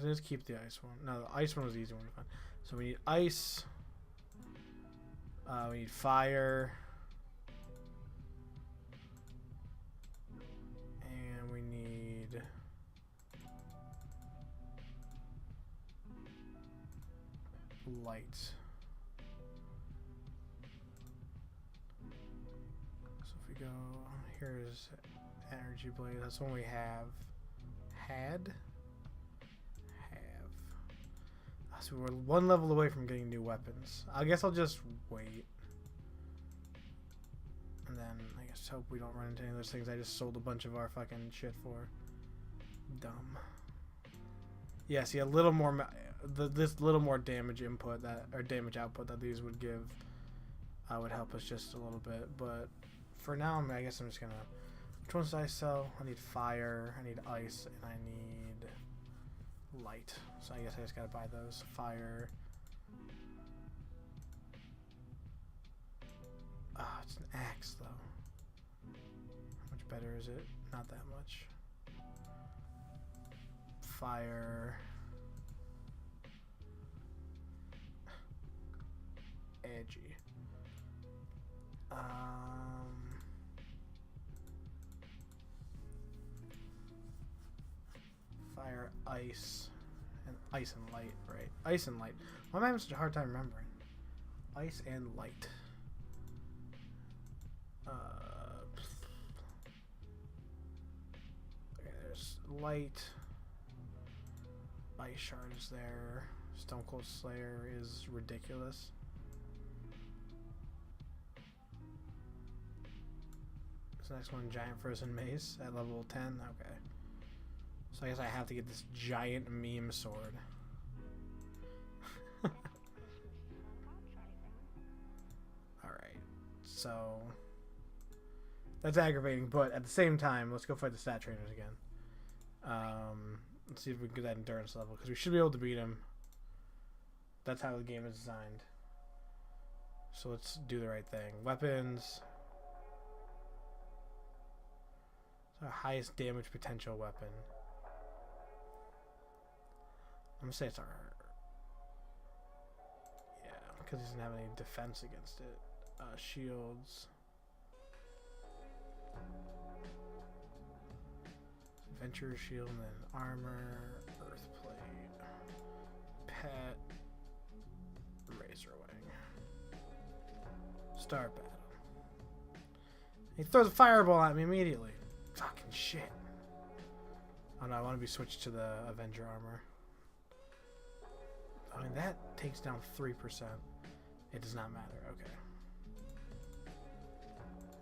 Let's keep the Ice one. No, the Ice one was the easy one to find. So we need Ice... we need fire. And we need... light. So if we go... here's energy blade. That's one we have. Have. So we're one level away from getting new weapons. I guess I'll just wait. And then I guess hope we don't run into any of those things I just sold a bunch of our fucking shit for. Dumb. Yeah, see, a little more... this little more damage input or damage output that these would give would help us just a little bit. But for now, I guess I'm just gonna... Which ones did I sell? I need fire, I need ice, and I need... light. So I guess I just gotta buy those. Fire. Ah, it's an axe though. How much better is it? Not that much. Fire. Edgy. Fire, ice, and ice and light, right? Ice and light. Why am I having such a hard time remembering? Ice and light. Okay, there's light. Ice shard is there. Stone Cold Slayer is ridiculous. This next one, Giant Frozen Mace at level 10. Okay. So I guess I have to get this giant meme sword. Alright. So that's aggravating, but at the same time, let's go fight the stat trainers again. Let's see if we can get that endurance level, because we should be able to beat him. That's how the game is designed. So let's do the right thing. Weapons. Our highest damage potential weapon. I'm gonna say it's our... Yeah, because he doesn't have any defense against it. Shields. Adventure shield and then armor. Earthplate. Pet. Razor wing. Start battle. He throws a fireball at me immediately. Fucking shit. Oh no, I want to be switched to the Avenger armor. I mean, that takes down 3%. It does not matter. Okay.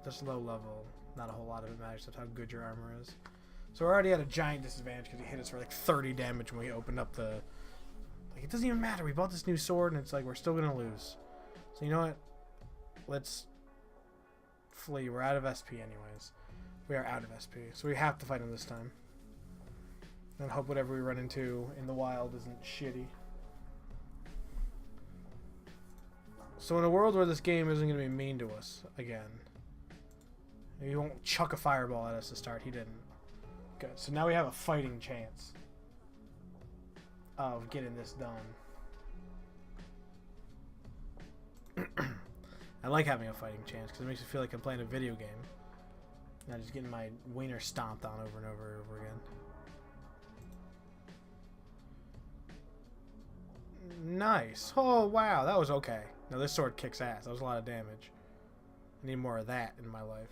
That's low level. Not a whole lot of it matters. That's how good your armor is. So we're already at a giant disadvantage because he hit us for like 30 damage when we opened up the... Like, it doesn't even matter. We bought this new sword and it's like we're still going to lose. So you know what? Let's flee. We're out of SP anyways. We are out of SP. So we have to fight him this time. And hope whatever we run into in the wild isn't shitty. So in a world where this game isn't going to be mean to us again, he won't chuck a fireball at us to start. He didn't. Good. So now we have a fighting chance of getting this done. I like having a fighting chance because it makes me feel like I'm playing a video game. Not just getting my wiener stomped on over and over and over again. Nice. Oh, wow. That was okay. Now this sword kicks ass. That was a lot of damage. I need more of that in my life.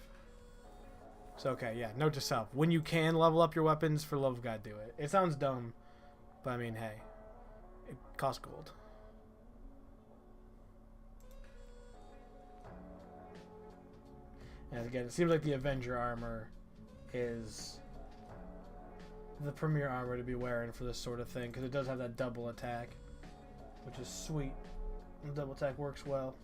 So, okay, yeah. Note to self. When you can level up your weapons, for the love of God, do it. It sounds dumb, but I mean, hey. It costs gold. And again, it seems like the Avenger armor is the premier armor to be wearing for this sort of thing, because it does have that double attack, which is sweet. And double attack works well.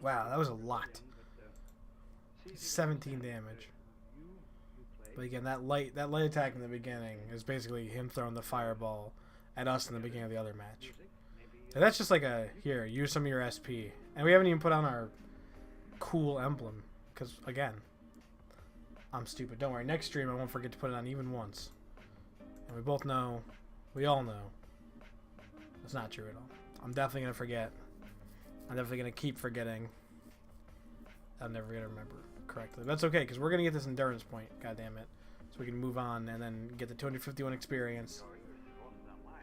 Wow, that was a lot. 17 damage. But again, that light attack in the beginning is basically him throwing the fireball at us in the beginning of the other match. And that's just like a, here, use some of your SP. And we haven't even put on our cool emblem. Because, again, I'm stupid. Don't worry, next stream I won't forget to put it on even once. And we both know, we all know, that's not true at all. I'm definitely going to forget. I'm definitely going to keep forgetting. I'm never going to remember correctly. That's okay, because we're going to get this endurance point, goddammit. So we can move on and then get the 251 experience.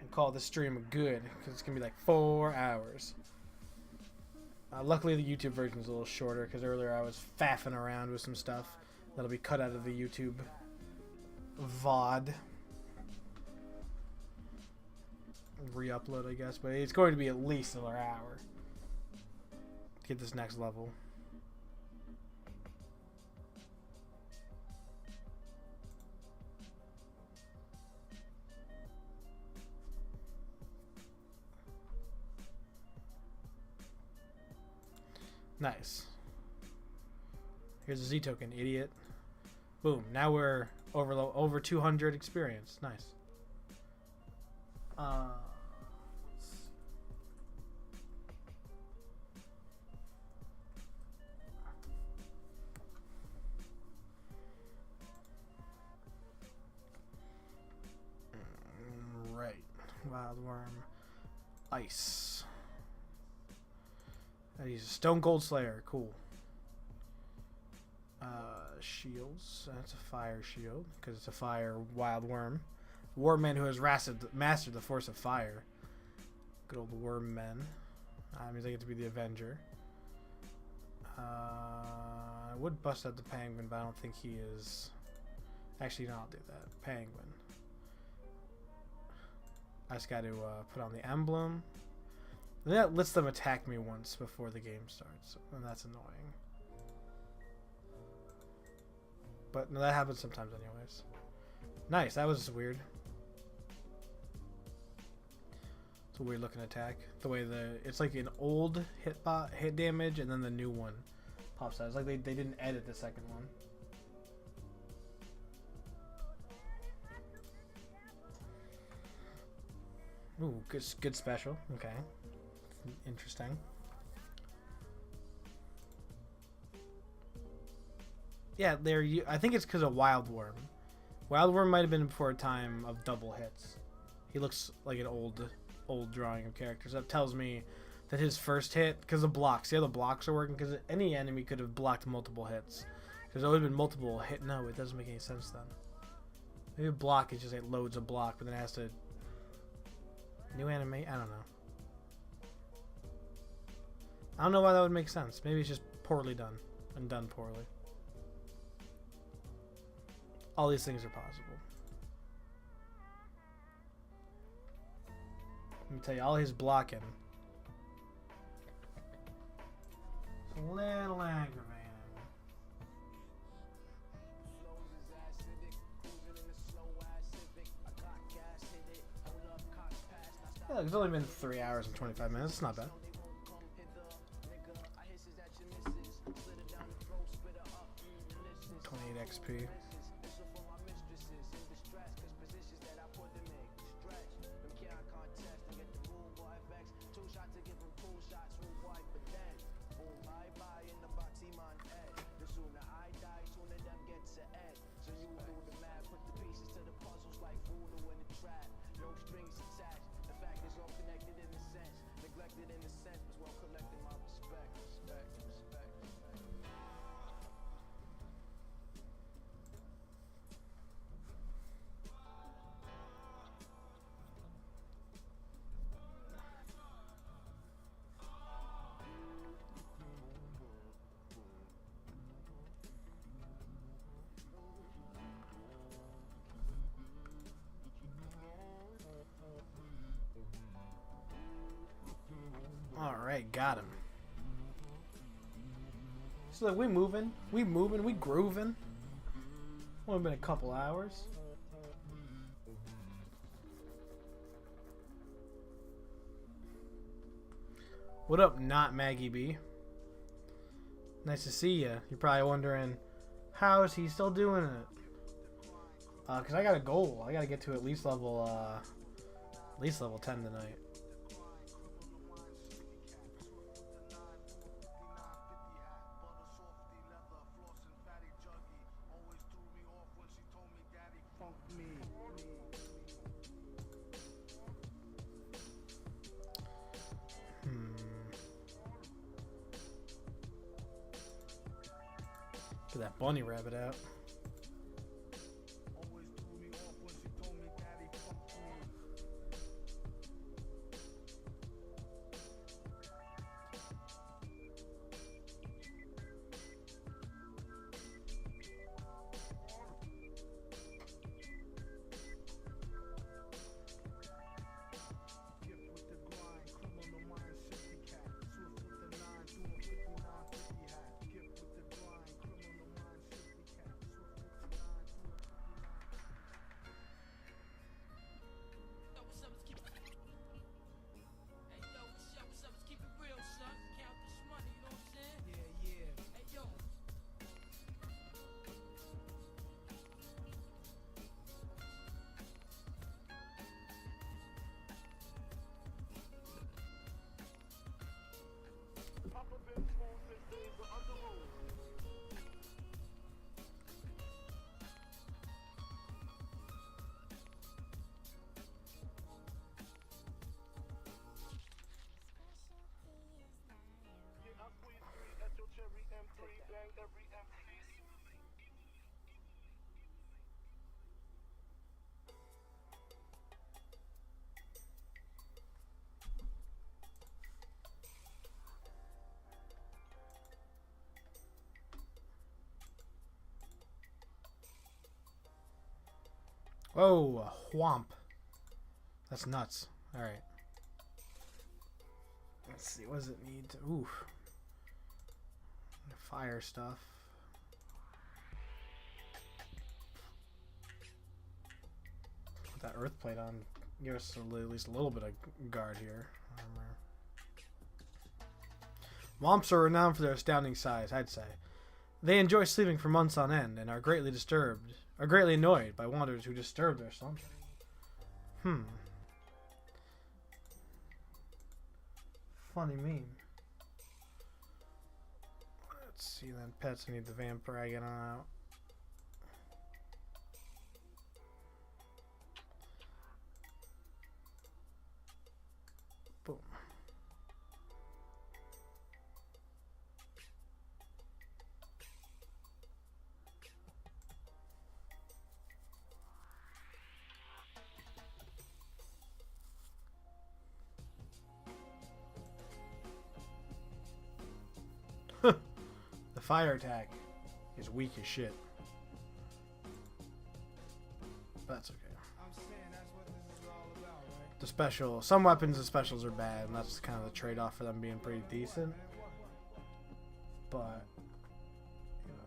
And call this stream good, because it's going to be like 4 hours. Luckily, the YouTube version is a little shorter, because earlier I was faffing around with some stuff that'll be cut out of the YouTube VOD. Re-upload, I guess. But it's going to be at least another hour to get this next level. Nice. Here's a Z token, idiot. Boom. Now we're over 200 experience. Nice. Right. Wild worm. Ice. He's a Stone Cold Slayer. Cool. Shields. That's a fire shield because it's a fire wild worm. Warman who has mastered the force of fire. Good old worm men. Means I get to be the Avenger. I would bust out the penguin, but I don't think he is. Actually, no, I'll do that. Penguin. I just got to put on the emblem. And that lets them attack me once before the game starts, and that's annoying. But no, that happens sometimes anyways. Nice, that was weird. It's a weird looking attack. The way it's like an old hit damage and then the new one pops out. It's like they didn't edit the second one. Ooh, good special. Okay. Interesting. Yeah, I think it's because of Wild Worm. Wild Worm might have been before a time of double hits. He looks like an old drawing of characters. That tells me that his first hit, because the blocks, see how the blocks are working? Because any enemy could have blocked multiple hits. There's always been multiple hit. No, it doesn't make any sense then. Maybe a block is just like loads of block, but then it has to new animate. I don't know. I don't know why that would make sense. Maybe it's just poorly done and done poorly. All these things are possible. Let me tell you, all his blocking. It's a little aggravating. Yeah, it's only been 3 hours and 25 minutes. It's not bad. 28 XP. Alright, got him. So like, we moving, we grooving. Only been a couple hours. What up, not Maggie B? Nice to see you. You're probably wondering, how is he still doing it? Cause I got a goal. I gotta get to at least level 10 tonight. Get that bunny rabbit out. Oh, a whomp. That's nuts. Alright. see. What does it need? Ooh. Fire stuff. Put that earth plate on. Give us at least a little bit of guard here. Armor. Womps are renowned for their astounding size, I'd say. They enjoy sleeping for months on end and are greatly annoyed by wanderers who disturb their slumber. Funny meme. Let's see then. Pets need the vampire. Get on out. Boom. The fire attack is weak as shit. But that's okay. I'm saying that's what this is all about, right? The special, some weapons and specials are bad, and that's kind of the trade-off for them being pretty decent. But, you know.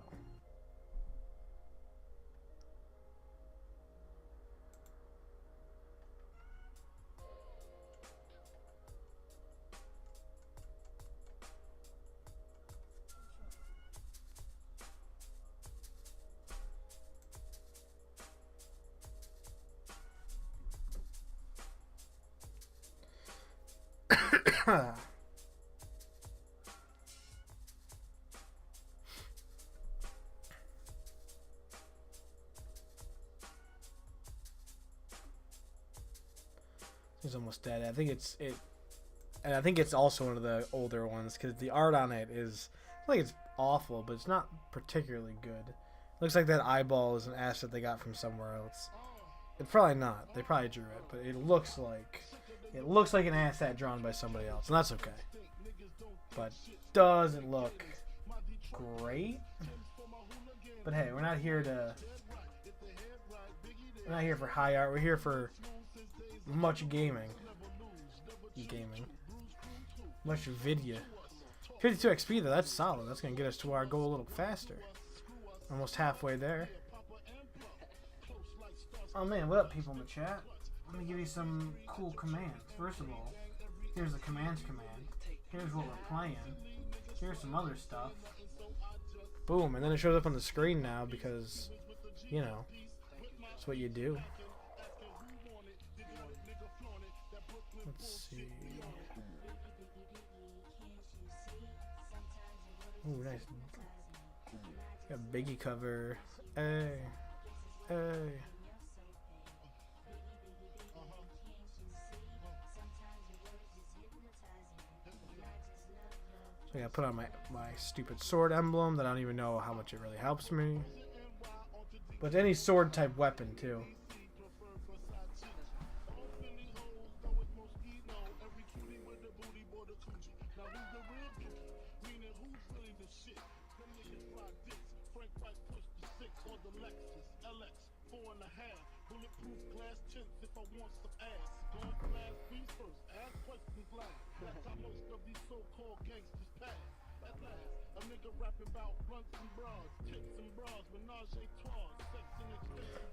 He's almost dead. I think and I think it's also one of the older ones because the art on it is like it's awful, but it's not particularly good. Looks like that eyeball is an asset they got from somewhere else. It's probably not. They probably drew it, but it looks like an asset drawn by somebody else, and that's okay. But doesn't look great. But hey, we're not here for high art. We're here for much gaming. Much video. 52 XP though, that's solid. That's gonna get us to our goal a little faster. Almost halfway there. Oh man, what up people in the chat? Let me give you some cool commands. First of all, here's the commands command. Here's what we're playing. Here's some other stuff. Boom, and then it shows up on the screen now because, you know, that's what you do. Let's see. Ooh, nice. Got Biggie cover. Hey. Hey. So I gotta put on my stupid sword emblem that I don't even know how much it really helps me. But any sword type weapon too.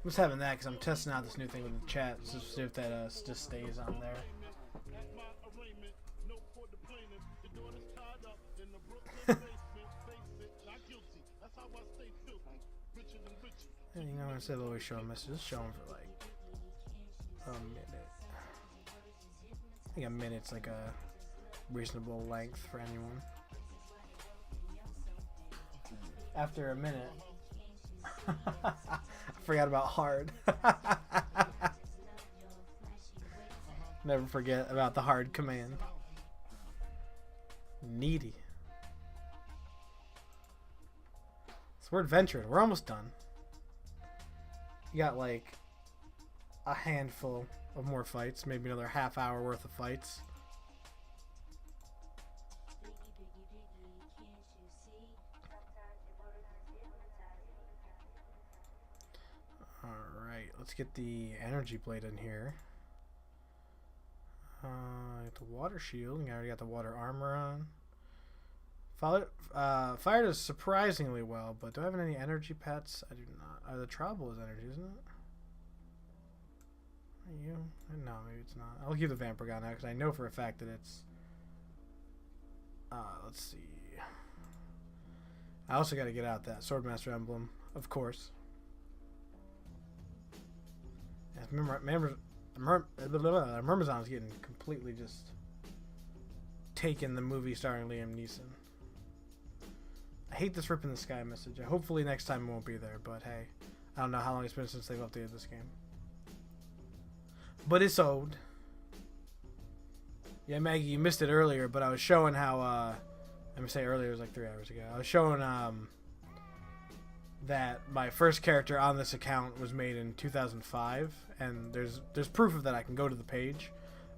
I'm just having that because I'm testing out this new thing with the chat, so see if that just stays on there. And you know, instead of always showing messages, show them for like a minute. I think a minute's like a reasonable length for anyone. After a minute, I forgot about hard. Never forget about the hard command. Needy. So we're adventuring. We're almost done. You got like a handful of more fights, maybe another half hour worth of fights. Alright, let's get the energy blade in here. Get the water shield. I already got the water armor on. Fire does surprisingly well, but do I have any energy pets? I do not. The trouble is energy, isn't it? Are you? No, maybe it's not. I'll keep the Vampire now because I know for a fact that it's. Let's see. I also got to get out that Swordmaster emblem, of course. Myrmidon's getting completely just taken the movie starring Liam Neeson. I hate this Rip in the Sky message. Hopefully next time it won't be there, but hey. I don't know how long it's been since they've updated this game. But it's old. Yeah, Maggie, you missed it earlier, but I was showing how, let me say earlier, it was like 3 hours ago. I was showing, that my first character on this account was made in 2005, and there's proof of that. I can go to the page.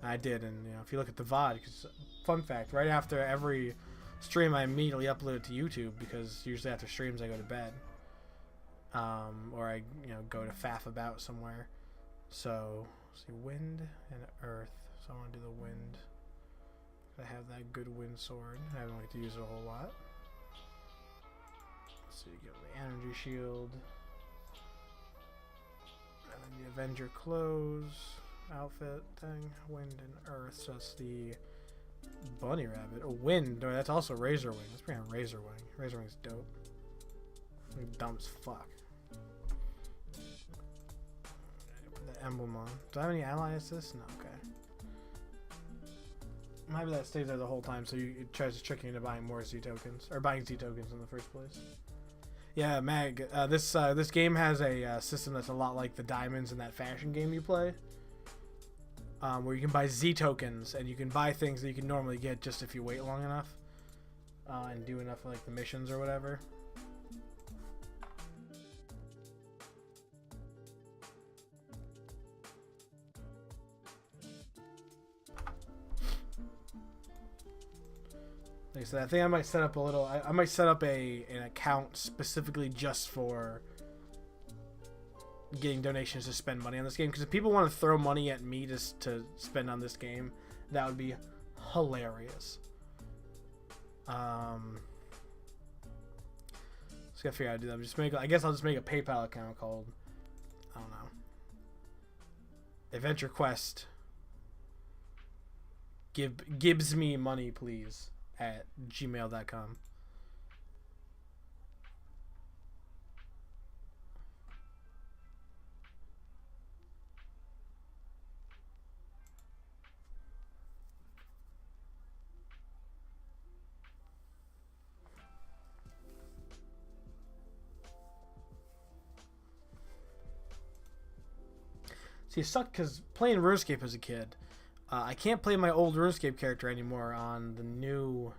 And I did, and if you look at the VOD, because fun fact, right after every stream, I immediately upload it to YouTube because usually after streams I go to bed, or I go to faff about somewhere. So let's see, wind and earth. So I want to do the wind. I have that good wind sword. I don't like to use it a whole lot. So you get the energy shield, and then the Avenger clothes outfit thing. Wind and earth. So that's the bunny rabbit. Oh, wind. No, that's also Razor Wing. Let's bring on Razor Wing. Razor Wing's dope. Like, dumb as fuck. Put the emblem on. Do I have any ally assist? No. Okay. Maybe that stays there the whole time, so it tries to trick you into buying more Z tokens, or buying Z tokens in the first place. Yeah, Mag. This game has a system that's a lot like the diamonds in that fashion game you play, where you can buy Z tokens and you can buy things that you can normally get just if you wait long enough and do enough like the missions or whatever. Like I said, I think I might set up a little. I might set up an account specifically just for getting donations to spend money on this game. Because if people want to throw money at me just to spend on this game, that would be hilarious. Just gotta figure out how to do that. I guess I'll just make a PayPal account called, I don't know, AdventureQuest. Gives me money, please. At gmail.com. See, it sucked because playing RuneScape as a kid, I can't play my old RuneScape character anymore on the new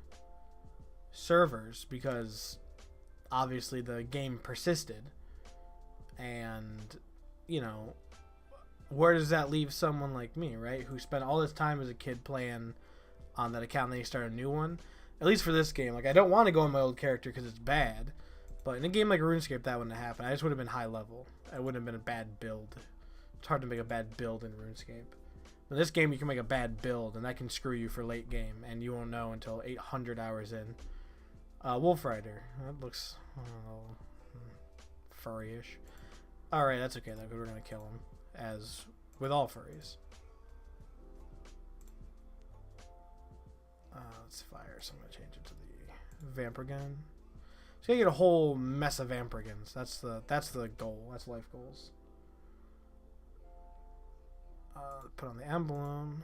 servers because obviously the game persisted. And, where does that leave someone like me, right? Who spent all this time as a kid playing on that account and then you start a new one? At least for this game. Like, I don't want to go on my old character because it's bad. But in a game like RuneScape, that wouldn't have happened. I just would have been high level. It wouldn't have been a bad build. It's hard to make a bad build in RuneScape. In this game, you can make a bad build, and that can screw you for late game, and you won't know until 800 hours in. Wolf Rider. That looks furry-ish. Alright, that's okay, though, because we're going to kill him, as with all furries. Let's fire, so I'm going to change it to the Vampire Gun. So you get a whole mess of Vampire Guns. That's the goal. That's life goals. Put on the emblem.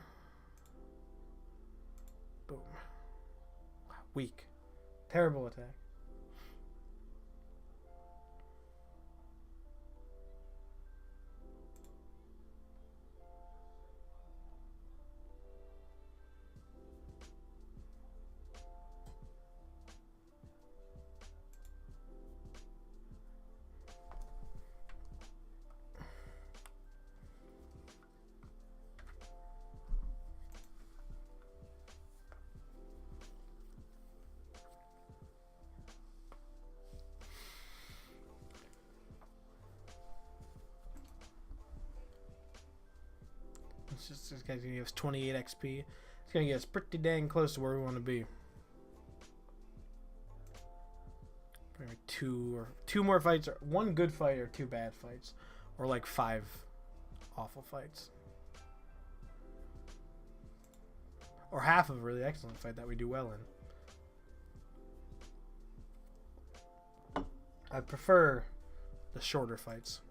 Boom. Weak. Terrible attack. This guy's gonna give us 28 XP. It's gonna get us pretty dang close to where we want to be. Probably two more fights, or one good fight, or 2 bad fights, or like 5 awful fights, or half of a really excellent fight that we do well in. I prefer the shorter fights.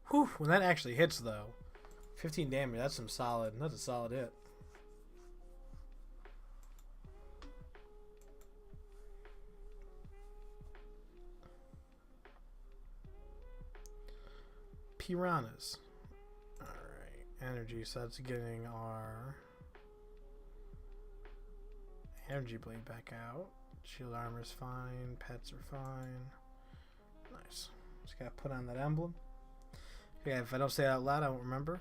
Whew, when that actually hits though, 15 damage, that's a solid hit. Piranhas. Alright, energy, so that's getting our energy blade back out. Shield armor's fine, pets are fine. Nice. Just gotta put on that emblem. Yeah, if I don't say it out loud, I won't remember.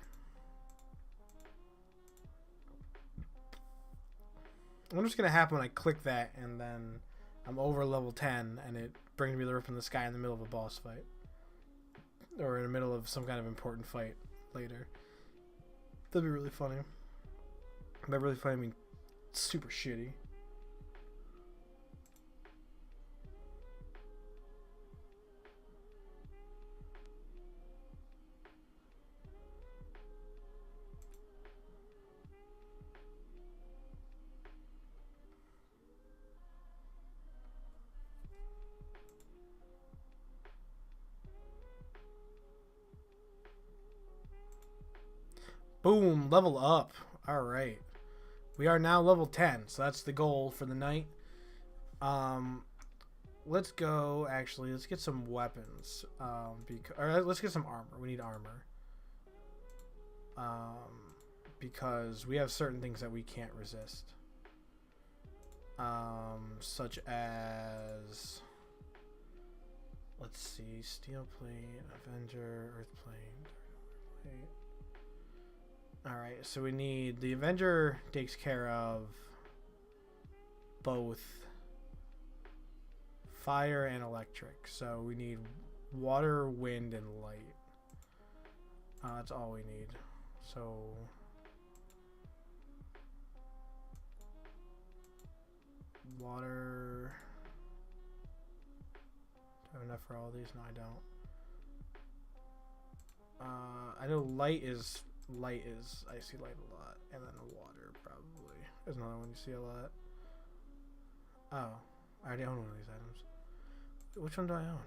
I wonder what's gonna happen when I click that and then I'm over level 10 and it brings me the rip in the sky in the middle of a boss fight. Or in the middle of some kind of important fight later. That'd be really funny. By really funny, I mean super shitty. Boom, level up. Alright. We are now level 10, so that's the goal for the night. Let's go, actually, let's get some weapons. Or let's get some armor. We need armor. Because we have certain things that we can't resist. Such as... Let's see, steel plate, Avenger, earth plate. Alright, so we need... The Avenger takes care of both fire and electric. So we need water, wind, and light. That's all we need. So... Water... Do I have enough for all these? No, I don't. I know light is... I see light a lot, and then water probably. There's another one you see a lot. Oh, I already own one of these items. Which one do I own?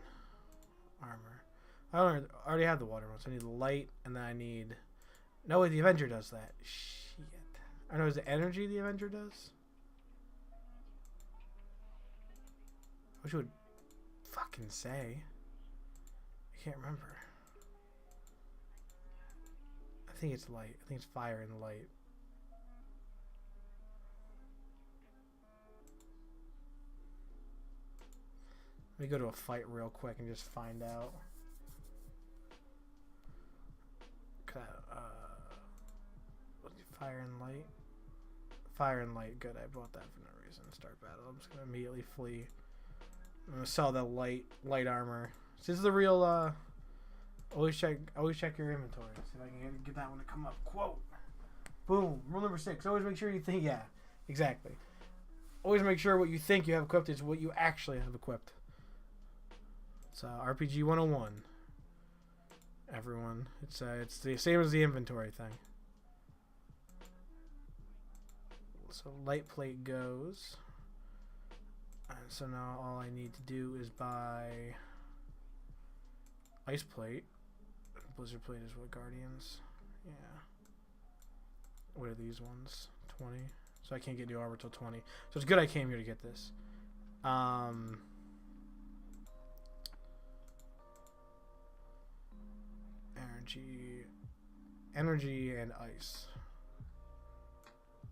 Armor. I already have the water one, so I need light, and then I need... No, wait, the Avenger does that. Shit. I know, is it energy the Avenger does? I wish it would fucking say. I can't remember. I think it's light. I think it's fire and light. Let me go to a fight real quick and just find out. Fire and light. Fire and light. Good. I bought that for no reason. Start battle. I'm just gonna immediately flee. I'm gonna sell that light armor. This is the real. Always check your inventory. See if I can get that one to come up. Quote. Boom. Rule number 6. Always make sure you think. Yeah, exactly. Always make sure what you think you have equipped is what you actually have equipped. It's RPG 101. Everyone, it's the same as the inventory thing. So light plate goes, and so now all I need to do is buy ice plate. Blizzard plate is what Guardians. Yeah. What are these ones? 20. So I can't get new armor till 20. So it's good I came here to get this. Energy and ice.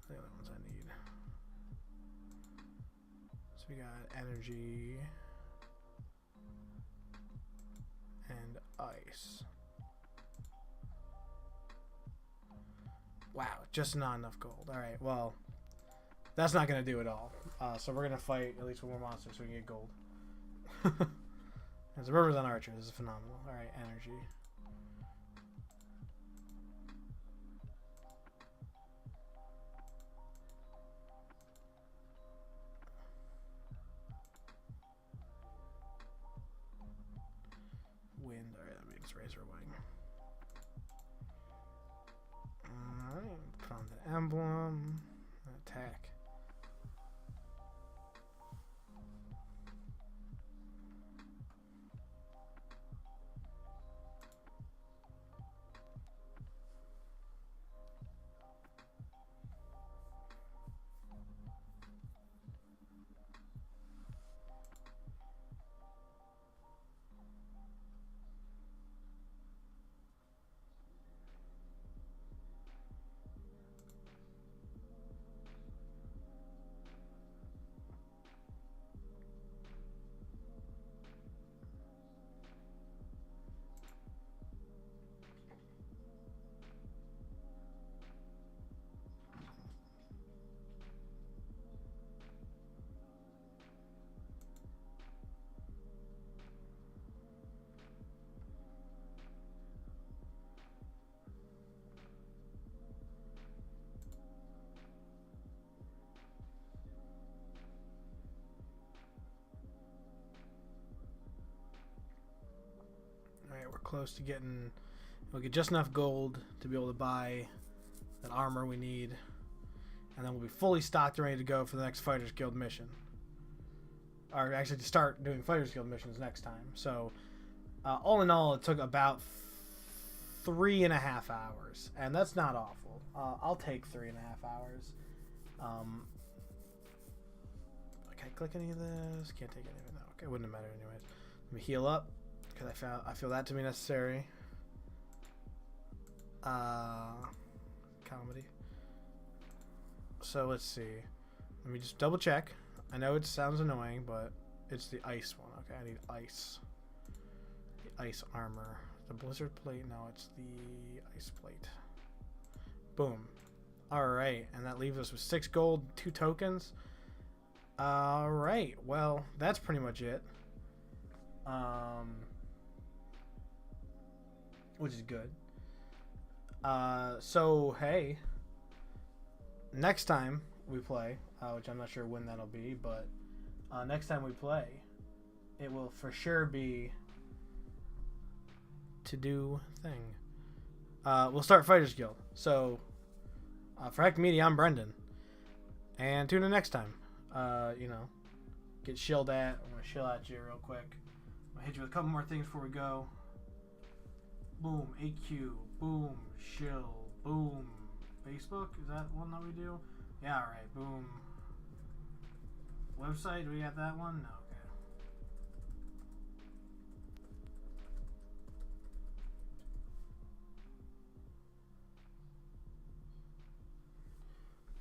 The other ones I need. So we got energy and ice. Wow, just not enough gold. Alright, well, that's not going to do it all. So we're going to fight at least one more monster so we can get gold. There's a Rivers on Archer. This is phenomenal. Alright, energy. Wind. Alright, that means Razor Wing. Alright, put on the emblem. Attack. Alright, we're close to getting... We'll get just enough gold to be able to buy that armor we need. And then we'll be fully stocked and ready to go for the next Fighters Guild mission. Or actually to start doing Fighters Guild missions next time. So, all in all, it took about 3.5 hours. And that's not awful. I'll take 3.5 hours. Can I click any of this? Can't take any of it now. Okay, it wouldn't have mattered anyways. Let me heal up. Because I feel that to be necessary. Comedy. So let's see. Let me just double check. I know it sounds annoying, but it's the ice one. Okay, I need ice. The ice armor. The blizzard plate? No, it's the ice plate. Boom. Alright, and that leaves us with 6 gold, 2 tokens. Alright, well, that's pretty much it. Which is good. So, hey. Next time we play, which I'm not sure when that'll be, but next time we play, it will for sure be to do thing. We'll start Fighters Guild. So, for Heck Media, I'm Brendan. And tune in next time. You know, get shilled at. I'm going to shill at you real quick. I'm going to hit you with a couple more things before we go. Boom, AQ. Boom, shill. Boom. Facebook? Is that one that we do? Yeah, alright. Boom. Website? Do we have that one? No. Okay.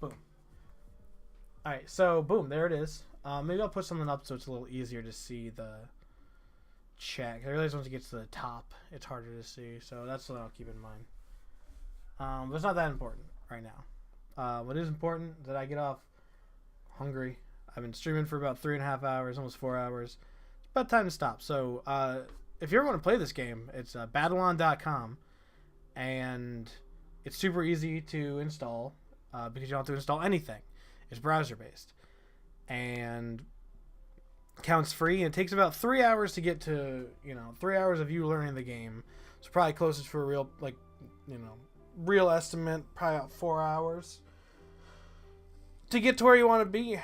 Boom. Alright, so boom, there it is. Maybe I'll put something up so it's a little easier to see the chat. I realize once it gets to the top, it's harder to see. So that's something I'll keep in mind. But it's not that important right now. What is important is that I get off hungry. I've been streaming for about 3.5 hours, almost 4 hours. It's about time to stop. So if you ever want to play this game, it's battlon.com, and it's super easy to install because you don't have to install anything. It's browser based and counts free, and it takes about 3 hours to get to, 3 hours of you learning the game. So probably closest for a real, real estimate, probably about 4 hours to get to where you want to be.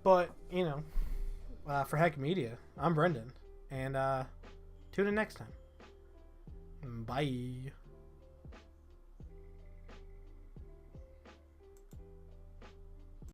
But, for Heck Media, I'm Brendan, and tune in next time. Bye.